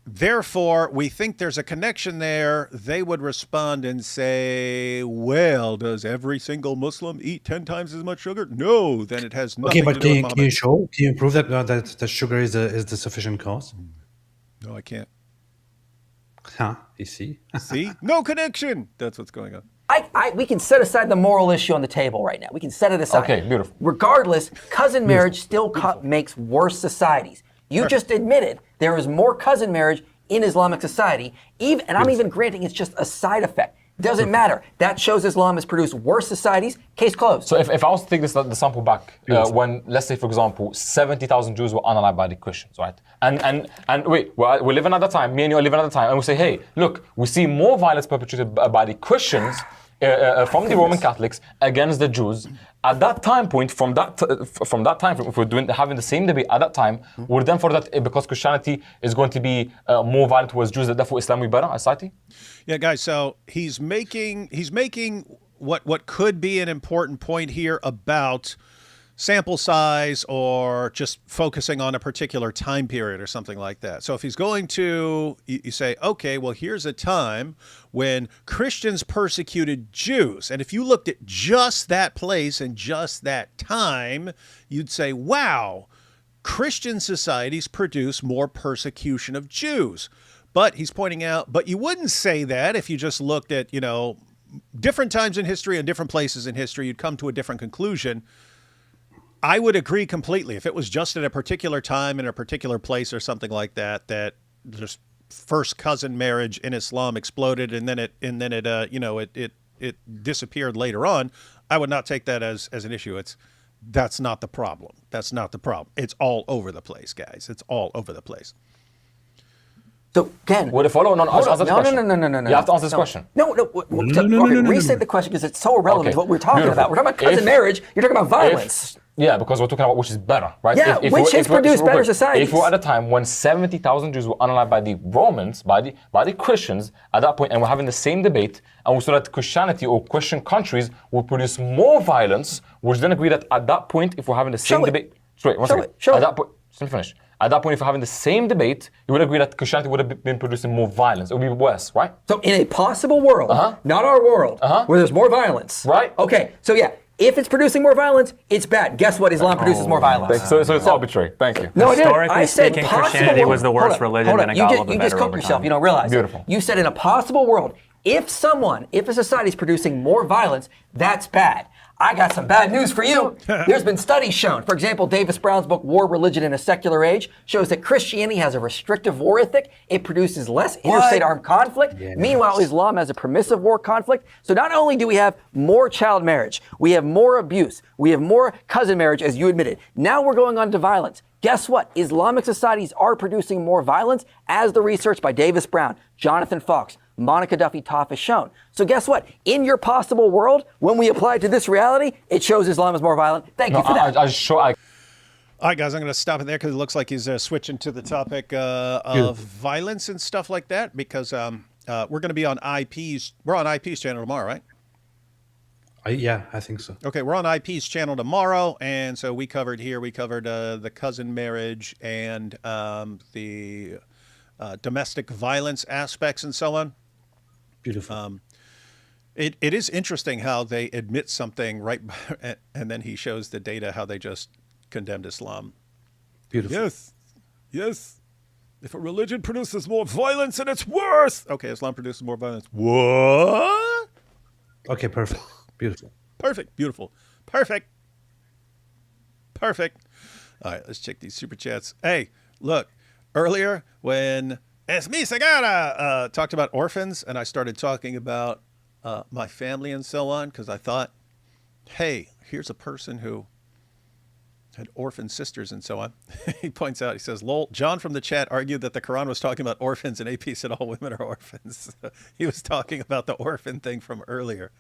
Therefore, we think there's a connection there. They would respond and say, well, does every single Muslim eat 10 times as much sugar? No, then it has nothing to do with Muhammad. Can you prove that that sugar is the sufficient cause? No, I can't. Huh, you see? See? No connection. That's what's going on. We can set aside the moral issue on the table right now. We can set it aside. Okay, beautiful. Regardless, cousin marriage still makes worse societies. You just admitted there is more cousin marriage in Islamic society, I'm even granting it's just a side effect. Doesn't matter. That shows Islam has produced worse societies. Case closed. So if I was to take the sample back, when, let's say, for example, 70,000 Jews were unalived by the Christians, right? And wait, we're living at that time, me and you are living at that time, and we say, hey, look, we see more violence perpetrated by the Christians from the Roman Catholics against the Jews. At that time point, from that time frame, if we're having the same debate at that time, would then for that, because Christianity is going to be more violent towards Jews, that therefore Islam will be better as society? Yeah, guys. So he's making what could be an important point here about sample size or just focusing on a particular time period or something like that. So if he's going to, you say, okay, well, here's a time when Christians persecuted Jews. And if you looked at just that place and just that time, you'd say, wow, Christian societies produce more persecution of Jews. But he's pointing out, but you wouldn't say that if you just looked at, different times in history and different places in history, you'd come to a different conclusion. I would agree completely. If it was just at a particular time in a particular place or something like that, that just first cousin marriage in Islam exploded and then it disappeared later on, I would not take that as an issue. That's not the problem. That's not the problem. It's all over the place, guys. It's all over the place. So again, Would it follow? No, answer the question. No. You have to answer this question. No. Restate the question because it's so irrelevant Okay. to what we're talking Beautiful. about. We're talking about cousin marriage. You're talking about violence. Yeah, because we're talking about which is better, right? Yeah, which has produced better societies. If we're at a time when 70,000 Jews were unalive by the Romans, by the Christians, at that point, and we're having the same debate, and we saw that Christianity or Christian countries will produce more violence, would you then agree that at that point, if we're having the same debate... Sorry, one second. Show at it. that point, let me finish. At that point, if we're having the same debate, you would agree that Christianity would have been producing more violence. It would be worse, right? So in a possible world, not our world, where there's more violence. Right. Okay, so yeah, if it's producing more violence, it's bad. Guess what? Islam produces more violence. So it's arbitrary. Thank you. No, I didn't. Historically I said speaking, possible Christianity world. was the worst religion, Hold and on. it got a little bit You just better cooked over yourself. time. You don't realize Beautiful. it. You said in a possible world, if a society is producing more violence, that's bad. I got some bad news for you. There's been studies shown. For example, Davis Brown's book, War, Religion in a Secular Age, shows that Christianity has a restrictive war ethic. It produces less interstate armed conflict. Yes. Meanwhile, Islam has a permissive war conflict. So not only do we have more child marriage, we have more abuse, we have more cousin marriage, as you admitted. Now we're going on to violence. Guess what? Islamic societies are producing more violence, as the research by Davis Brown, Jonathan Fox, Monica Duffy Toff has shown. So guess what? In your possible world, when we apply it to this reality, it shows Islam is more violent. Thank you for that. All right, guys, I'm going to stop it there because it looks like he's switching to the topic of violence and stuff like that because we're going to be on IP's. We're on IP's channel tomorrow, right? Yeah, I think so. Okay, we're on IP's channel tomorrow, and so we covered the cousin marriage and the domestic violence aspects and so on. Beautiful. It is interesting how they admit something right, and then he shows the data how they just condemned Islam. Beautiful. Yes. If a religion produces more violence, then it's worse. Okay, Islam produces more violence. What? Okay, perfect. Beautiful. Perfect. Beautiful. Perfect. All right, let's check these super chats. Hey, look, earlier when Esmi Sagara talked about orphans, and I started talking about my family and so on, because I thought, hey, here's a person who had orphan sisters and so on. He points out, he says, lol, John from the chat argued that the Quran was talking about orphans, and AP said all women are orphans. He was talking about the orphan thing from earlier.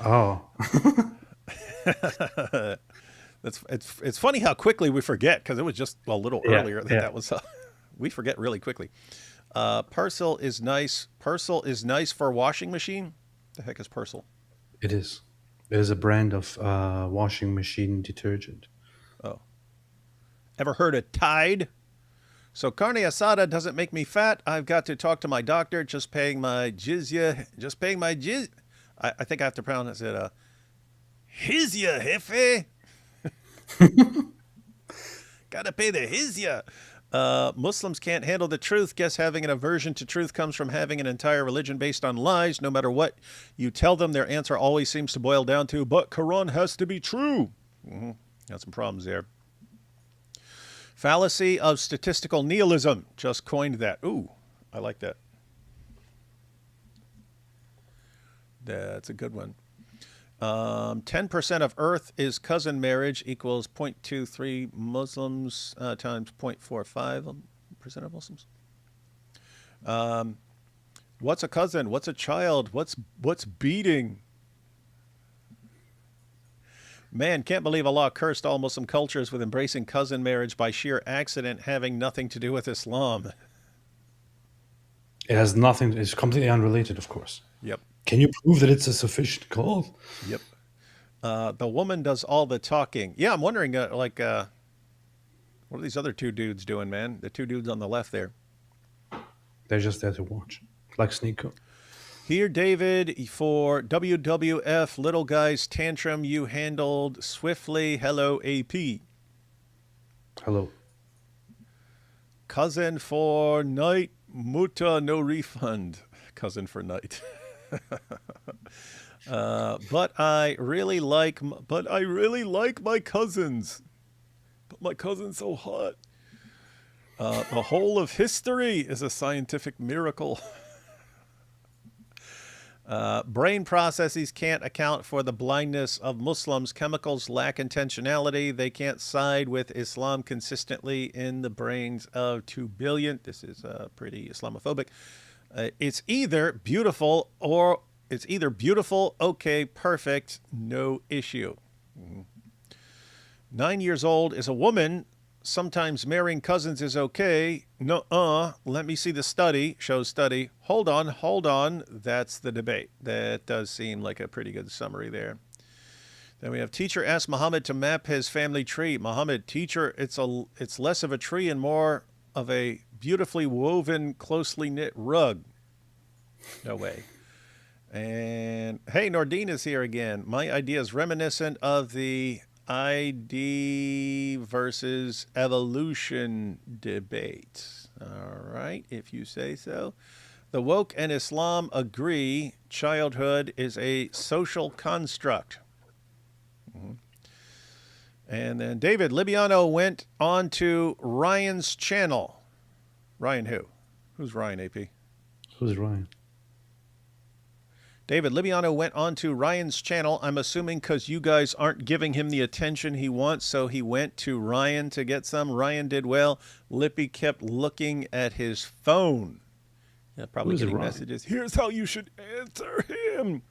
Oh. It's funny how quickly we forget, because it was just a little earlier that was. We forget really quickly. Persil is nice. Persil is nice for washing machine. The heck is Persil? It is. It is a brand of washing machine detergent. Oh. Ever heard of Tide? So carne asada doesn't make me fat. I've got to talk to my doctor. Just paying my jizya. I think I have to pronounce it. Hizya, jefe. Gotta pay the hizya. Muslims can't handle the truth. Guess having an aversion to truth comes from having an entire religion based on lies. No matter what you tell them, their answer always seems to boil down to, but Quran has to be true. Got some problems there. Fallacy of statistical nihilism. Just coined that. Ooh, I like that. That's a good one. 10% of Earth is cousin marriage equals 0.23 Muslims times 0.45% of Muslims. What's a cousin? What's a child? What's beating? Man, can't believe Allah cursed all Muslim cultures with embracing cousin marriage by sheer accident, having nothing to do with Islam. It has nothing. It's completely unrelated, of course. Yep. Can you prove that it's a sufficient cause? Yep. The woman does all the talking. Yeah, I'm wondering, what are these other two dudes doing, man? The two dudes on the left there. They're just there to watch, like Sneeko. Here, David, for WWF Little Guy's Tantrum you handled swiftly. Hello, AP. Hello. Cousin for night, muta no refund. Cousin for night. But I really like my cousins. But my cousin's so hot. The whole of history is a scientific miracle. Brain processes can't account for the blindness of Muslims. Chemicals lack intentionality. They can't side with Islam consistently in the brains of 2 billion. This is pretty Islamophobic. It's either beautiful, okay, perfect, no issue. 9 years old is a woman. Sometimes marrying cousins is okay. Let me see the study. Shows study. Hold on. That's the debate. That does seem like a pretty good summary there. Then we have teacher asked Muhammad to map his family tree. Muhammad, teacher, it's less of a tree and more of a beautifully woven, closely knit rug. No way. And hey, Nordine is here again. My idea is reminiscent of the ID versus evolution debate. All right, if you say so. The woke and Islam agree childhood is a social construct. And then David Libiano went on to Ryan's channel. Ryan who? Who's Ryan, AP? Who's Ryan? David Libiano went on to Ryan's channel, I'm assuming because you guys aren't giving him the attention he wants, so he went to Ryan to get some. Ryan did well. Lippy kept looking at his phone. Yeah, probably getting messages. Here's how you should answer him.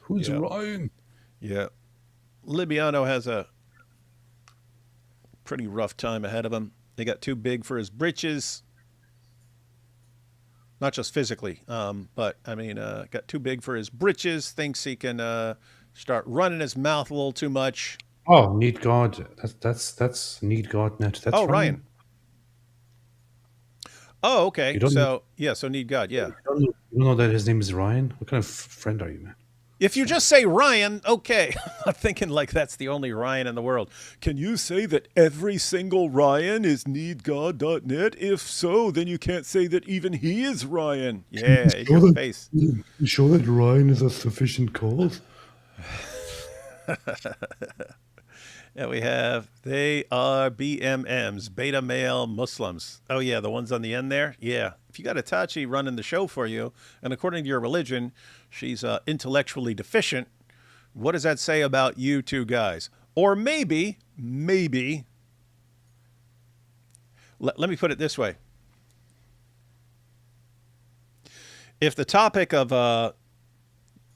Who's Ryan? Yeah. Libiano has a pretty rough time ahead of him. They got too big for his britches. Not just physically, but I mean, got too big for his britches. Thinks he can start running his mouth a little too much. Oh, Need God. That's Need God Net. That's Ryan. Oh, okay. So Need God. Yeah. You don't know that his name is Ryan? What kind of friend are you, man? If you just say Ryan, okay. I'm thinking like that's the only Ryan in the world. Can you say that every single Ryan is needgod.net? If so, then you can't say that even he is Ryan. Yeah, in your face. You sure that Ryan is a sufficient cause? Yeah, we have, they are BMMs, beta male Muslims. Oh, yeah, the ones on the end there? Yeah. If you got a Tachi running the show for you, and according to your religion, she's intellectually deficient, what does that say about you two guys? Or maybe, let me put it this way. If the topic of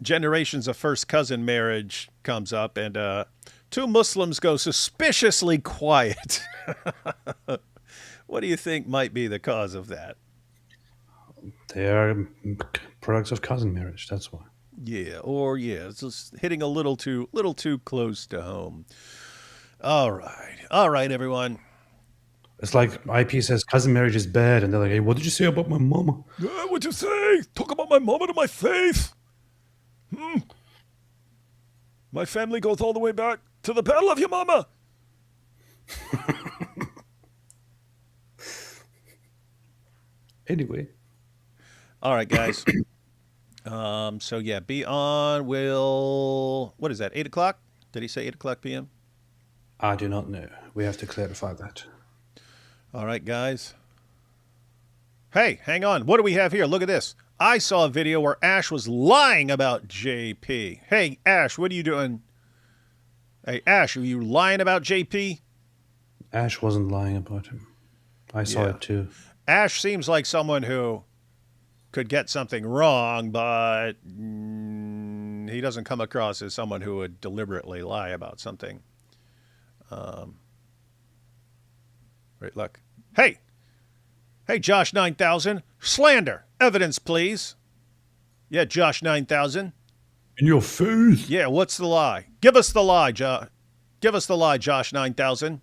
generations of first cousin marriage comes up and two Muslims go suspiciously quiet, what do you think might be the cause of that? They are products of cousin marriage. That's why. Yeah, it's just hitting a little too close to home. All right, everyone. It's like IP says cousin marriage is bad, and they're like, "Hey, what did you say about my mama?" Yeah, what'd you say? Talk about my mama to my face. My family goes all the way back to the Battle of your mama. Anyway. All right, guys. So yeah, be on what is that, 8 o'clock? Did he say 8 o'clock p.m.? I do not know. We have to clarify that. All right, guys. Hey, hang on. What do we have here? Look at this. I saw a video where Ash was lying about JP. Hey, Ash, what are you doing? Hey, Ash, are you lying about JP? Ash wasn't lying about him. I saw it too. Ash seems like someone who could get something wrong, but he doesn't come across as someone who would deliberately lie about something. Great luck. Hey, Josh 9000, slander, evidence, please. Yeah, Josh 9000. In your face. Yeah, what's the lie? Give us the lie, Give us the lie, Josh 9000.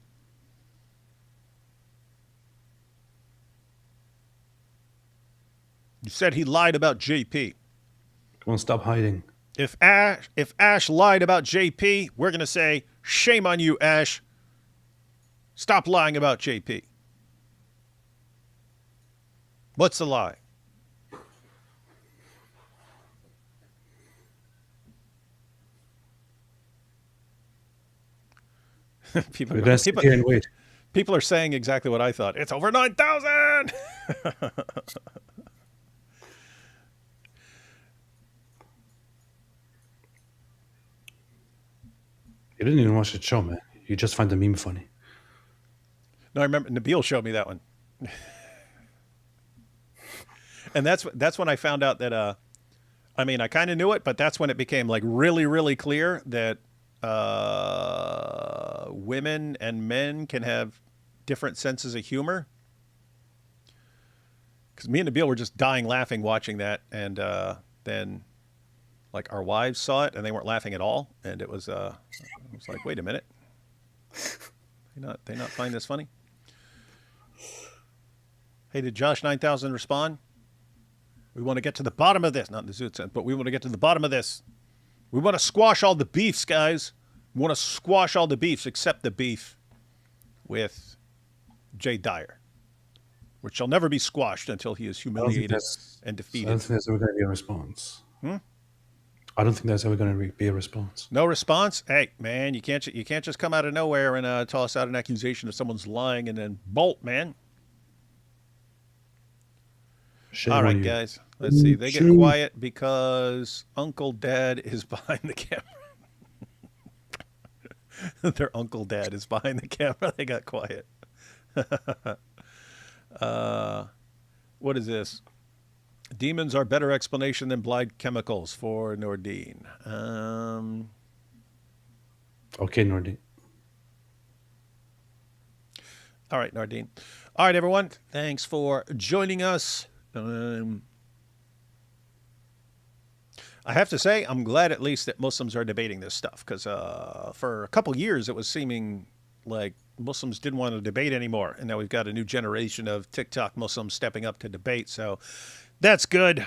You said he lied about JP. Come on, stop hiding. If Ash lied about JP, we're going to say, shame on you, Ash. Stop lying about JP. What's the lie? people, We're gonna sit here and wait. people are saying exactly what I thought. It's over 9,000. You didn't even watch the show, man. You just find the meme funny. No, I remember Nabil showed me that one. And that's when I found out that I mean, I kind of knew it, but that's when it became like really, really clear that women and men can have different senses of humor. Because me and Nabil were just dying laughing watching that, and then like our wives saw it and they weren't laughing at all, and it was like, wait a minute, they not find this funny? Hey, did Josh 9000 respond? We want to get to the bottom of this. Not in the Zoot sense, but we want to get to the bottom of this. We want to squash all the beefs, guys. We want to squash all the beefs except the beef with Jay Dyer, which shall never be squashed until he is humiliated and I defeated. don't think there's ever going to be a response. I don't think there's ever going to be a response. No response? Hey, man, you can't just come out of nowhere and toss out an accusation of someone's lying and then bolt, man. Shame All on right, you. guys. Let's see. They get quiet because Uncle Dad is behind the camera. Their Uncle Dad is behind the camera. They got quiet. What is this? Demons are better explanation than blind chemicals for Nordine. Okay, Nordi. All right, Nardine. All right, everyone. Thanks for joining us. I have to say, I'm glad at least that Muslims are debating this stuff, because for a couple years it was seeming like Muslims didn't want to debate anymore, and now we've got a new generation of TikTok Muslims stepping up to debate, so that's good.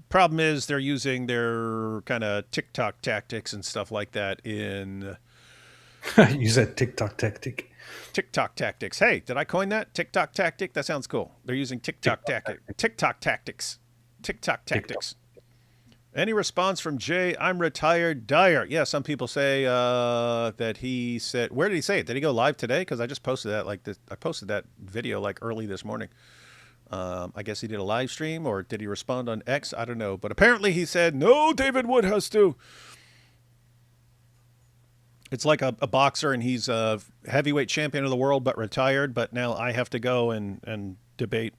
Problem is they're using their kind of TikTok tactics and stuff like that in... You said TikTok tactic. TikTok tactics. Hey, did I coin that? TikTok tactic? That sounds cool. They're using TikTok tactics. TikTok tactics. TikTok tactics. Any response from Jay? I'm retired Dyer. Yeah, some people say that he said. Where did he say it? Did he go live today? Because I just posted that. I posted that video like early this morning. I guess he did a live stream, or did he respond on X? I don't know. But apparently he said, no, David Wood has to. It's like a boxer, and he's a heavyweight champion of the world, but retired. But now I have to go and debate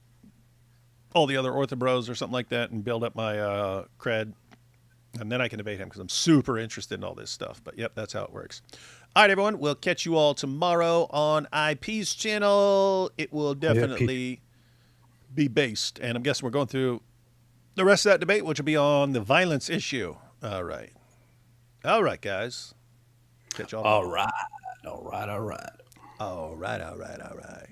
all the other orthobros or something like that and build up my cred. And then I can debate him, because I'm super interested in all this stuff. But, yep, that's how it works. All right, everyone. We'll catch you all tomorrow on IP's channel. It will definitely be based. And I'm guessing we're going through the rest of that debate, which will be on the violence issue. All right. All right, guys. Catch y'all. All right. All right. All right. All right. All right. All right.